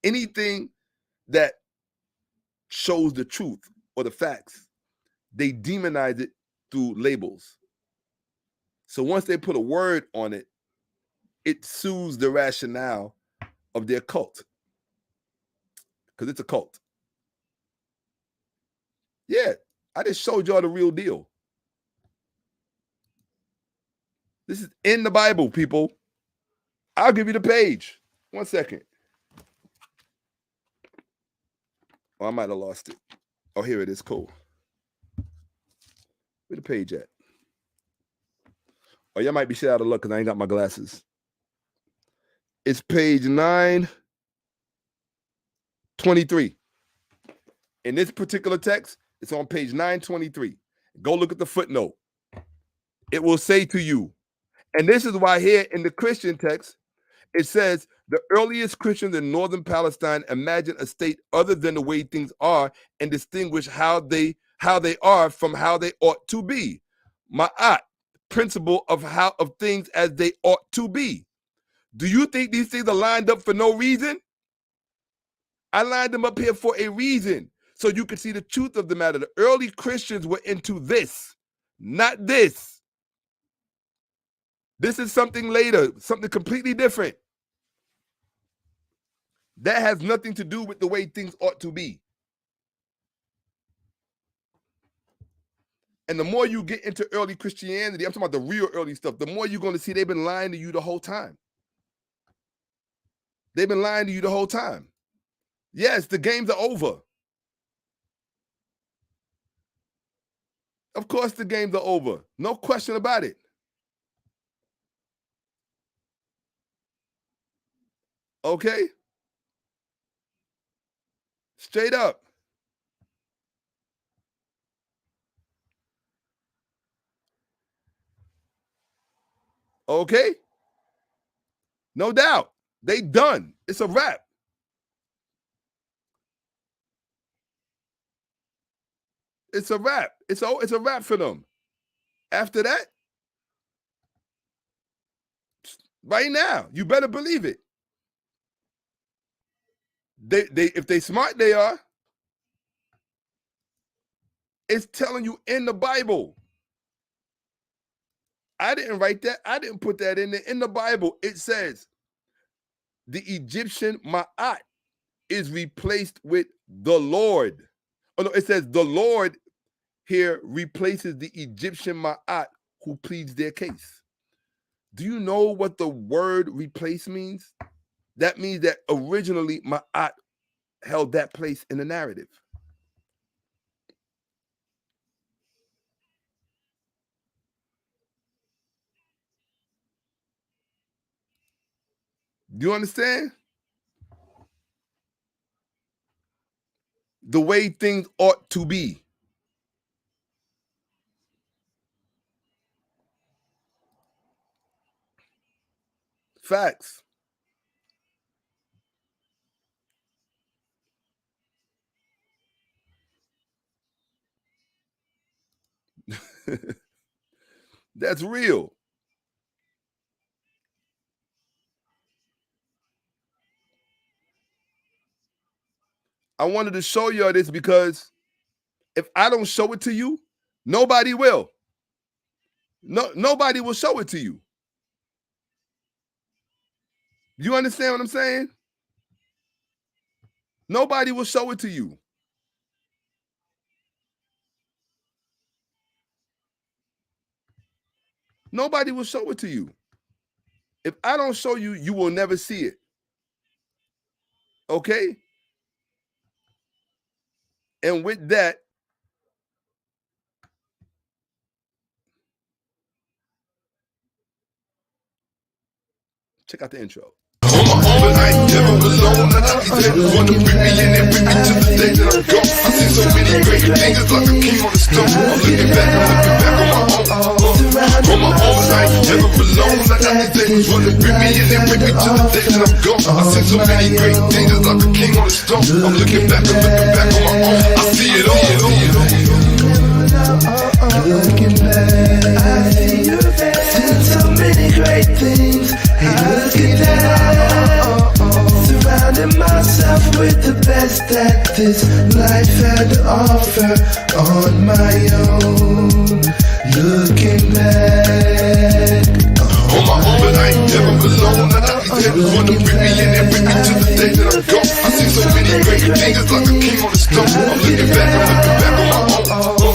Anything that shows the truth or the facts, they demonize it through labels. So once they put a word on it, it soothes the rationale of their cult. Because it's a cult. Yeah, I just showed y'all the real deal. This is in the Bible, people. I'll give you the page. 1 second. Oh, I might have lost it. Oh, here it is. Cool. Where the page at? Oh, y'all might be shit out of luck because I ain't got my glasses. It's page 923. In this particular text, it's on page 923. Go look at the footnote. It will say to you, and this is why here in the Christian text, It says the earliest Christians in northern Palestine imagine a state other than the way things are and distinguish how they are from how they ought to be. Ma'at, principle of things as they ought to be. Do you think these things are lined up for no reason? I lined them up here for a reason, so you can see the truth of the matter. The early Christians were into this, not this. This is something later, something completely different. That has nothing to do with the way things ought to be. And the more you get into early Christianity, I'm talking about the real early stuff, the more you're going to see they've been lying to you the whole time. They've been lying to you the whole time. Yes, the games are over. Of course the games are over. No question about it. Okay? Straight up. Okay? No doubt. They done. It's a wrap. It's a wrap. It's a wrap for them. After that, right now, you better believe it. They if they smart, they are. It's telling you in the Bible. I didn't write that. I didn't put that in there. In the Bible, it says the Egyptian Ma'at is replaced with the Lord. Oh no, it says the Lord here replaces the Egyptian Ma'at who pleads their case. Do you know what the word replace means? That means that originally Ma'at held that place in the narrative. Do you understand? The way things ought to be. Facts. That's real. I wanted to show you this because if I don't show it to you, nobody will. Nobody will show it to you. You understand what I'm saying? Nobody will show it to you. Nobody will show it to you. If I don't show you, you will never see it. Okay? And with that, check out the intro. On my own, but I ain't never alone. These haters wanna bring me in and bring me to the day that I'm gone. I see so many great things, it's like a king on the stone. I'm looking back on my own. On my own, but I ain't never alone. These haters wanna bring me in and bring me to the day that I'm gone. I see so many great things, it's like a king on the stone. I'm looking back on my own. I see it all. Looking back, I see you there. Seen so many great things. Hey, look at that. Surrounding myself with the best that this life had to offer on my own. Looking back. On my own, but I ain't never alone. These haters wanna bring me in and bring me to the day that I'm gone. I see so many great things, it's like a king on the stone. I'm looking back on my own. On my own,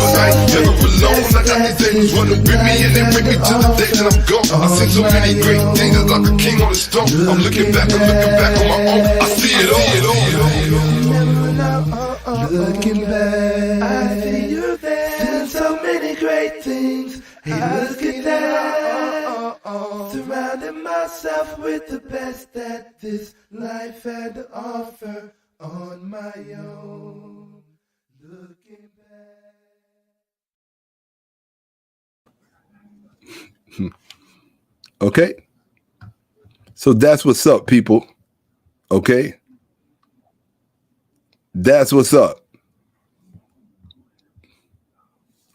but I ain't never alone. These haters wanna bring me in and bring me to the day that I'm gone. I see so many great things, it's like a king on the stone. I'm looking back on my own. I see it all. Looking back, I see you there. Seen so many great things. Hey, look at that. Surrounding myself with the best that this life had to offer on my own. Looking back. Okay. So that's what's up, people. Okay? That's what's up.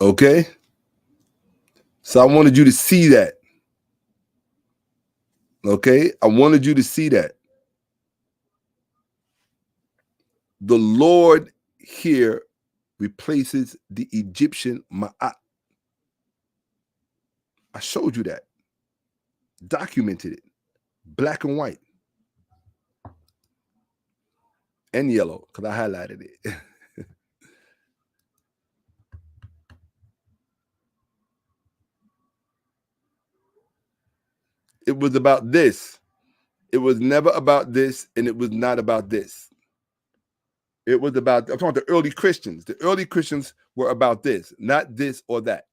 Okay? So I wanted you to see that. Okay? I wanted you to see that. The Lord here replaces the Egyptian Ma'at. I showed you that. Documented it. Black and white. And yellow, because I highlighted it. It was about this. It was never about this, and it was not about this. It was about, I'm talking about the early Christians. The early Christians were about this, not this or that.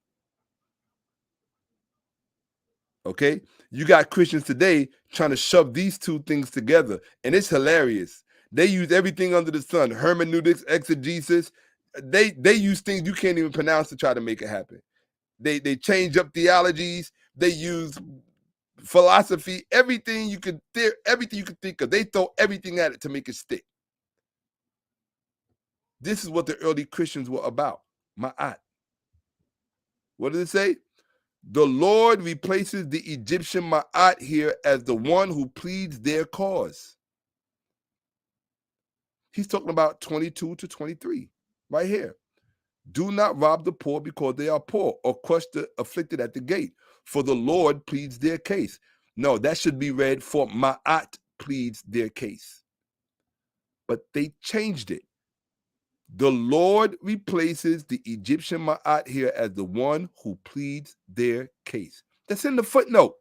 Okay? You got Christians today trying to shove these two things together, and it's hilarious. They use everything under the sun, hermeneutics, exegesis. They use things you can't even pronounce to try to make it happen. They change up theologies. They use philosophy, everything you could think of. They throw everything at it to make it stick. This is what the early Christians were about. Ma'at. What does it say? The Lord replaces the Egyptian Ma'at here as the one who pleads their cause. He's talking about 22 to 23, right here. Do not rob the poor because they are poor, or crush the afflicted at the gate, for the Lord pleads their case. No, that should be read, for Ma'at pleads their case. But they changed it. The Lord replaces the Egyptian Ma'at here as the one who pleads their case. That's in the footnote.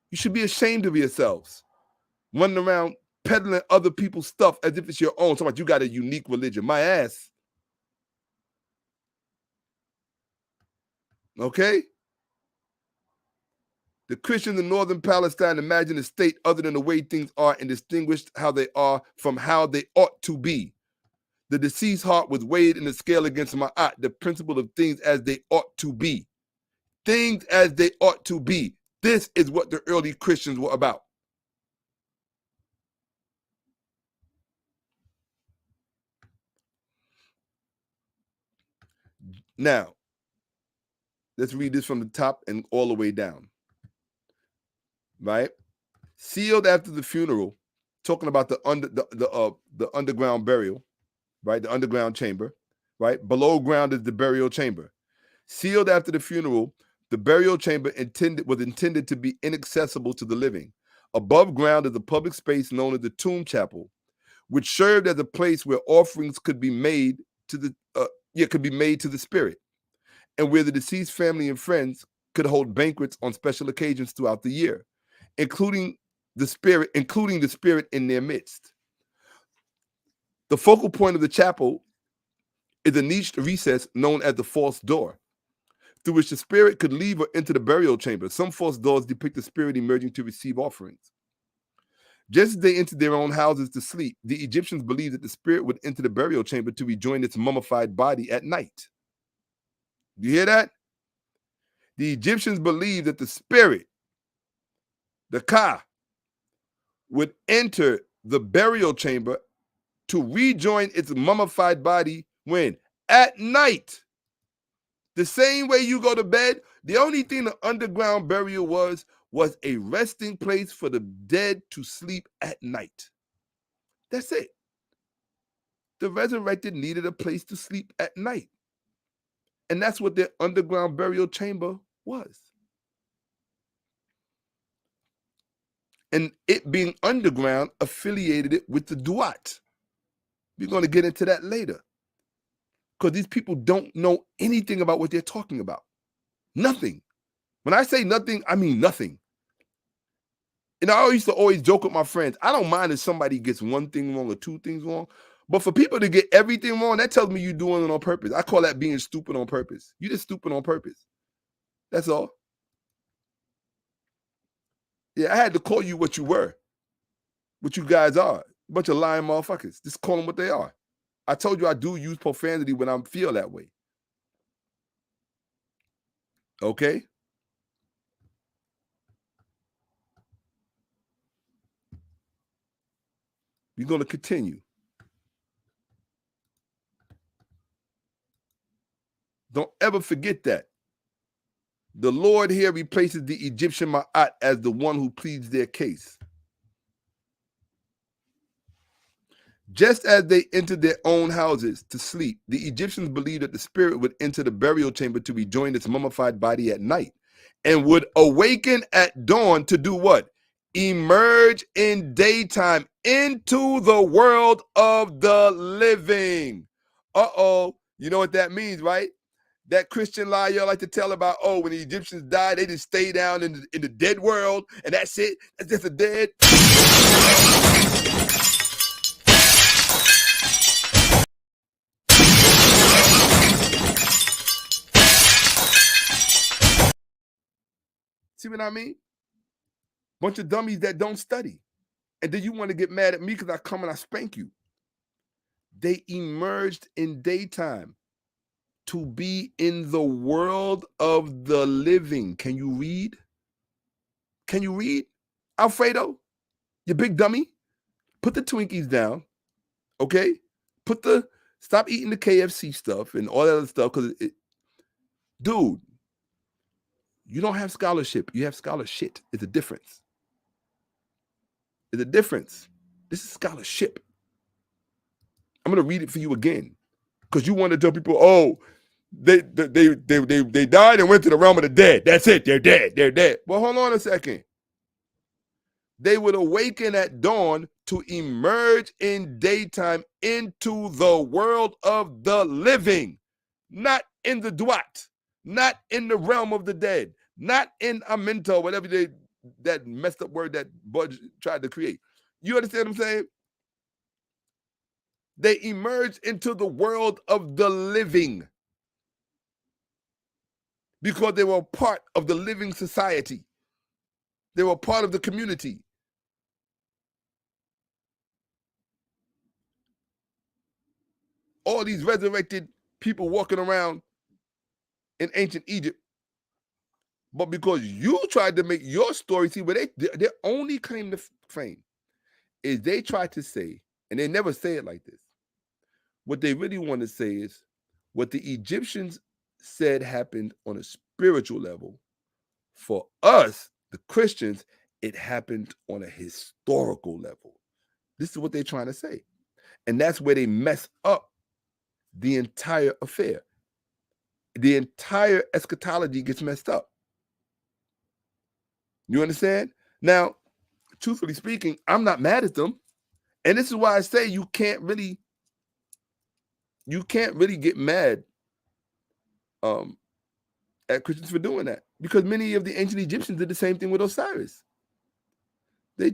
You should be ashamed of yourselves, running around peddling other people's stuff as if it's your own. Talking about you got a unique religion. My ass. Okay? The Christians in northern Palestine imagine a state other than the way things are and distinguished how they are from how they ought to be. The deceased heart was weighed in the scale against Ma'at, the principle of things as they ought to be. Things as they ought to be. This is what the early Christians were about. Now, let's read this from the top and all the way down. Right? Sealed after the funeral, talking about the underground burial, right? The underground chamber, right? Below ground is the burial chamber. Sealed after the funeral, the burial chamber was intended to be inaccessible to the living. Above ground is a public space known as the tomb chapel, which served as a place where offerings could be made to the spirit, and where the deceased family and friends could hold banquets on special occasions throughout the year, including the spirit in their midst. The focal point of the chapel is a niched recess known as the false door, through which the spirit could leave or enter the burial chamber. Some false doors depict the spirit emerging to receive offerings. Just as they entered their own houses to sleep, the Egyptians believed that the spirit would enter the burial chamber to rejoin its mummified body at night. You hear that? The Egyptians believed that the spirit, the Ka, would enter the burial chamber to rejoin its mummified body when? At night. The same way you go to bed, the only thing the underground burial was a resting place for the dead to sleep at night. That's it. The resurrected needed a place to sleep at night. And that's what their underground burial chamber was. And it being underground affiliated it with the Duat. We're going to get into that later. Because these people don't know anything about what they're talking about. Nothing. When I say nothing, I mean nothing. And I used to always joke with my friends, I don't mind if somebody gets one thing wrong or two things wrong. But for people to get everything wrong, that tells me you're doing it on purpose. I call that being stupid on purpose. You're just stupid on purpose. That's all. Yeah, I had to call you what you were. What you guys are. A bunch of lying motherfuckers. Just call them what they are. I told you I do use profanity when I feel that way. Okay? We're going to continue. Don't ever forget that. The Lord here replaces the Egyptian Ma'at as the one who pleads their case. Just as they entered their own houses to sleep, the Egyptians believed that the spirit would enter the burial chamber to rejoin its mummified body at night and would awaken at dawn to do what? Emerge in daytime into the world of the living. Uh-oh. You know what that means, right? That Christian lie you like to tell about, oh, when the Egyptians died, they just stay down in the dead world, and that's it. That's just a dead. See what I mean? Bunch of dummies that don't study. And then you want to get mad at me because I come and I spank you. They emerged in daytime to be in the world of the living. Can you read? Can you read? Alfredo, you big dummy. Put the Twinkies down, okay? Stop eating the KFC stuff and all that other stuff, because dude, you don't have scholarship. You have scholarship. It's a difference. It's a difference. This is scholarship. I'm going to read it for you again, because you want to tell people, oh, they died and went to the realm of the dead. That's it. They're dead. They're dead. Well, hold on a second. They would awaken at dawn to emerge in daytime into the world of the living, not in the duat, not in the realm of the dead, not in Amento, whatever that messed up word that Bud tried to create. You understand what I'm saying? They emerge into the world of the living because they were part of the living society. They were part of the community. All these resurrected people walking around in ancient Egypt. But because you tried to make your story, see, where their only claim to fame is they try to say, and they never say it like this, what they really want to say is what the Egyptians said happened on a spiritual level. For us, the Christians, it happened on a historical level. This is what they're trying to say. And that's where they mess up the entire affair. The entire eschatology gets messed up. You understand? Now, truthfully speaking, I'm not mad at them. And this is why I say you can't really get mad at Christians for doing that. Because many of the ancient Egyptians did the same thing with Osiris. They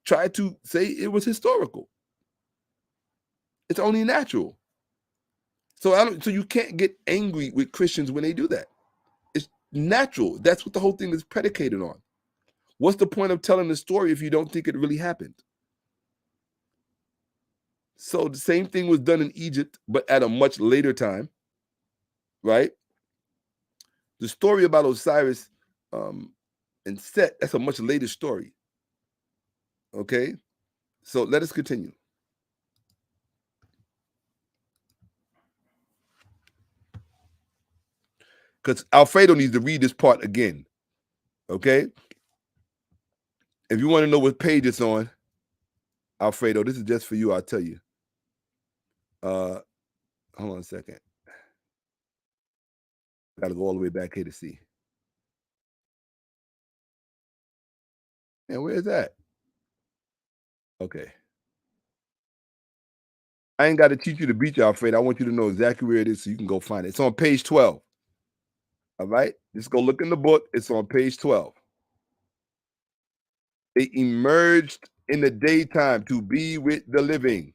tried to say it was historical. It's only natural. So you can't get angry with Christians when they do that. It's natural. That's what the whole thing is predicated on. What's the point of telling the story if you don't think it really happened? So the same thing was done in Egypt, but at a much later time, right? The story about Osiris and Set, that's a much later story. Okay? So let us continue. Because Alfredo needs to read this part again. Okay? If you want to know what page it's on, Alfredo, this is just for you, I'll tell you. Hold on a second. Got to go all the way back here to see. And where is that? Okay. I ain't got to teach you to beat you, Alfredo. I want you to know exactly where it is so you can go find it. It's on page 12. All right? Just go look in the book. It's on page 12. They emerged in the daytime to be with the living.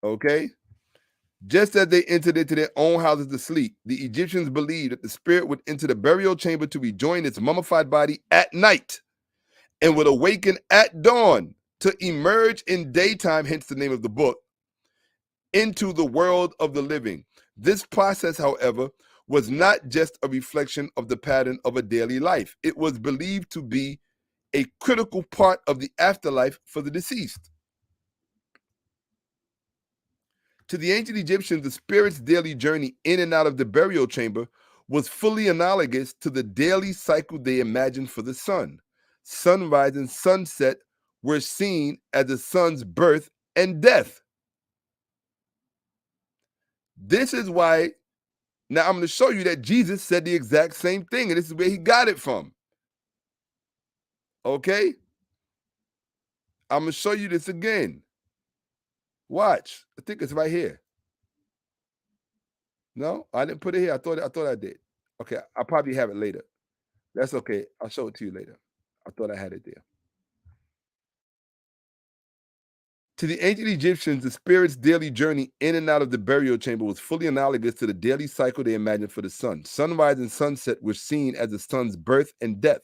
Okay? Just as they entered into their own houses to sleep, the Egyptians believed that the spirit would enter the burial chamber to rejoin its mummified body at night and would awaken at dawn to emerge in daytime, hence the name of the book, into the world of the living. This process, however, was not just a reflection of the pattern of a daily life. It was believed to be a critical part of the afterlife for the deceased. To the ancient Egyptians, the spirit's daily journey in and out of the burial chamber was fully analogous to the daily cycle they imagined for the sun. Sunrise and sunset were seen as the sun's birth and death. This is why, now I'm going to show you that Jesus said the exact same thing, and this is where he got it from. Okay? I'm going to show you this again. Watch. I think it's right here. No, I didn't put it here. I thought I did. Okay, I'll probably have it later. That's okay. I'll show it to you later. I thought I had it there. To the ancient Egyptians, the spirit's daily journey in and out of the burial chamber was fully analogous to the daily cycle they imagined for the sun. Sunrise and sunset were seen as the sun's birth and death.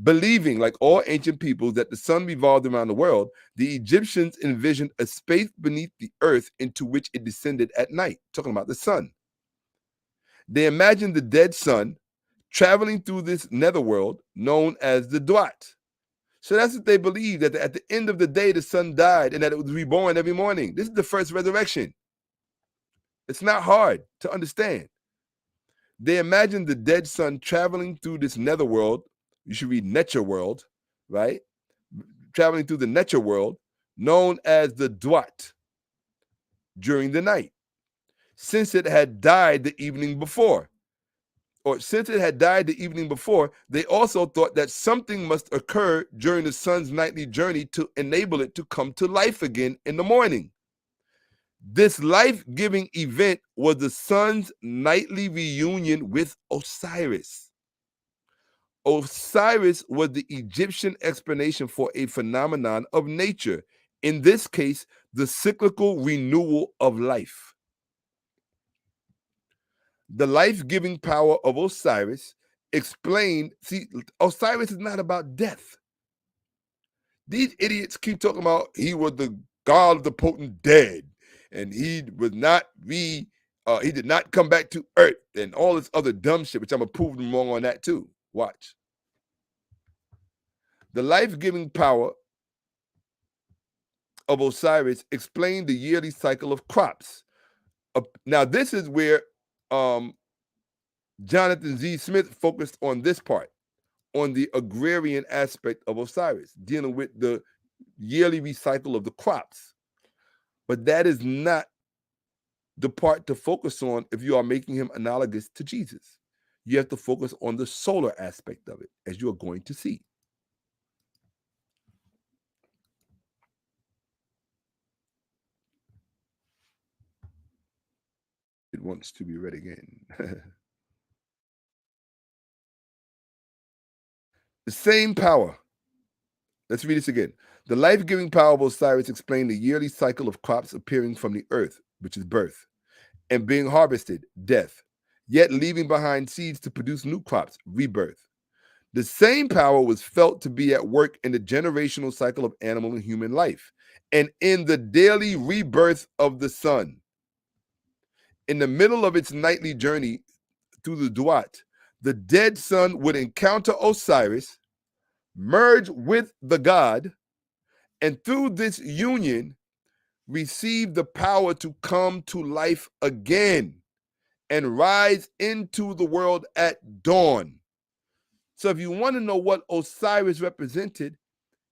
Believing, like all ancient peoples, that the sun revolved around the world, the Egyptians envisioned a space beneath the earth into which it descended at night, talking about the sun. They imagined the dead sun traveling through this netherworld known as the Duat. So that's what they believed, that at the end of the day, the sun died and that it was reborn every morning. This is the first resurrection. It's not hard to understand. They imagined the dead sun traveling through this netherworld. You should read Nature World, right? Traveling through the Nature World, known as the Duat, during the night, since it had died the evening before. Or since it had died the evening before, they also thought that something must occur during the sun's nightly journey to enable it to come to life again in the morning. This life-giving event was the sun's nightly reunion with Osiris. Osiris was the Egyptian explanation for a phenomenon of nature, in this case, the cyclical renewal of life. The life-giving power of Osiris explained, see, Osiris is not about death. These idiots keep talking about he was the god of the potent dead, and he was not he did not come back to earth, and all this other dumb shit, which I'm gonna prove them wrong on that too. Watch. The life-giving power of Osiris explained the yearly cycle of crops. Now, this is where Jonathan Z. Smith focused on this part, on the agrarian aspect of Osiris, dealing with the yearly recycle of the crops. But that is not the part to focus on if you are making him analogous to Jesus. You have to focus on the solar aspect of it, as you are going to see. It wants to be read again. The same power. Let's read this again. The life-giving power of Osiris explained the yearly cycle of crops appearing from the earth, which is birth, and being harvested, death, yet leaving behind seeds to produce new crops, rebirth. The same power was felt to be at work in the generational cycle of animal and human life, and in the daily rebirth of the sun. In the middle of its nightly journey through the Duat, the dead sun would encounter Osiris, merge with the god, and through this union, receive the power to come to life again and rise into the world at dawn. So if you want to know what Osiris represented,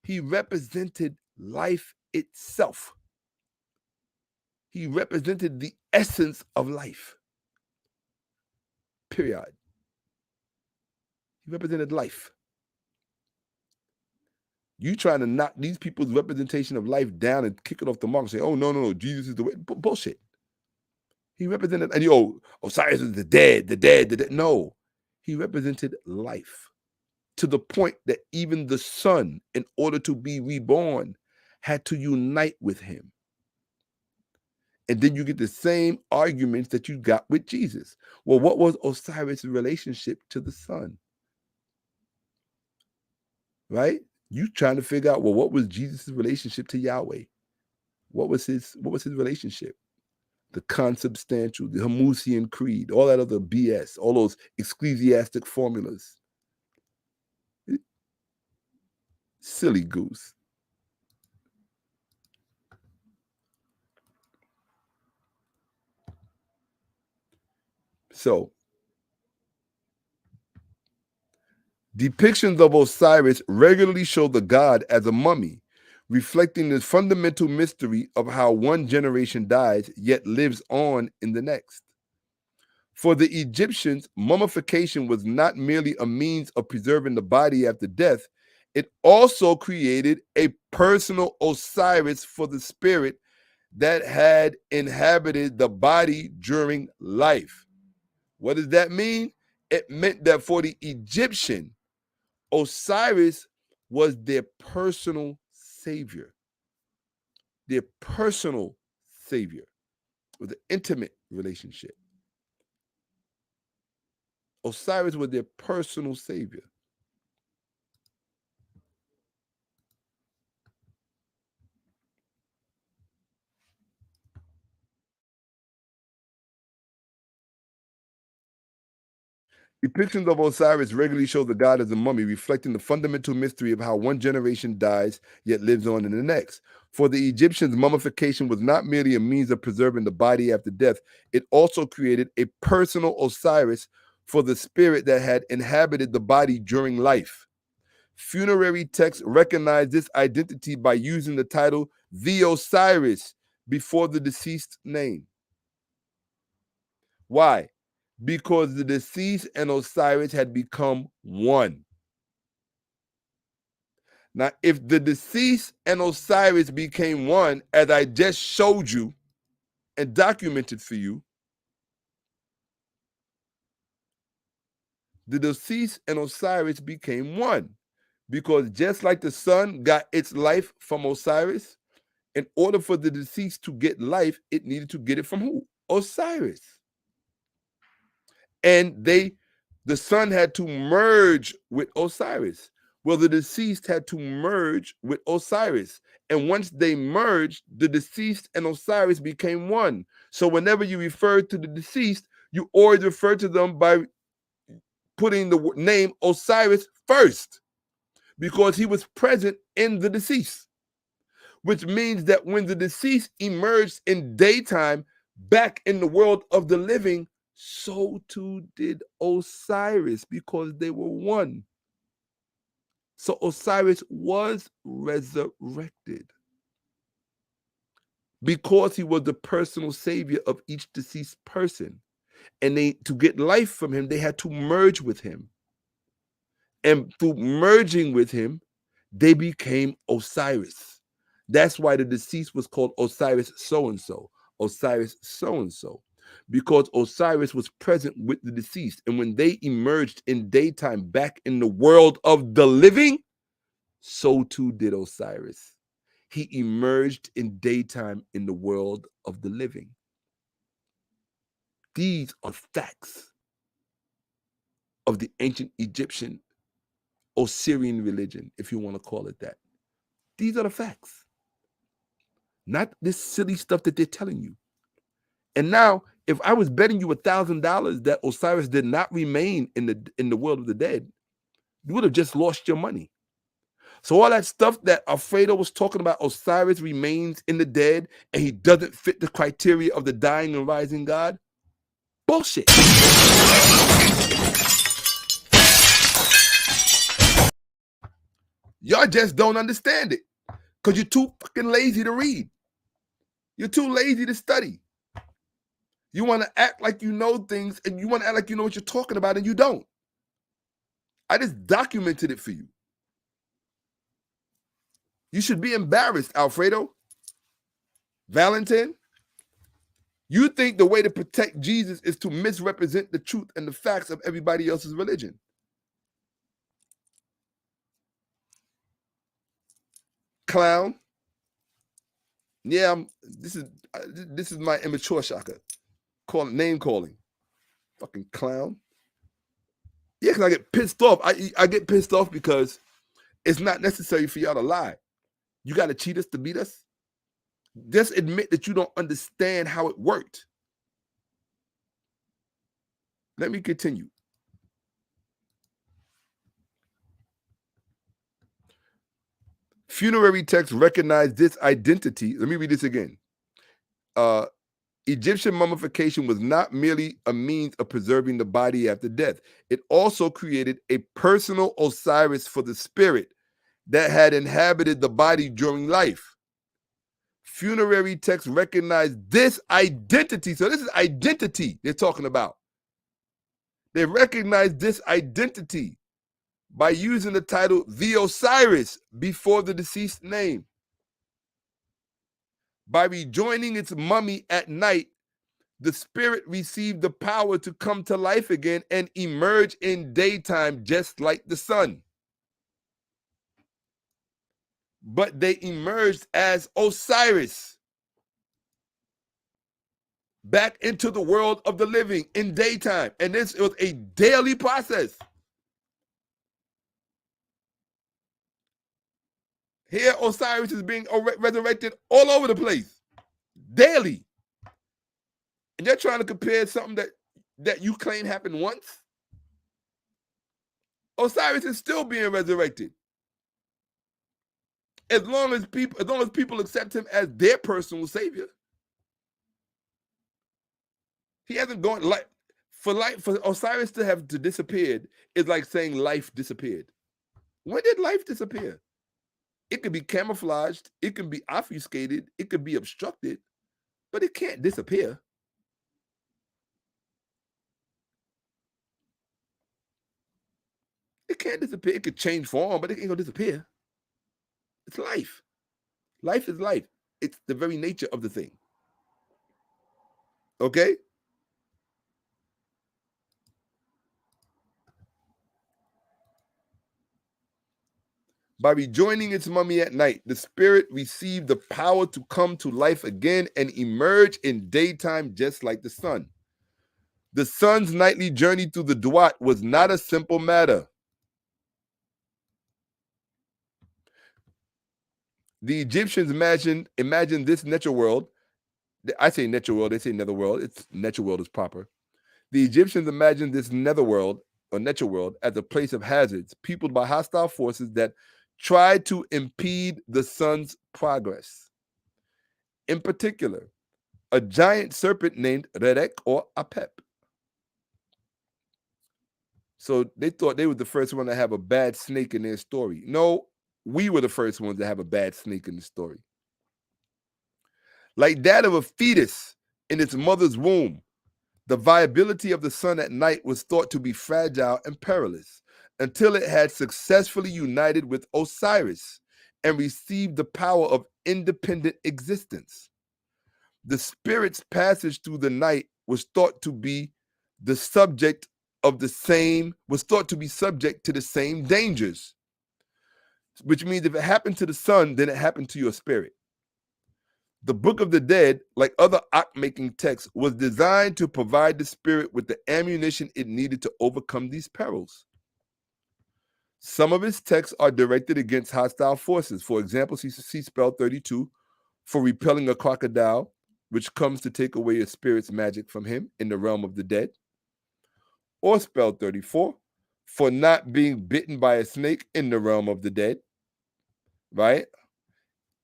he represented life itself. He represented the essence of life. Period. He represented life. You trying to knock these people's representation of life down and kick it off the mark and say, oh, no, Jesus is the way. Bullshit. He represented, and Osiris is the dead. No, he represented life to the point that even the sun, in order to be reborn, had to unite with him. And then you get the same arguments that you got with Jesus. Well, what was Osiris' relationship to the sun? Right? You trying to figure out, well, what was Jesus' relationship to Yahweh? What was his relationship? The consubstantial, the Hamusian creed, all that other BS, all those ecclesiastic formulas. Silly goose. So, depictions of Osiris regularly show the god as a mummy, reflecting the fundamental mystery of how one generation dies yet lives on in the next. For the Egyptians, mummification was not merely a means of preserving the body after death, it also created a personal Osiris for the spirit that had inhabited the body during life. What does that mean? It meant that for the Egyptian, Osiris was their personal savior. Their personal savior with an intimate relationship. Osiris was their personal savior. Depictions of Osiris regularly show the god as a mummy, reflecting the fundamental mystery of how one generation dies yet lives on in the next. For the Egyptians, mummification was not merely a means of preserving the body after death, it also created a personal Osiris for the spirit that had inhabited the body during life. Funerary texts recognize this identity by using the title the Osiris before the deceased name. Why? Because the deceased and Osiris had become one. Now, if the deceased and Osiris became one, as I just showed you and documented for you, the deceased and Osiris became one. Because just like the sun got its life from Osiris, in order for the deceased to get life, it needed to get it from who? Osiris. And the sun had to merge with Osiris. Well, the deceased had to merge with Osiris. And once they merged, the deceased and Osiris became one. So whenever you refer to the deceased, you always refer to them by putting the name Osiris first, because he was present in the deceased, which means that when the deceased emerged in daytime back in the world of the living, so too did Osiris, because they were one. So Osiris was resurrected because he was the personal savior of each deceased person. And to get life from him, they had to merge with him. And through merging with him, they became Osiris. That's why the deceased was called Osiris so-and-so, Osiris so-and-so, because Osiris was present with the deceased. And when they emerged in daytime back in the world of the living, so too did Osiris. He emerged in daytime in the world of the living. These are facts of the ancient Egyptian Osirian religion, if you want to call it that. These are the facts, not this silly stuff that they're telling you. And now, if I was betting you $1,000 that Osiris did not remain in the world of the dead, you would have just lost your money. So all that stuff that Alfredo was talking about, Osiris remains in the dead and he doesn't fit the criteria of the dying and rising God, bullshit. Y'all just don't understand it because you're too fucking lazy to read. You're too lazy to study. You want to act like you know things and you want to act like you know what you're talking about and you don't. I just documented it for you. You should be embarrassed, Alfredo. Valentin, you think the way to protect Jesus is to misrepresent the truth and the facts of everybody else's religion. Clown. Yeah, this is my immature Shaka. Name calling. Fucking clown. Yeah, because I get pissed off. I get pissed off because it's not necessary for y'all to lie. You got to cheat us to beat us? Just admit that you don't understand how it worked. Let me continue. Funerary texts recognize this identity. Let me read this again. Egyptian mummification was not merely a means of preserving the body after death. It also created a personal Osiris for the spirit that had inhabited the body during life. Funerary texts recognize this identity. So this is identity they're talking about. They recognize this identity by using the title the Osiris before the deceased name. By rejoining its mummy at night, the spirit received the power to come to life again and emerge in daytime just like the sun. But they emerged as Osiris back into the world of the living in daytime. And this was a daily process. Here, Osiris is being resurrected all over the place, daily. And you're trying to compare something that you claim happened once? Osiris is still being resurrected. As long as people accept him as their personal savior. He hasn't gone for Osiris to disappeared is like saying life disappeared. When did life disappear? It could be camouflaged, it can be obfuscated, it could be obstructed, but it can't disappear. It can't disappear. It could change form, but it ain't gonna disappear. It's life. Life is life. It's the very nature of the thing. Okay? By rejoining its mummy at night, the spirit received the power to come to life again and emerge in daytime just like the sun. The sun's nightly journey through the Duat was not a simple matter. The Egyptians imagined this natural world. I say natural world, they say netherworld. It's natural world is proper. The Egyptians imagined this netherworld or natural world as a place of hazards, peopled by hostile forces that tried to impede the sun's progress. In particular, a giant serpent named Rerek or Apep. So they thought they were the first one to have a bad snake in their story. No, we were the first ones to have a bad snake in the story. Like that of a fetus in its mother's womb, the viability of the sun at night was thought to be fragile and perilous until it had successfully united with Osiris and received the power of independent existence. The spirit's passage through the night was thought to be subject to the same dangers, which means if it happened to the sun, then it happened to your spirit. The Book of the Dead, like other Ak-making texts, was designed to provide the spirit with the ammunition it needed to overcome these perils. Some of its texts are directed against hostile forces. For example, see spell 32 for repelling a crocodile, which comes to take away a spirit's magic from him in the realm of the dead. Or spell 34 for not being bitten by a snake in the realm of the dead. Right?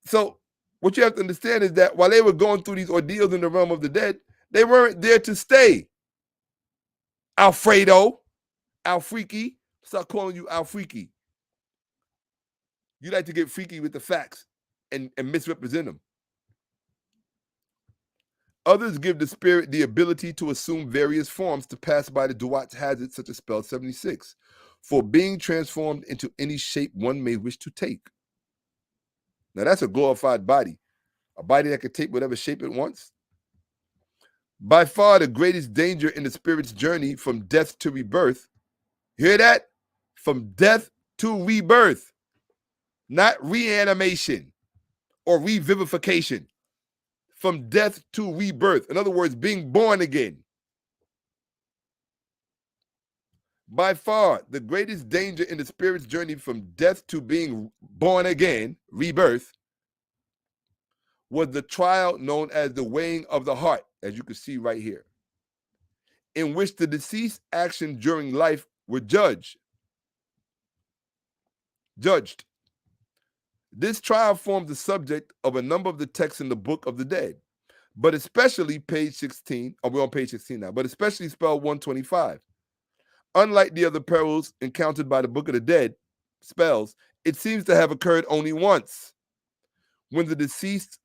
So what you have to understand is that while they were going through these ordeals in the realm of the dead, they weren't there to stay. Alfredo, Alfreaky, start calling you Alfreaky. You like to get freaky with the facts and misrepresent them. Others give the spirit the ability to assume various forms to pass by the Duat's hazards, such as spell 76, for being transformed into any shape one may wish to take. Now that's a glorified body, a body that can take whatever shape it wants. By far the greatest danger in the spirit's journey from death to rebirth, hear that? From death to rebirth, not reanimation or revivification. From death to rebirth. In other words, being born again. By far, the greatest danger in the spirit's journey from death to being born again, rebirth, was the trial known as the weighing of the heart, as you can see right here, in which the deceased's actions during life were judged. This trial formed the subject of a number of the texts in the Book of the Dead, but especially page 16, we're on page 16 now, but especially spell 125. Unlike the other perils encountered by the Book of the Dead spells, it seems to have occurred only once, when the deceased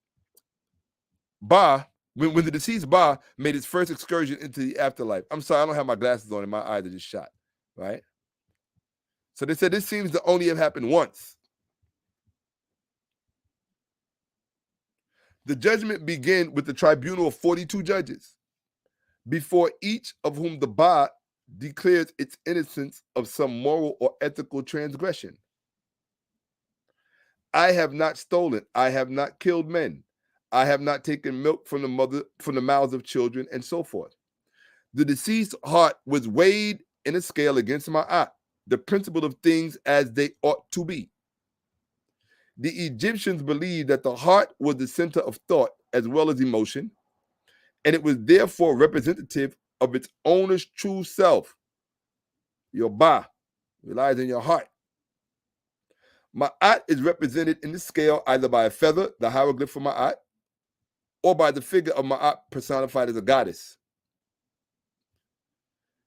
Ba, when the deceased Ba made his first excursion into the afterlife. I'm sorry, I don't have my glasses on and my eyes are just shot, right? So they said this seems to only have happened once. The judgment began with the tribunal of 42 judges, before each of whom the Ba declares its innocence of some moral or ethical transgression. I have not stolen, I have not killed men, I have not taken milk from the mouths of children, and so forth. The deceased's heart was weighed in a scale against Ma'at, the principle of things as they ought to be. The Egyptians believed that the heart was the center of thought as well as emotion, and it was therefore representative of its owner's true self. Your Ba relies on your heart. Ma'at is represented in the scale either by a feather, the hieroglyph for Ma'at, or by the figure of Ma'at personified as a goddess.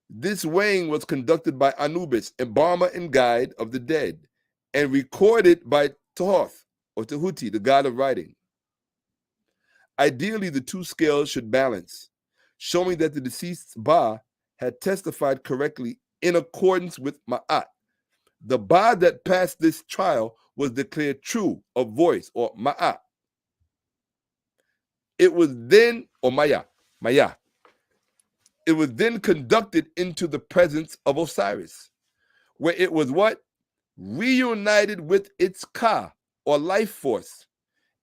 This weighing was conducted by Anubis, embalmer and guide of the dead, and recorded by Thoth, or Tehuti, the god of writing. Ideally, the two scales should balance, showing that the deceased's Ba had testified correctly in accordance with Ma'at. The Ba that passed this trial was declared true of voice, or Ma'at. It was then, or Maya. It was then conducted into the presence of Osiris, where it was what? Reunited with its Ka, or life force,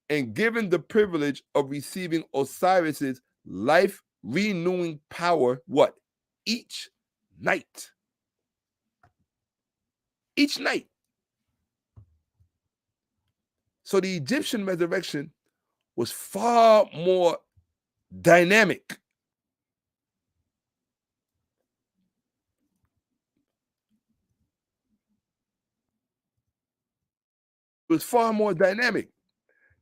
and given the privilege of receiving Osiris's life-renewing power, what? Each night. Each night. So the Egyptian resurrection was far more dynamic. It was far more dynamic.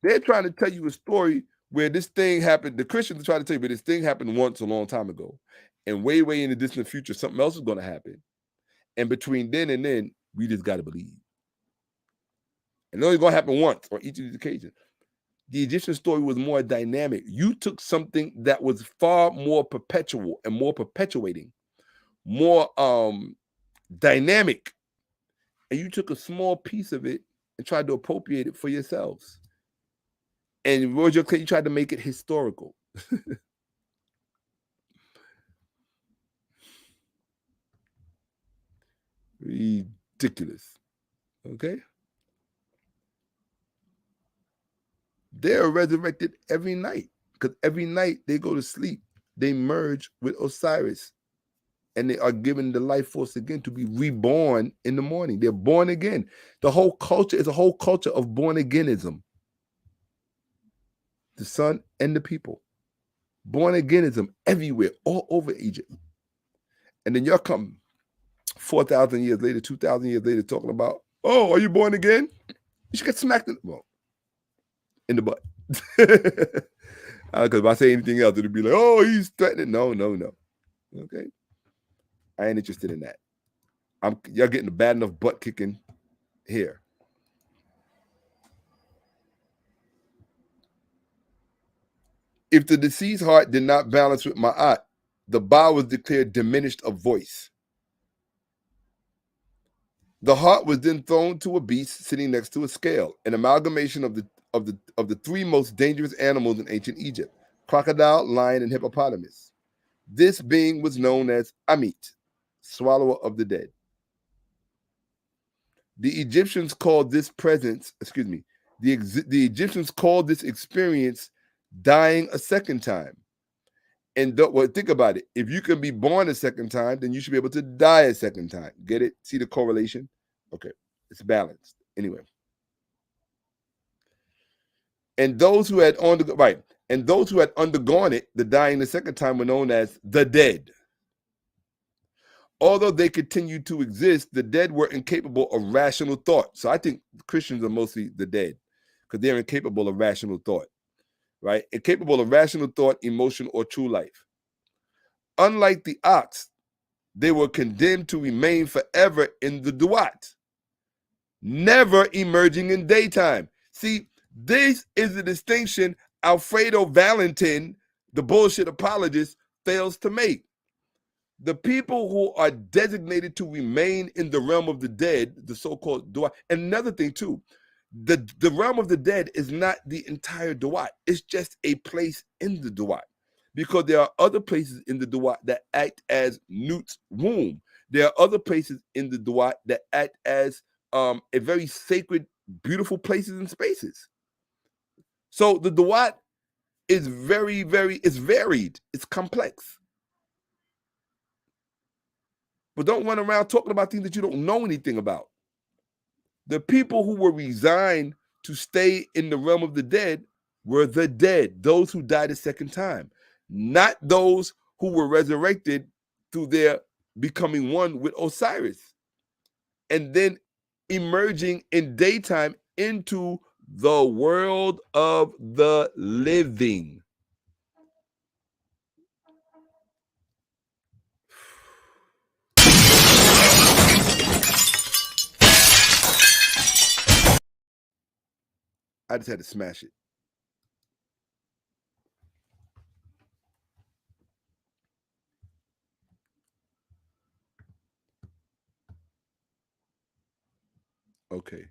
They're trying to tell you a story where this thing happened. The Christians are trying to tell you, but this thing happened once a long time ago. And way, way in the distant future, something else is going to happen. And between then and then, we just got to believe. And it's only going to happen once on each of these occasions. The Egyptian story was more dynamic. You took something that was far more perpetual and more perpetuating, more dynamic, and you took a small piece of it and tried to appropriate it for yourselves. And Roger Clay, you tried to make it historical. Ridiculous. Okay? They're resurrected every night, because every night they go to sleep. They merge with Osiris, and they are given the life force again to be reborn in the morning. They're born again. The whole culture is a whole culture of born againism. The sun and the people. Born againism everywhere, all over Egypt. And then y'all come 4,000 years later, 2,000 years later, talking about, oh, are you born again? You should get smacked in the butt. Because if I say anything else, it'll be like, oh, he's threatening. No. Okay? I ain't interested in that. Y'all getting a bad enough butt kicking here. If the deceased heart did not balance with Ma'at, the Ba was declared diminished of voice. The heart was then thrown to a beast sitting next to a scale, an amalgamation of the three most dangerous animals in ancient Egypt: crocodile, lion, and hippopotamus. This being was known as Amit, swallower of the dead. The Egyptians called this the Egyptians called this experience dying a second time. And think about it. If you can be born a second time, then you should be able to die a second time. Get it? See the correlation? Okay, it's balanced. Anyway. And those who had undergone it, the dying the second time, were known as the dead. Although they continued to exist, the dead were incapable of rational thought. So I think Christians are mostly the dead. because they're incapable of rational thought, right? Incapable of rational thought, emotion, or true life. Unlike the ox, they were condemned to remain forever in the duat, never emerging in daytime. See, this is the distinction Alfredo Valentin, the bullshit apologist, fails to make. The people who are designated to remain in the realm of the dead, the so-called duat, and another thing too, the realm of the dead is not the entire duat. It's just a place in the duat, because there are other places in the duat that act as Nut's womb. There are other places in the duat that act as a very sacred, beautiful places and spaces. So the duat is it's varied, it's complex. But don't run around talking about things that you don't know anything about. The people who were resigned to stay in the realm of the dead were the dead, those who died a second time, not those who were resurrected through their becoming one with Osiris and then emerging in daytime into the world of the living. I just had to smash it. Okay.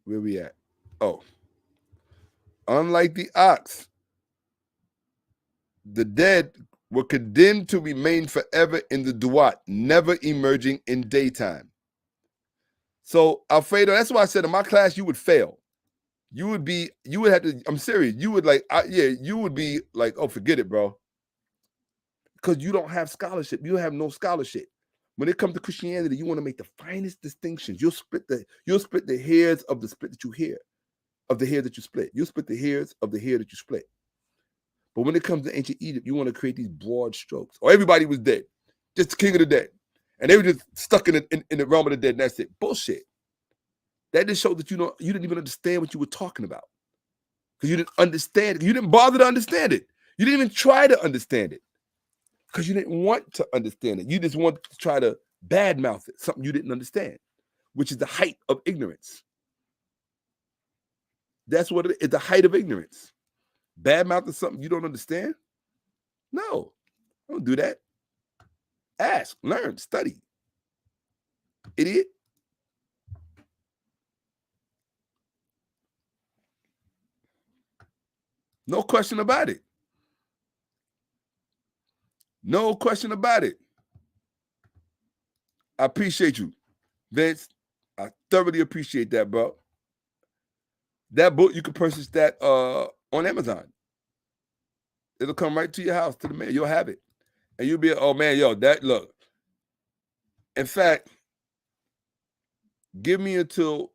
Where we at? Oh. Unlike the ox, the dead were condemned to remain forever in the duat, never emerging in daytime. So, Alfredo, that's why I said in my class you would fail. You would have to, I'm serious, you would you would be like, oh, forget it, bro. Because you don't have scholarship. You have no scholarship. When it comes to Christianity, you want to make the finest distinctions. You'll split the hairs of the split that you hear, of the hair that you split. You'll split the hairs of the hair that you split. But when it comes to ancient Egypt, you want to create these broad strokes. Or everybody was dead, just the king of the dead, and they were just stuck in the realm of the dead. And that's it. Bullshit. That just showed that you didn't even understand what you were talking about, because you didn't understand it. You didn't bother to understand it. You didn't even try to understand it, because you didn't want to understand it. You just want to try to badmouth it, something you didn't understand, which is the height of ignorance. That's what it is, the height of ignorance. Badmouthing something you don't understand? No, don't do that. Ask, learn, study. Idiot. No question about it. No question about it. I appreciate you, Vince. I thoroughly appreciate that, bro. That book, you can purchase that on Amazon. It'll come right to your house, to the mail. You'll have it. And you'll be, oh man, yo, look. In fact, give me until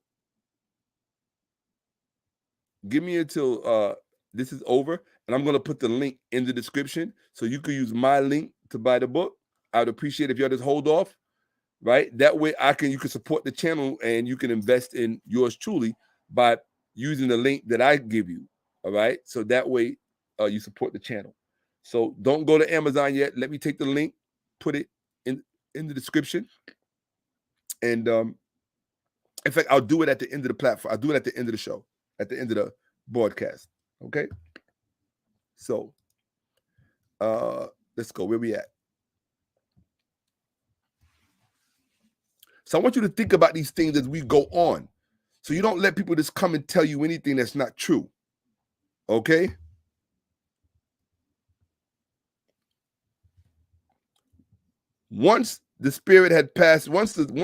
this is over, and I'm gonna put the link in the description so you can use my link to buy the book. I'd appreciate if y'all just hold off, right? That way you can support the channel and you can invest in yours truly by using the link that I give you. All right. So that way you support the channel. So don't go to Amazon yet. Let me take the link, put it in the description. And in fact, I'll do it at the end of the platform. I'll do it at the end of the show, at the end of the broadcast. Okay. So let's go. Where we at? So I want you to think about these things as we go on. So you don't let people just come and tell you anything that's not true. Okay? Once the spirit had passed, once it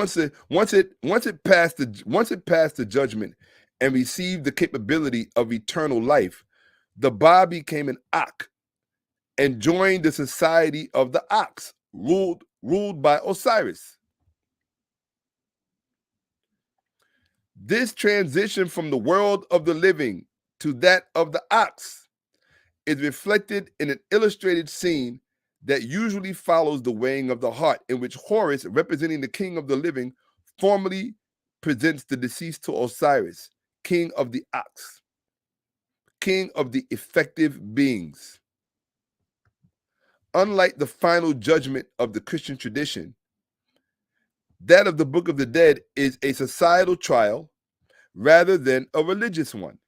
passed the judgment and received the capability of eternal life, the Ba became an Ak and joined the society of the Ox, ruled by Osiris. This transition from the world of the living to that of the ox is reflected in an illustrated scene that usually follows the weighing of the heart, in which Horus, representing the king of the living, formally presents the deceased to Osiris, king of the ox, king of the effective beings. Unlike the final judgment of the Christian tradition, that of the Book of the Dead is a societal trial rather than a religious one.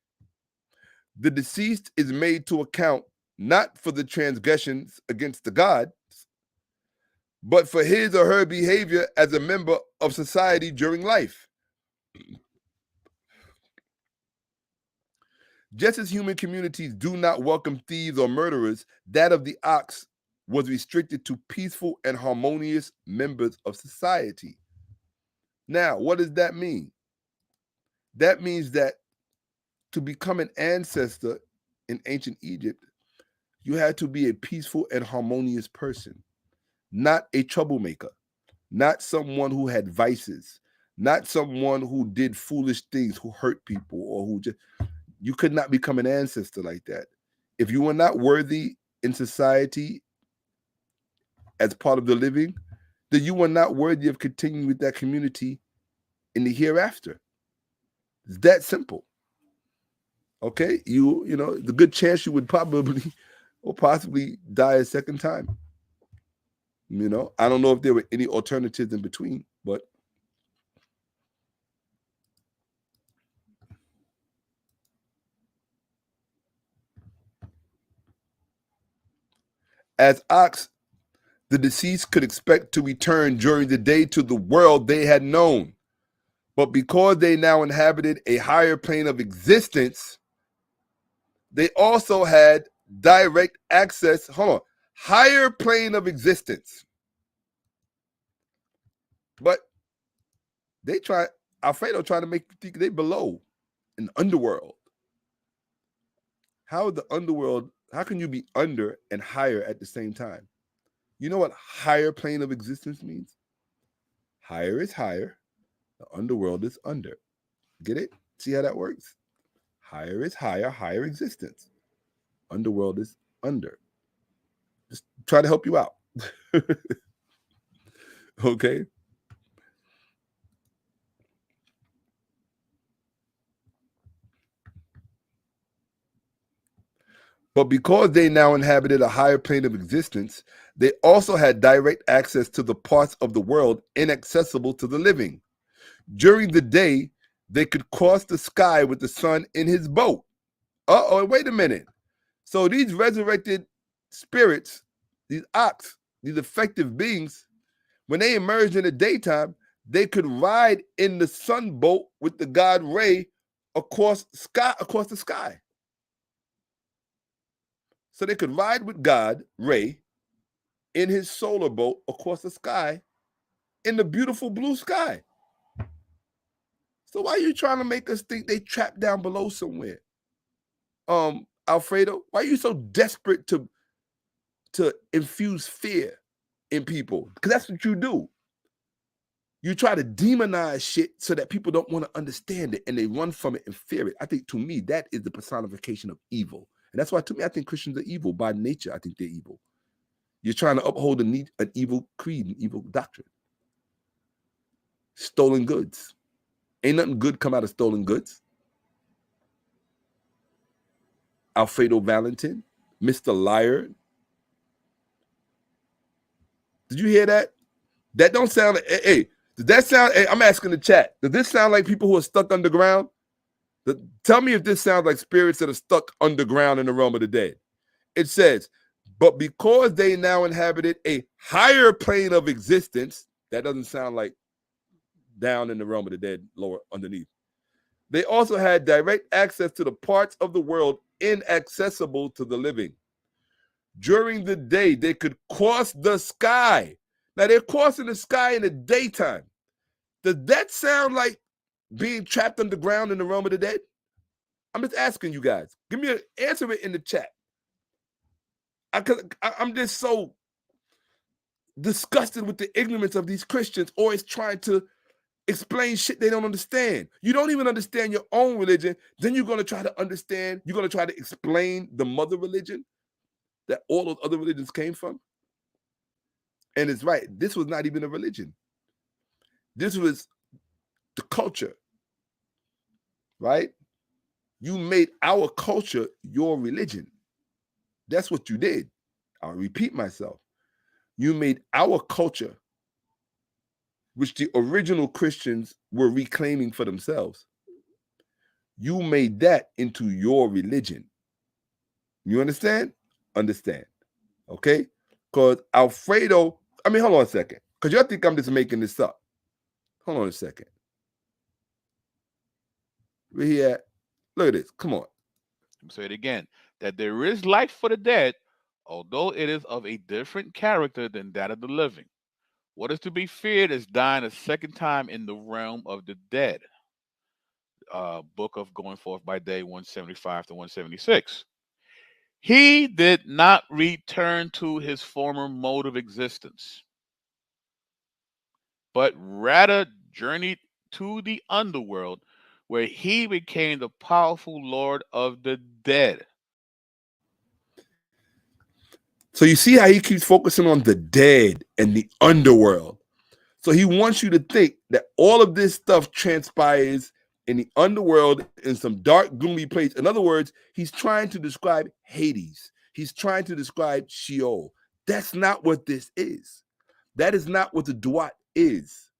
The deceased is made to account not for the transgressions against the gods, but for his or her behavior as a member of society during life. Just as human communities do not welcome thieves or murderers, that of the ox was restricted to peaceful and harmonious members of society. Now, what does that mean? That means that to become an ancestor in ancient Egypt, you had to be a peaceful and harmonious person, not a troublemaker, not someone who had vices, not someone who did foolish things, who hurt people, or who just, you could not become an ancestor like that. If you were not worthy in society as part of the living, then you were not worthy of continuing with that community in the hereafter. It's that simple. Okay, you know, the good chance you would probably or possibly die a second time. You know, I don't know if there were any alternatives in between, but as ox, the deceased could expect to return during the day to the world they had known. But because they now inhabited a higher plane of existence, they also had direct access. Hold on. Higher plane of existence. But Alfredo trying to make you think they below in the underworld. How can you be under and higher at the same time? You know what higher plane of existence means? Higher is higher. The underworld is under. Get it? See how that works? Higher is higher, higher existence. Underworld is under. Just try to help you out. Okay? But because they now inhabited a higher plane of existence, they also had direct access to the parts of the world inaccessible to the living. During the day, they could cross the sky with the sun in his boat. Wait a minute. So these resurrected spirits, these ox, these effective beings, when they emerged in the daytime, they could ride in the sun boat with the god Re across the sky. So they could ride with God, Re, in his solar boat across the sky in the beautiful blue sky. So why are you trying to make us think they trapped down below somewhere? Alfredo, why are you so desperate to infuse fear in people? Because that's what you do. You try to demonize shit so that people don't want to understand it and they run from it and fear it. I think, to me, that is the personification of evil. And that's why, to me, I think Christians are evil. By nature, I think they're evil. You're trying to uphold an evil creed, an evil doctrine. Stolen goods. Ain't nothing good come out of stolen goods. Alfredo Valentin, Mr. Liar. Did you hear that? That don't sound like, hey, does that sound, hey, I'm asking the chat, does this sound like people who are stuck underground? Tell me if this sounds like spirits that are stuck underground in the realm of the dead. It says, but because they now inhabited a higher plane of existence, that doesn't sound like down in the realm of the dead, lower underneath. They also had direct access to the parts of the world inaccessible to the living. During the day, they could cross the sky. Now, they're crossing the sky in the daytime. Does that sound like being trapped underground in the realm of the dead? I'm just asking you guys. Give me answer it in the chat. I'm just so disgusted with the ignorance of these Christians always trying to explain shit they don't understand. You don't even understand your own religion. Then you're going to try to explain the mother religion that all those other religions came from. And it's right. This was not even a religion. This was the culture, right? You made our culture your religion. That's what you did. I'll repeat myself. You made our culture, which the original Christians were reclaiming for themselves. You made that into your religion. You understand? Understand. Okay? Because Alfredo, hold on a second. Because y'all think I'm just making this up. Hold on a second. Where he at? Look at this. Come on. Say it again. That there is life for the dead, although it is of a different character than that of the living. What is to be feared is dying a second time in the realm of the dead. Book of Going Forth by Day 175 to 176. He did not return to his former mode of existence, but rather journeyed to the underworld, where he became the powerful lord of the dead. So you see how he keeps focusing on the dead and the underworld. So he wants you to think that all of this stuff transpires in the underworld in some dark, gloomy place. In other words, he's trying to describe Hades. He's trying to describe Sheol. That's not what this is. That is not what the Duat is.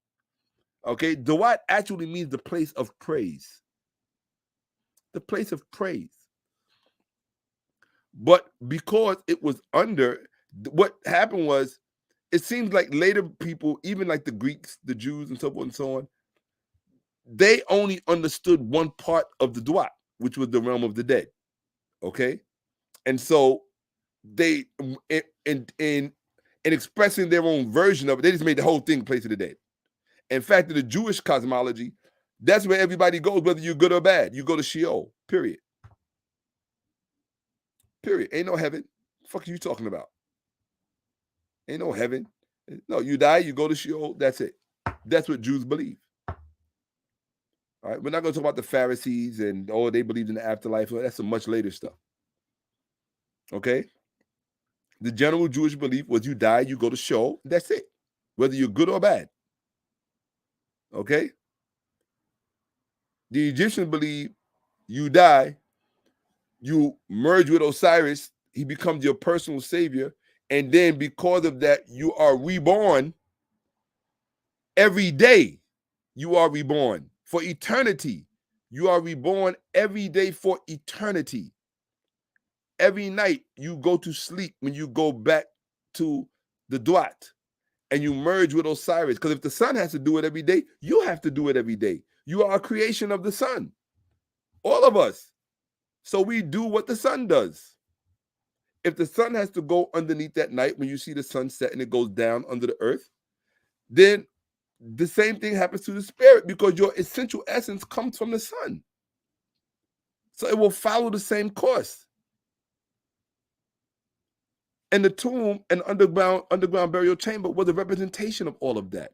Okay, Duat actually means the place of praise. The place of praise. But because it was under, what happened was, it seems like later people, even like the Greeks, the Jews, and so forth and so on, they only understood one part of the Duat, which was the realm of the dead. Okay, and so they, in expressing their own version of it, they just made the whole thing place of the dead. In fact, in the Jewish cosmology, that's where everybody goes, whether you're good or bad. You go to Sheol. Period. Period. Ain't no heaven. The fuck are you talking about? Ain't no heaven. No, you die, you go to Sheol, that's it. That's what Jews believe. All right, we're not going to talk about the Pharisees and, they believed in the afterlife. That's some much later stuff. Okay? The general Jewish belief was you die, you go to Sheol, that's it. Whether you're good or bad. Okay? The Egyptians believe you die, you merge with Osiris, he becomes your personal savior, and then because of that, you are reborn every day. You are reborn for eternity. You are reborn every day for eternity. Every night you go to sleep when you go back to the Duat and you merge with Osiris. Because if the sun has to do it every day, you have to do it every day. You are a creation of the sun. All of us. So we do what the sun does. If the sun has to go underneath that night when you see the sun set and it goes down under the earth, then the same thing happens to the spirit because your essential essence comes from the sun. So it will follow the same course. And the tomb and underground burial chamber was a representation of all of that.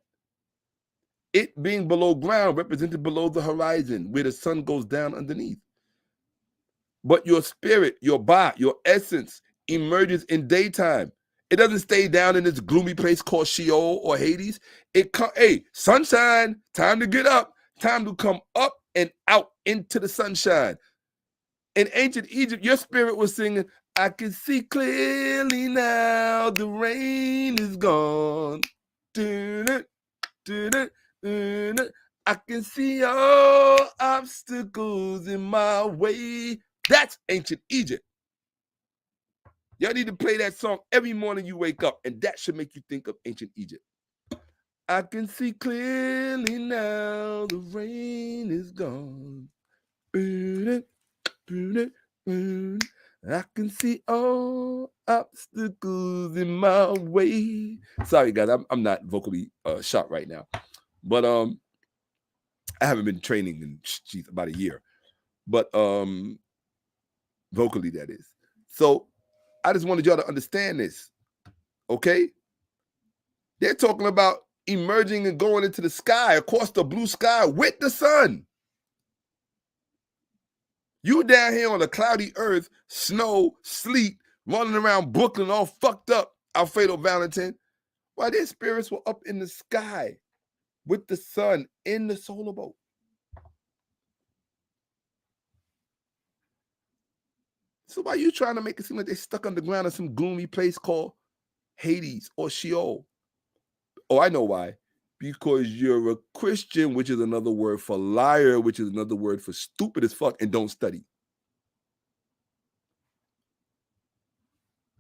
It being below ground represented below the horizon where the sun goes down underneath. But your spirit, your ba, your essence emerges in daytime. It doesn't stay down in this gloomy place called Sheol or Hades. Hey, sunshine, time to get up, time to come up and out into the sunshine. In ancient Egypt, your spirit was singing, I can see clearly now, the rain is gone. I can see all obstacles in my way. That's ancient Egypt. Y'all need to play that song every morning you wake up, and that should make you think of ancient Egypt. I can see clearly now, the rain is gone. I can see all obstacles in my way. Sorry, guys, I'm not vocally sharp right now, but I haven't been training in about a year, but vocally that is. So I just wanted y'all to understand this, okay? They're talking about emerging and going into the sky, across the blue sky with the sun. You down here on a cloudy earth, snow, sleet, running around Brooklyn all fucked up, Alfredo Valentin, Why their spirits were up in the sky with the sun in the solar boat. So why are you trying to make it seem like they're stuck underground in some gloomy place called Hades or Sheol? Oh, I know why. Because you're a Christian, which is another word for liar, which is another word for stupid as fuck, and don't study.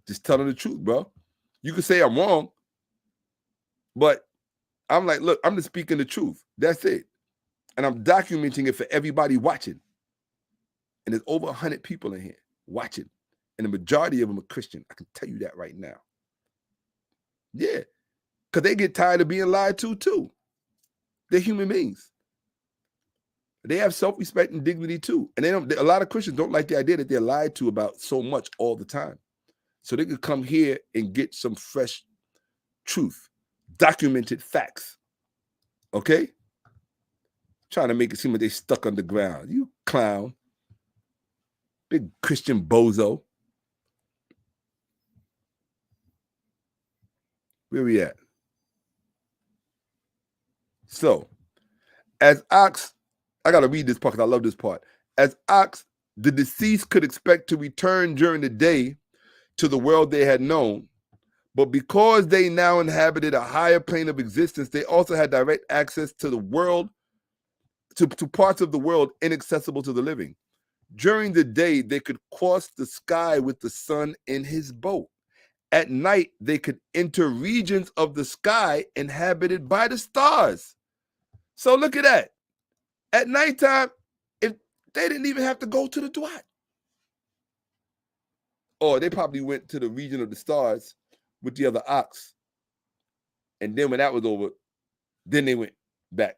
Just telling the truth, bro. You can say I'm wrong, but I'm like, look, I'm just speaking the truth. That's it. And I'm documenting it for everybody watching. And there's over 100 people in here watching. And the majority of them are Christian. I can tell you that right now. Yeah. Because they get tired of being lied to, too. They're human beings. They have self-respect and dignity, too. And a lot of Christians don't like the idea that they're lied to about so much all the time. So they could come here and get some fresh truth, documented facts. Okay? Trying to make it seem like they stuck underground. You clown. Big Christian bozo. Where we at? So, as ox, I got to read this part because I love this part. As ox, the deceased could expect to return during the day to the world they had known, but because they now inhabited a higher plane of existence, they also had direct access to the world, to parts of the world inaccessible to the living. During the day, they could cross the sky with the sun in his boat. At night, they could enter regions of the sky inhabited by the stars. So look at that. At nighttime, if they didn't even have to go to the Dwat. Or they probably went to the region of the stars with the other ox. And then when that was over, then they went back.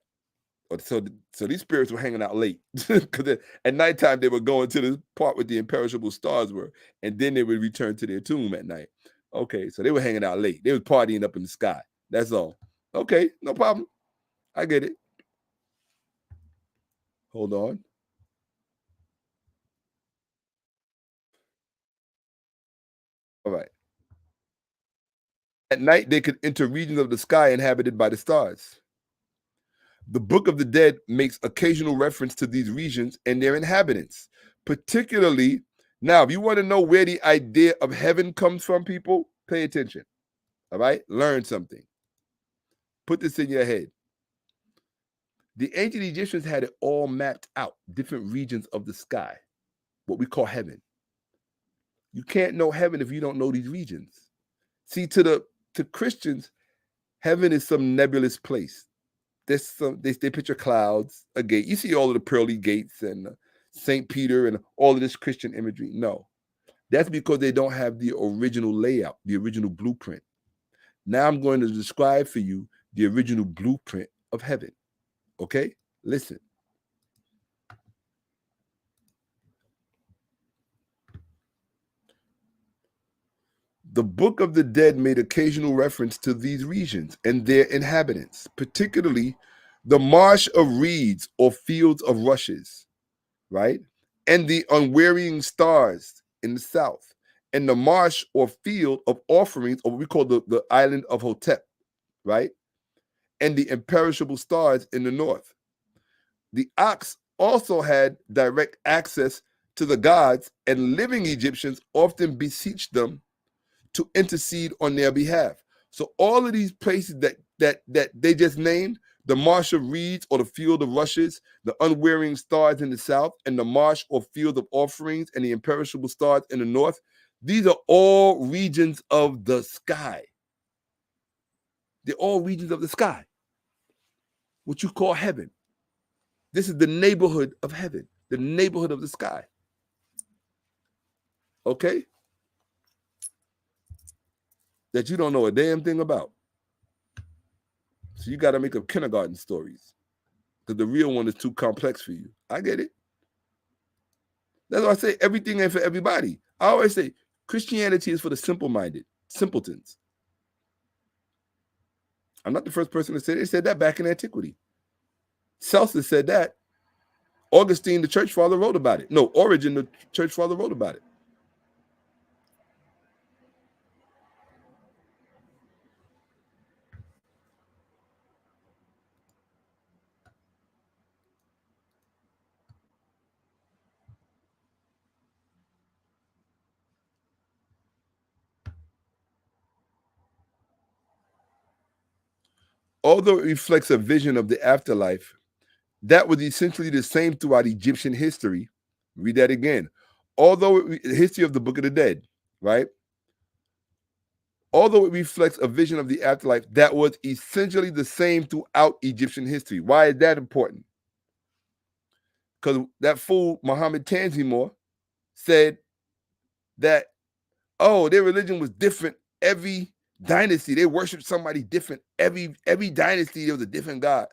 So these spirits were hanging out late. Because at nighttime, they were going to the part where the imperishable stars were. And then they would return to their tomb at night. Okay, so they were hanging out late. They were partying up in the sky. That's all. Okay, no problem. I get it. Hold on. All right. At night, they could enter regions of the sky inhabited by the stars. The Book of the Dead makes occasional reference to these regions and their inhabitants, particularly. Now, if you want to know where the idea of heaven comes from, people, pay attention. All right? Learn something. Put this in your head. The ancient Egyptians had it all mapped out, different regions of the sky, what we call heaven. You can't know heaven if you don't know these regions. See, to Christians, heaven is some nebulous place. There's some, they picture clouds, a gate. You see all of the pearly gates and St. Peter and all of this Christian imagery. No, that's because they don't have the original layout, the original blueprint. Now I'm going to describe for you the original blueprint of heaven. Okay, listen. The Book of the Dead made occasional reference to these regions and their inhabitants, particularly the marsh of reeds or fields of rushes, right? And the unwearying stars in the south, and the marsh or field of offerings, or what we call the island of Hotep, right? And the imperishable stars in the north. The ox also had direct access to the gods, and living Egyptians often beseeched them to intercede on their behalf. So all of these places that they just named, the marsh of reeds or the field of rushes, the unwearying stars in the south, and the marsh or field of offerings, and the imperishable stars in the north, these are all regions of the sky. They're all regions of the sky, what you call heaven. This is the neighborhood of heaven, the neighborhood of the sky. Okay? That you don't know a damn thing about. So you got to make up kindergarten stories because the real one is too complex for you. I get it. That's why I say everything ain't for everybody. I always say Christianity is for the simple-minded, simpletons. I'm not the first person to say it. They said that back in antiquity. Celsus said that. Augustine, the church father, wrote about it. No, Origen, the church father, wrote about it. Although it reflects a vision of the afterlife, that was essentially the same throughout Egyptian history. Read that again. Although the history of the Book of the Dead, right? Although it reflects a vision of the afterlife, that was essentially the same throughout Egyptian history. Why is that important? Because that fool, Muhammad Tanzimur, said that, oh, their religion was different every dynasty. They worshiped somebody different. Every dynasty, there was a different God.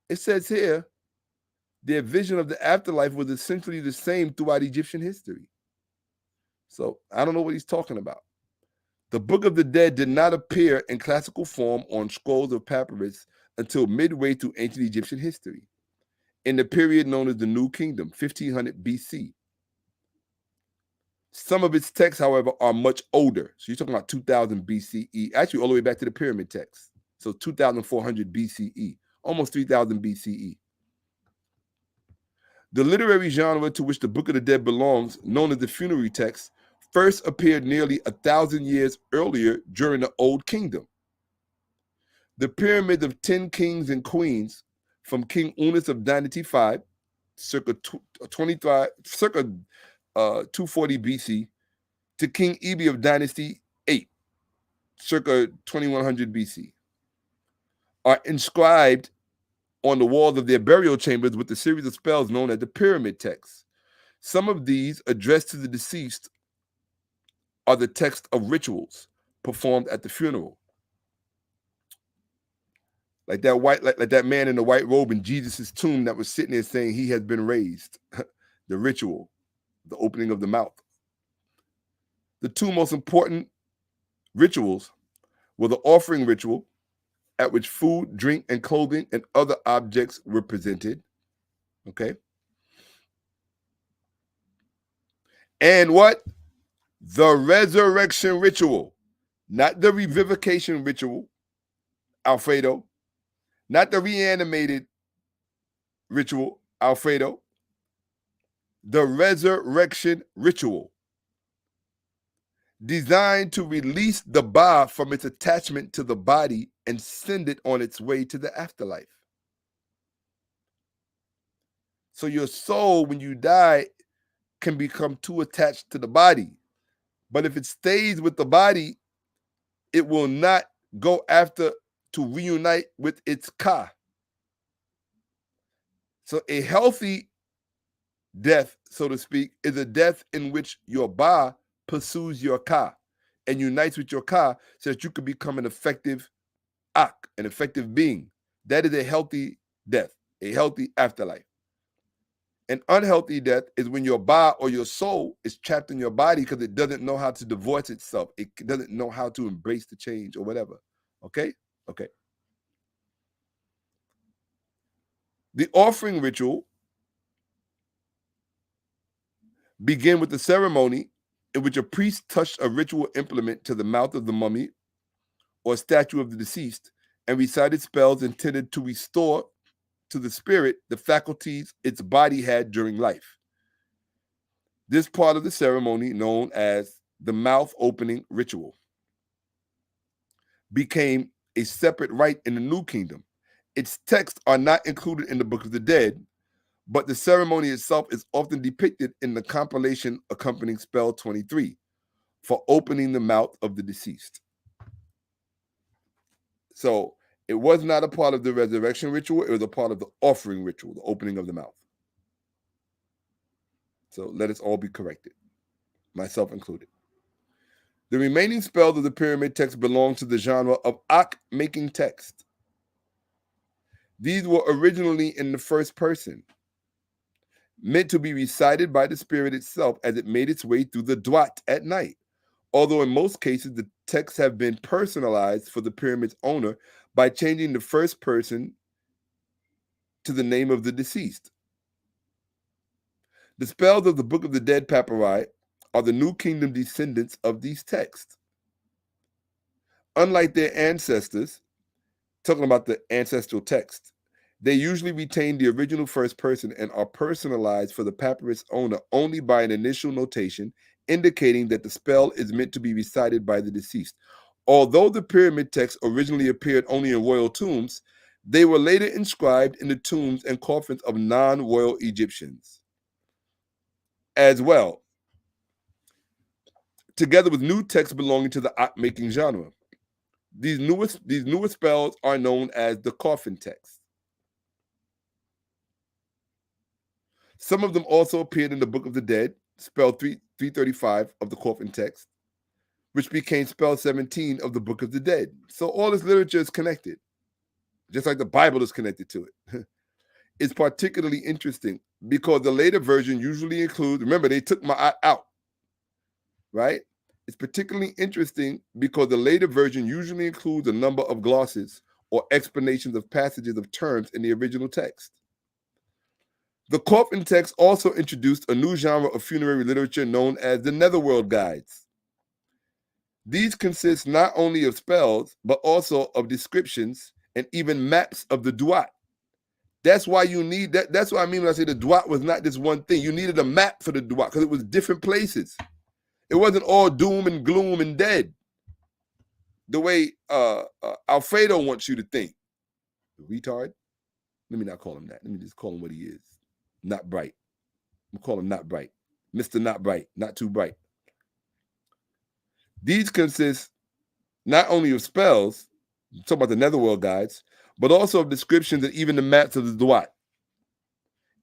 It says here, their vision of the afterlife was essentially the same throughout Egyptian history. So I don't know what he's talking about. The Book of the Dead did not appear in classical form on scrolls of papyrus until midway through ancient Egyptian history, in the period known as the New Kingdom, 1500 BC. Some of its texts, however, are much older. So you're talking about 2000 BCE, actually all the way back to the pyramid texts. So 2400 BCE, almost 3000 BCE. The literary genre to which the Book of the Dead belongs, known as the funerary text, first appeared nearly 1,000 years earlier during the Old Kingdom. The pyramids of 10 kings and queens, from King Unas of Dynasty 5, circa 240 BC, to King Ebi of Dynasty 8, circa 2100 BC, are inscribed on the walls of their burial chambers with a series of spells known as the pyramid texts. Some of these, addressed to the deceased, are the text of rituals performed at the funeral. Like that man in the white robe in Jesus' tomb that was sitting there saying he has been raised. The ritual, the opening of the mouth. The two most important rituals were the offering ritual, at which food, drink, and clothing and other objects were presented. Okay. And what? The resurrection ritual, not the revivification ritual, Alfredo, not the reanimated ritual, Alfredo, the resurrection ritual, designed to release the ba from its attachment to the body and send it on its way to the afterlife. So your soul, when you die, can become too attached to the body. But if it stays with the body, it will not go after to reunite with its ka. So a healthy death, so to speak, is a death in which your ba pursues your ka and unites with your ka so that you can become an effective ak, an effective being. That is a healthy death, a healthy afterlife. An unhealthy death is when your ba or your soul is trapped in your body because it doesn't know how to divorce itself. It doesn't know how to embrace the change or whatever. Okay? Okay. The offering ritual began with the ceremony in which a priest touched a ritual implement to the mouth of the mummy or statue of the deceased and recited spells intended to restore to the spirit the faculties its body had during life. This part of the ceremony, known as the mouth opening ritual, became a separate rite in the New Kingdom. Its texts are not included in the Book of the Dead, but the ceremony itself is often depicted in the compilation accompanying spell 23 for opening the mouth of the deceased. So it was not a part of the resurrection ritual. It was a part of the offering ritual, the opening of the mouth. So let us all be corrected, myself included. The remaining spells of the pyramid text belong to the genre of ak-making text. These were originally in the first person, meant to be recited by the spirit itself as it made its way through the dwat at night. Although in most cases, the texts have been personalized for the pyramid's owner by changing the first person to the name of the deceased. The spells of the Book of the Dead papyri are the New Kingdom descendants of these texts. Unlike their ancestors, talking about the ancestral texts, they usually retain the original first person and are personalized for the papyrus owner only by an initial notation indicating that the spell is meant to be recited by the deceased. Although the pyramid texts originally appeared only in royal tombs, they were later inscribed in the tombs and coffins of non-royal Egyptians as well, together with new texts belonging to the art-making genre. These newer spells are known as the coffin texts. Some of them also appeared in the Book of the Dead, spell 335 of the coffin text, which became spell 17 of the Book of the Dead. So all this literature is connected, just like the Bible is connected to it. It's particularly interesting because the later version usually includes, remember, they took my out, right? It's particularly interesting because the later version usually includes a number of glosses or explanations of passages of terms in the original text. The coffin text also introduced a new genre of funerary literature known as the Netherworld Guides. These consist not only of spells, but also of descriptions and even maps of the duat. That's why you need that. That's what I mean when I say the duat was not just one thing. You needed a map for the duat because it was different places. It wasn't all doom and gloom and dead the way Alfredo wants you to think. Retard. Let me not call him that. Let me just call him what he is. Not bright. I'm gonna call him not bright. Mr. Not Bright, not too bright. These consist not only of spells, talk about the Netherworld Guides, but also of descriptions and even the maps of the duat.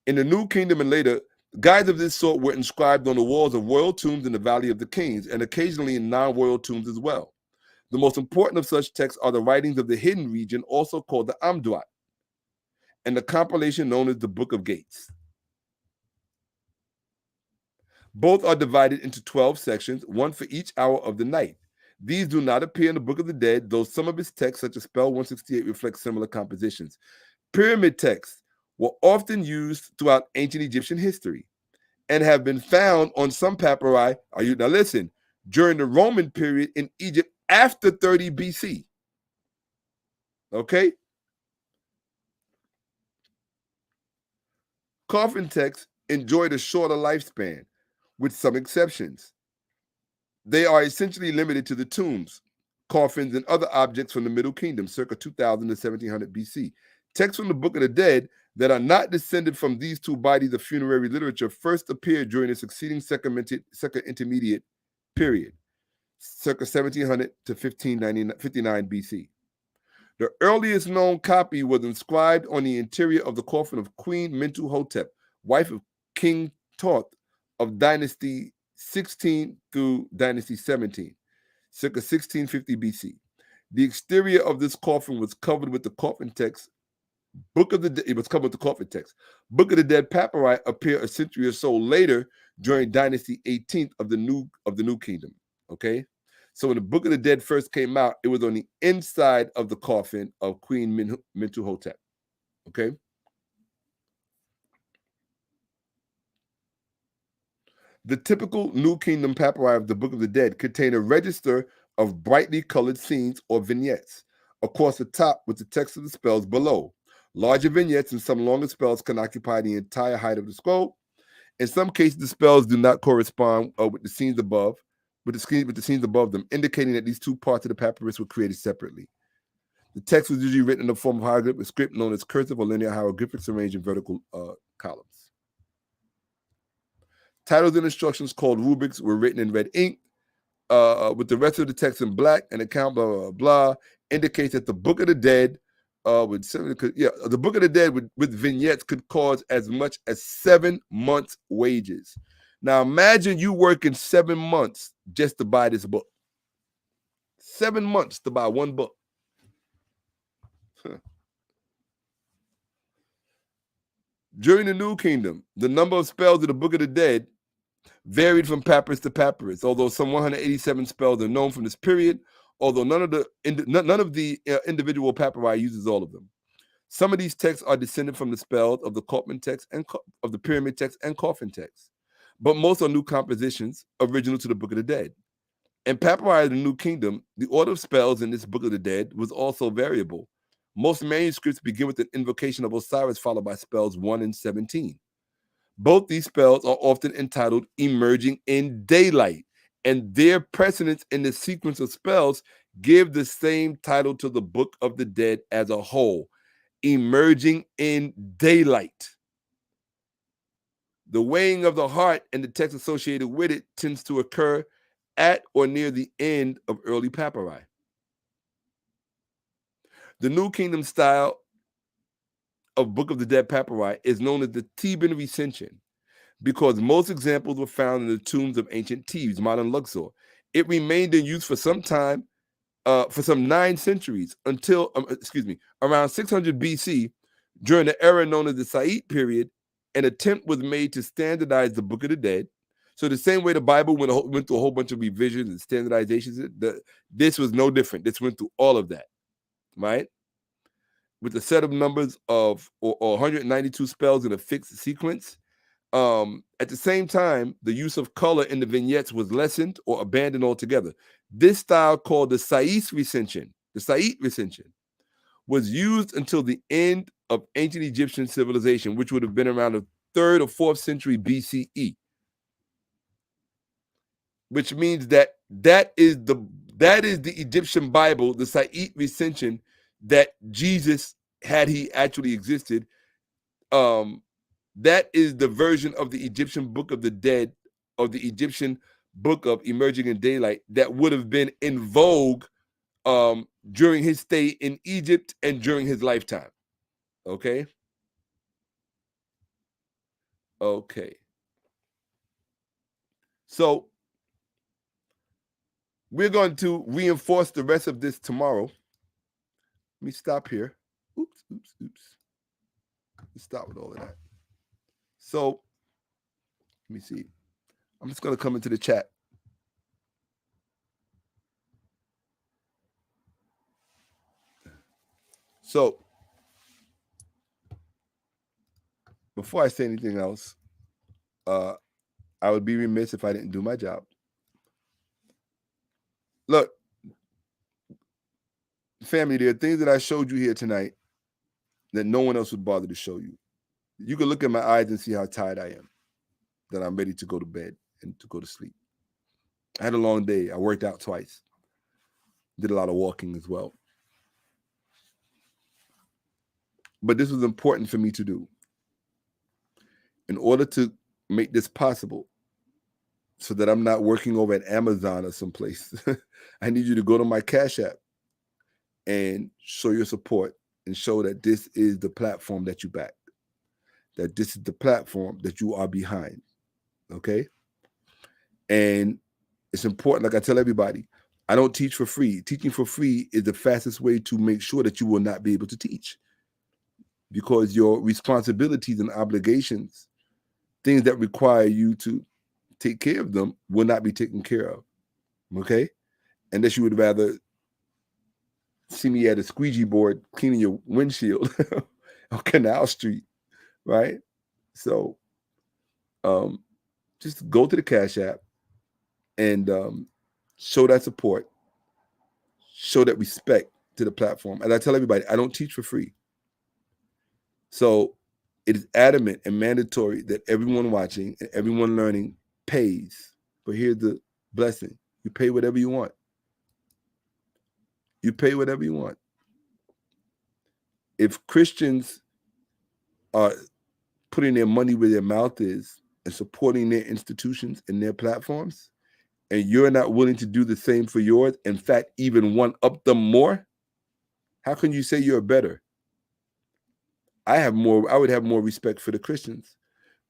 In the New Kingdom and later, guides of this sort were inscribed on the walls of royal tombs in the Valley of the Kings, and occasionally in non-royal tombs as well. The most important of such texts are the writings of the hidden region, also called the Amduat, and the compilation known as the Book of Gates. Both are divided into 12 sections, one for each hour of the night. These do not appear in the Book of the Dead, though some of its texts, such as Spell 168, reflect similar compositions. Pyramid texts were often used throughout ancient Egyptian history and have been found on some papyri, now listen, during the Roman period in Egypt after 30 BC. Okay? Coffin texts enjoyed a shorter lifespan, with some exceptions. They are essentially limited to the tombs, coffins, and other objects from the Middle Kingdom, circa 2000 to 1700 BC. Texts from the Book of the Dead that are not descended from these two bodies of funerary literature first appeared during the succeeding second intermediate period, circa 1700 to 1559 BC. The earliest known copy was inscribed on the interior of the coffin of Queen Mentuhotep, wife of King Thoth of Dynasty 16 through Dynasty 17, circa 1650 BC. The exterior of this coffin was covered with the coffin text. Book of the Dead papyri appear a century or so later during Dynasty 18th of the New Kingdom. Okay, so when the Book of the Dead first came out, it was on the inside of the coffin of Queen Mentuhotep. Okay. The typical New Kingdom papyri of the Book of the Dead contain a register of brightly colored scenes or vignettes across the top with the text of the spells below. Larger vignettes and some longer spells can occupy the entire height of the scroll. In some cases, the spells do not correspond with the scenes above, with the scenes above them, indicating that these two parts of the papyrus were created separately. The text was usually written in the form of hieroglyph, a script known as cursive or linear hieroglyphics arranged in vertical columns. Titles and instructions called rubrics were written in red ink, with the rest of the text in black, and account blah blah blah indicates that the Book of the Dead the Book of the Dead with vignettes could cause as much as 7 months' wages. Now imagine you working 7 months just to buy this book. 7 months to buy one book. During the New Kingdom, the number of spells of the Book of the Dead varied from papyrus to papyrus, although some 187 spells are known from this period, although none of the individual papyri uses all of them. Some of these texts are descended from the spells of the coffin text and of the pyramid text and coffin text, but most are new compositions original to the Book of the Dead. In papyri of the New Kingdom, the order of spells in this Book of the Dead was also variable. Most manuscripts begin with an invocation of Osiris followed by spells 1 and 17. Both these spells are often entitled Emerging in Daylight, and their precedence in the sequence of spells give the same title to the Book of the Dead as a whole, emerging in daylight. The weighing of the heart and the text associated with it tends to occur at or near the end of early papyri. The New Kingdom style of Book of the Dead papyri is known as the Theban recension because most examples were found in the tombs of ancient Thebes, modern Luxor. It remained in use for some time, for some 9 centuries until, around 600 BC, during the era known as the Said period. An attempt was made to standardize the Book of the Dead. So the same way the Bible went through a whole bunch of revisions and standardizations, this was no different. This went through all of that, right? With a set of numbers of or 192 spells in a fixed sequence. At the same time, the use of color in the vignettes was lessened or abandoned altogether. This style, called the Said recension, was used until the end of ancient Egyptian civilization, which would have been around the 3rd or 4th century BCE. Which means that is the Egyptian Bible, the Said recension, that Jesus, had he actually existed, that is the version of the Egyptian Book of the Dead, of the Egyptian Book of Emerging in Daylight, that would have been in vogue during his stay in Egypt and during his lifetime. Okay. So we're going to reinforce the rest of this tomorrow. Let me stop here. Oops. Let's stop with all of that. So let me see. I'm just going to come into the chat. So before I say anything else, I would be remiss if I didn't do my job. Look, family, there are things that I showed you here tonight that no one else would bother to show you. You can look at my eyes and see how tired I am, that I'm ready to go to bed and to go to sleep. I had a long day. I worked out twice. Did a lot of walking as well. But this was important for me to do. In order to make this possible, so that I'm not working over at Amazon or someplace, I need you to go to my Cash App and show your support and show that this is the platform that you back, that this is the platform that you are behind, okay? And it's important, like I tell everybody, I don't teach for free. Teaching for free is the fastest way to make sure that you will not be able to teach, because your responsibilities and obligations, things that require you to take care of them, will not be taken care of, okay? Unless you would rather see me at a squeegee board cleaning your windshield on Canal Street, right? So just go to the Cash App and show that support, show that respect to the platform. And I tell everybody, I don't teach for free. So it is adamant and mandatory that everyone watching and everyone learning pays. But here's the blessing. You pay whatever you want. You pay whatever you want. If Christians are putting their money where their mouth is and supporting their institutions and their platforms, and you're not willing to do the same for yours, in fact, even one up them more, how can you say you're better? I would have more respect for the Christians,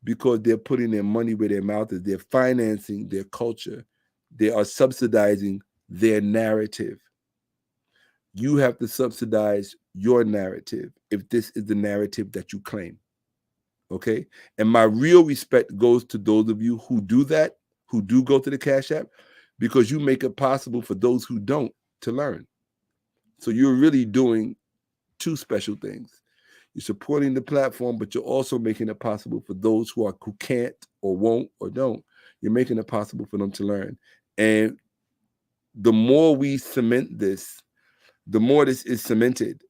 because they're putting their money where their mouth is. They're financing their culture. They are subsidizing their narrative. You have to subsidize your narrative if this is the narrative that you claim. Okay? And my real respect goes to those of you who do that, who do go to the Cash App, because you make it possible for those who don't to learn. So you're really doing two special things. You're supporting the platform, but you're also making it possible for those who can't or won't or don't. You're making it possible for them to learn. And the more we cement this, the more this is cemented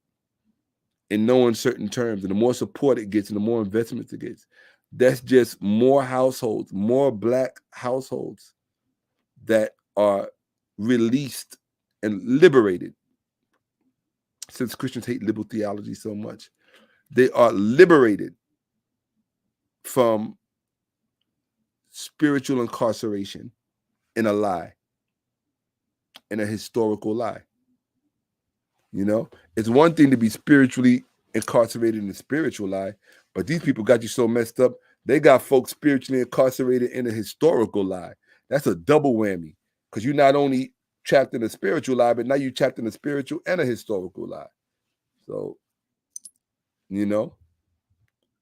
in no uncertain terms, and the more support it gets and the more investments it gets. That's just more households, more Black households that are released and liberated. Since Christians hate liberal theology so much, they are liberated from spiritual incarceration in a lie, in a historical lie. You know, it's one thing to be spiritually incarcerated in a spiritual lie, but these people got you so messed up, they got folks spiritually incarcerated in a historical lie. That's a double whammy, because you're not only trapped in a spiritual lie, but now you're trapped in a spiritual and a historical lie. So, you know,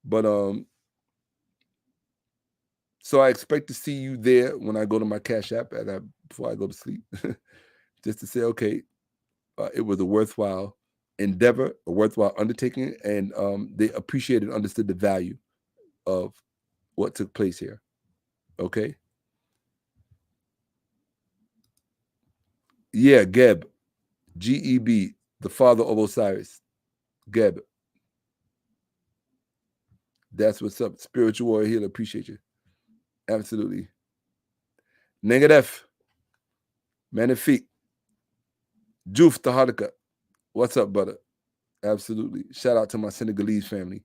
but so I expect to see you there when I go to my Cash App before I go to sleep, just to say, okay, it was a worthwhile endeavor, a worthwhile undertaking, and they appreciated and understood the value of what took place here. Okay. Yeah, Geb, Geb, the father of Osiris, Geb. That's what's up. Spiritual warrior healer, appreciate you. Absolutely. Negadef, Manifik, Juf Tahadaka. What's up, brother? Absolutely. Shout out to my Senegalese family.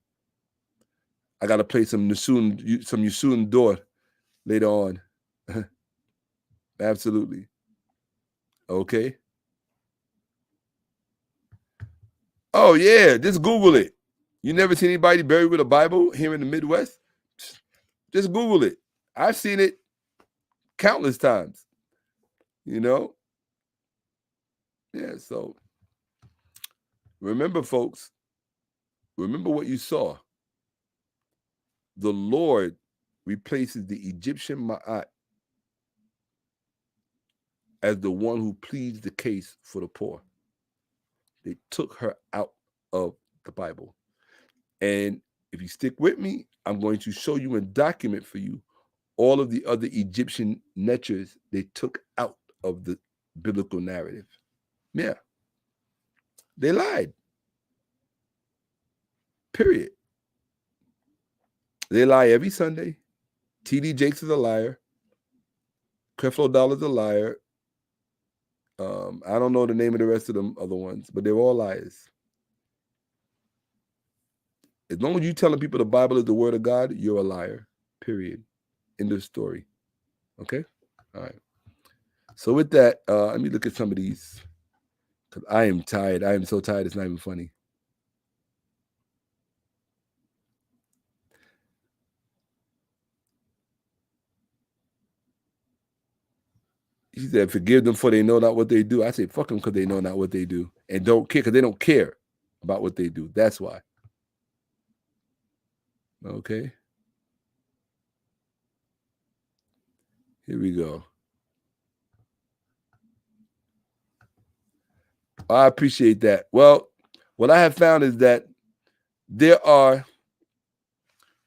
I gotta play some Yusun Dor later on. Absolutely. Okay. Oh yeah, just Google it. You never seen anybody buried with a Bible here in the Midwest? Just Google it. I've seen it countless times. You know? Yeah, so remember, folks, remember what you saw. The Lord replaces the Egyptian Ma'at as the one who pleads the case for the poor. They took her out of the Bible. And if you stick with me, I'm going to show you and document for you all of the other Egyptian netchers they took out of the biblical narrative. Yeah. They lied. Period. They lie every Sunday. T.D. Jakes is a liar. Creflo Dollar's a liar. I don't know the name of the rest of them other ones, but they're all liars. As long as you're telling people the Bible is the word of God, you're a liar. Period. End of story. Okay? All right. So with that, let me look at some of these, because I am tired. I am so tired, it's not even funny. He said, forgive them for they know not what they do. I say, fuck them because they know not what they do. And don't care because they don't care about what they do. That's why. Okay. Here we go. I appreciate that. Well, what I have found is that there are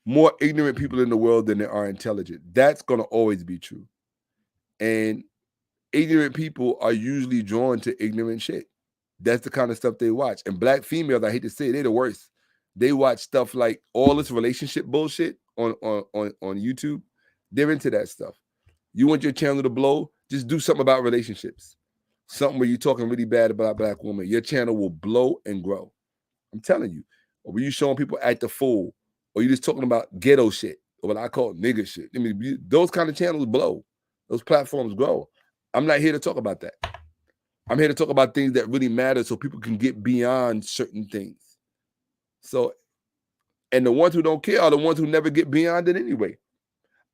more ignorant people in the world than there are intelligent. That's going to always be true. And ignorant people are usually drawn to ignorant shit. That's the kind of stuff they watch. And black females, I hate to say it, they're the worst. They watch stuff like all this relationship bullshit on YouTube. They're into that stuff. You want your channel to blow? Just do something about relationships. Something where you're talking really bad about a black woman. Your channel will blow and grow. I'm telling you. Or were you showing people act the fool? Or you just talking about ghetto shit? Or what I call nigga shit? I mean, those kind of channels blow. Those platforms grow. I'm not here to talk about that. I'm here to talk about things that really matter so people can get beyond certain things. So, and the ones who don't care are the ones who never get beyond it anyway.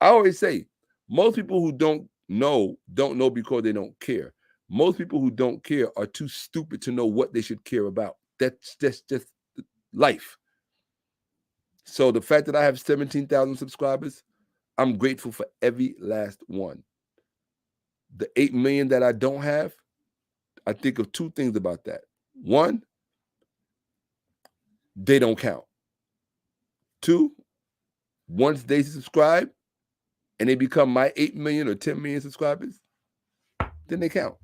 I always say, most people who don't know because they don't care. Most people who don't care are too stupid to know what they should care about. That's just life. So the fact that I have 17,000 subscribers, I'm grateful for every last one. The 8 million that I don't have, I think of two things about that. One, they don't count. Two, once they subscribe and they become my 8 million or 10 million subscribers, then they count.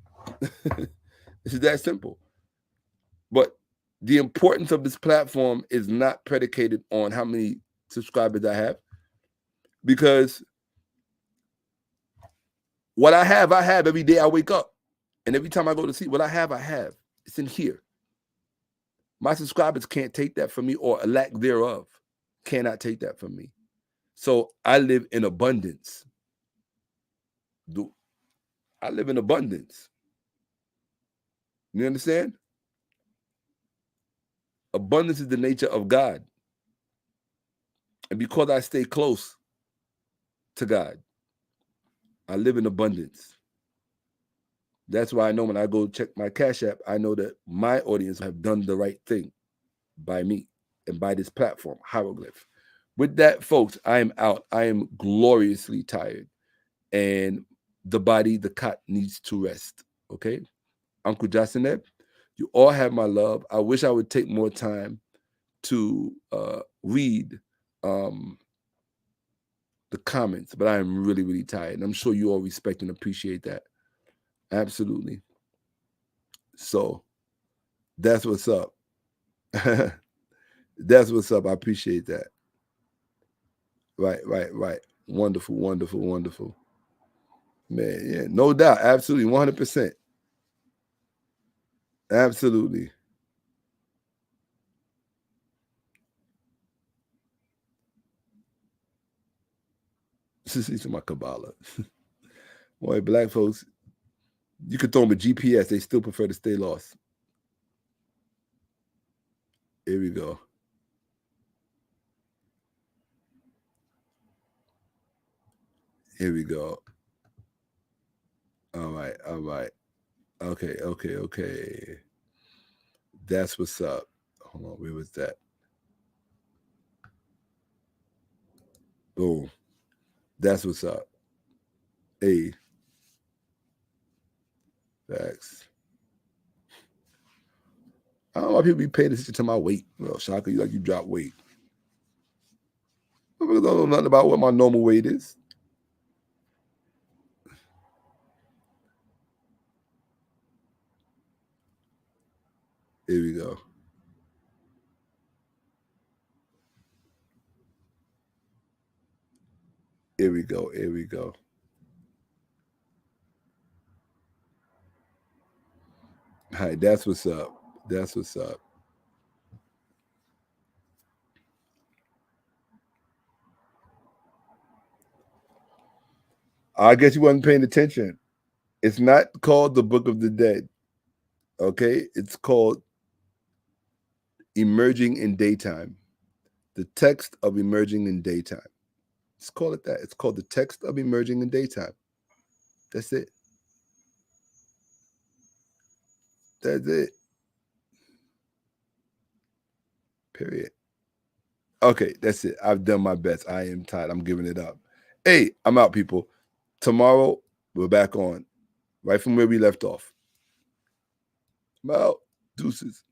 It's that simple. But the importance of this platform is not predicated on how many subscribers I have, because what I have every day I wake up. And every time I go to see what I have. It's in here. My subscribers can't take that from me, or a lack thereof cannot take that from me. So I live in abundance. I live in abundance. You understand? Abundance is the nature of God. And because I stay close to God, I live in abundance. That's why I know when I go check my Cash App, I know that my audience have done the right thing by me and by this platform, Hieroglyph. With that, folks, I am out. I am gloriously tired. And the body, the cot needs to rest. Okay? Uncle Jasineb, you all have my love. I wish I would take more time to read the comments, but I am really, really tired. And I'm sure you all respect and appreciate that. Absolutely. So that's what's up. That's what's up. I appreciate that. Right. Wonderful. Man, yeah, no doubt. Absolutely. 100%. Absolutely. This is my Kabbalah. Boy, black folks, you could throw them a GPS. They still prefer to stay lost. Here we go. Here we go. All right. Okay. That's what's up. Hold on, where was that? Boom. That's what's up. Hey. Facts. I don't know why people be paying attention to my weight. Well, Shaka, you drop weight. I don't know nothing about what my normal weight is. Here we go. Here we go. All right, that's what's up. I guess you wasn't paying attention. It's not called the Book of the Dead. Okay? It's called Emerging in Daytime. The text of emerging in daytime. Let's call it that. It's called the text of emerging in daytime. That's it. Period. Okay, that's it. I've done my best. I am tired. I'm giving it up. Hey, I'm out, people. Tomorrow, we're back on right from where we left off. Well, deuces.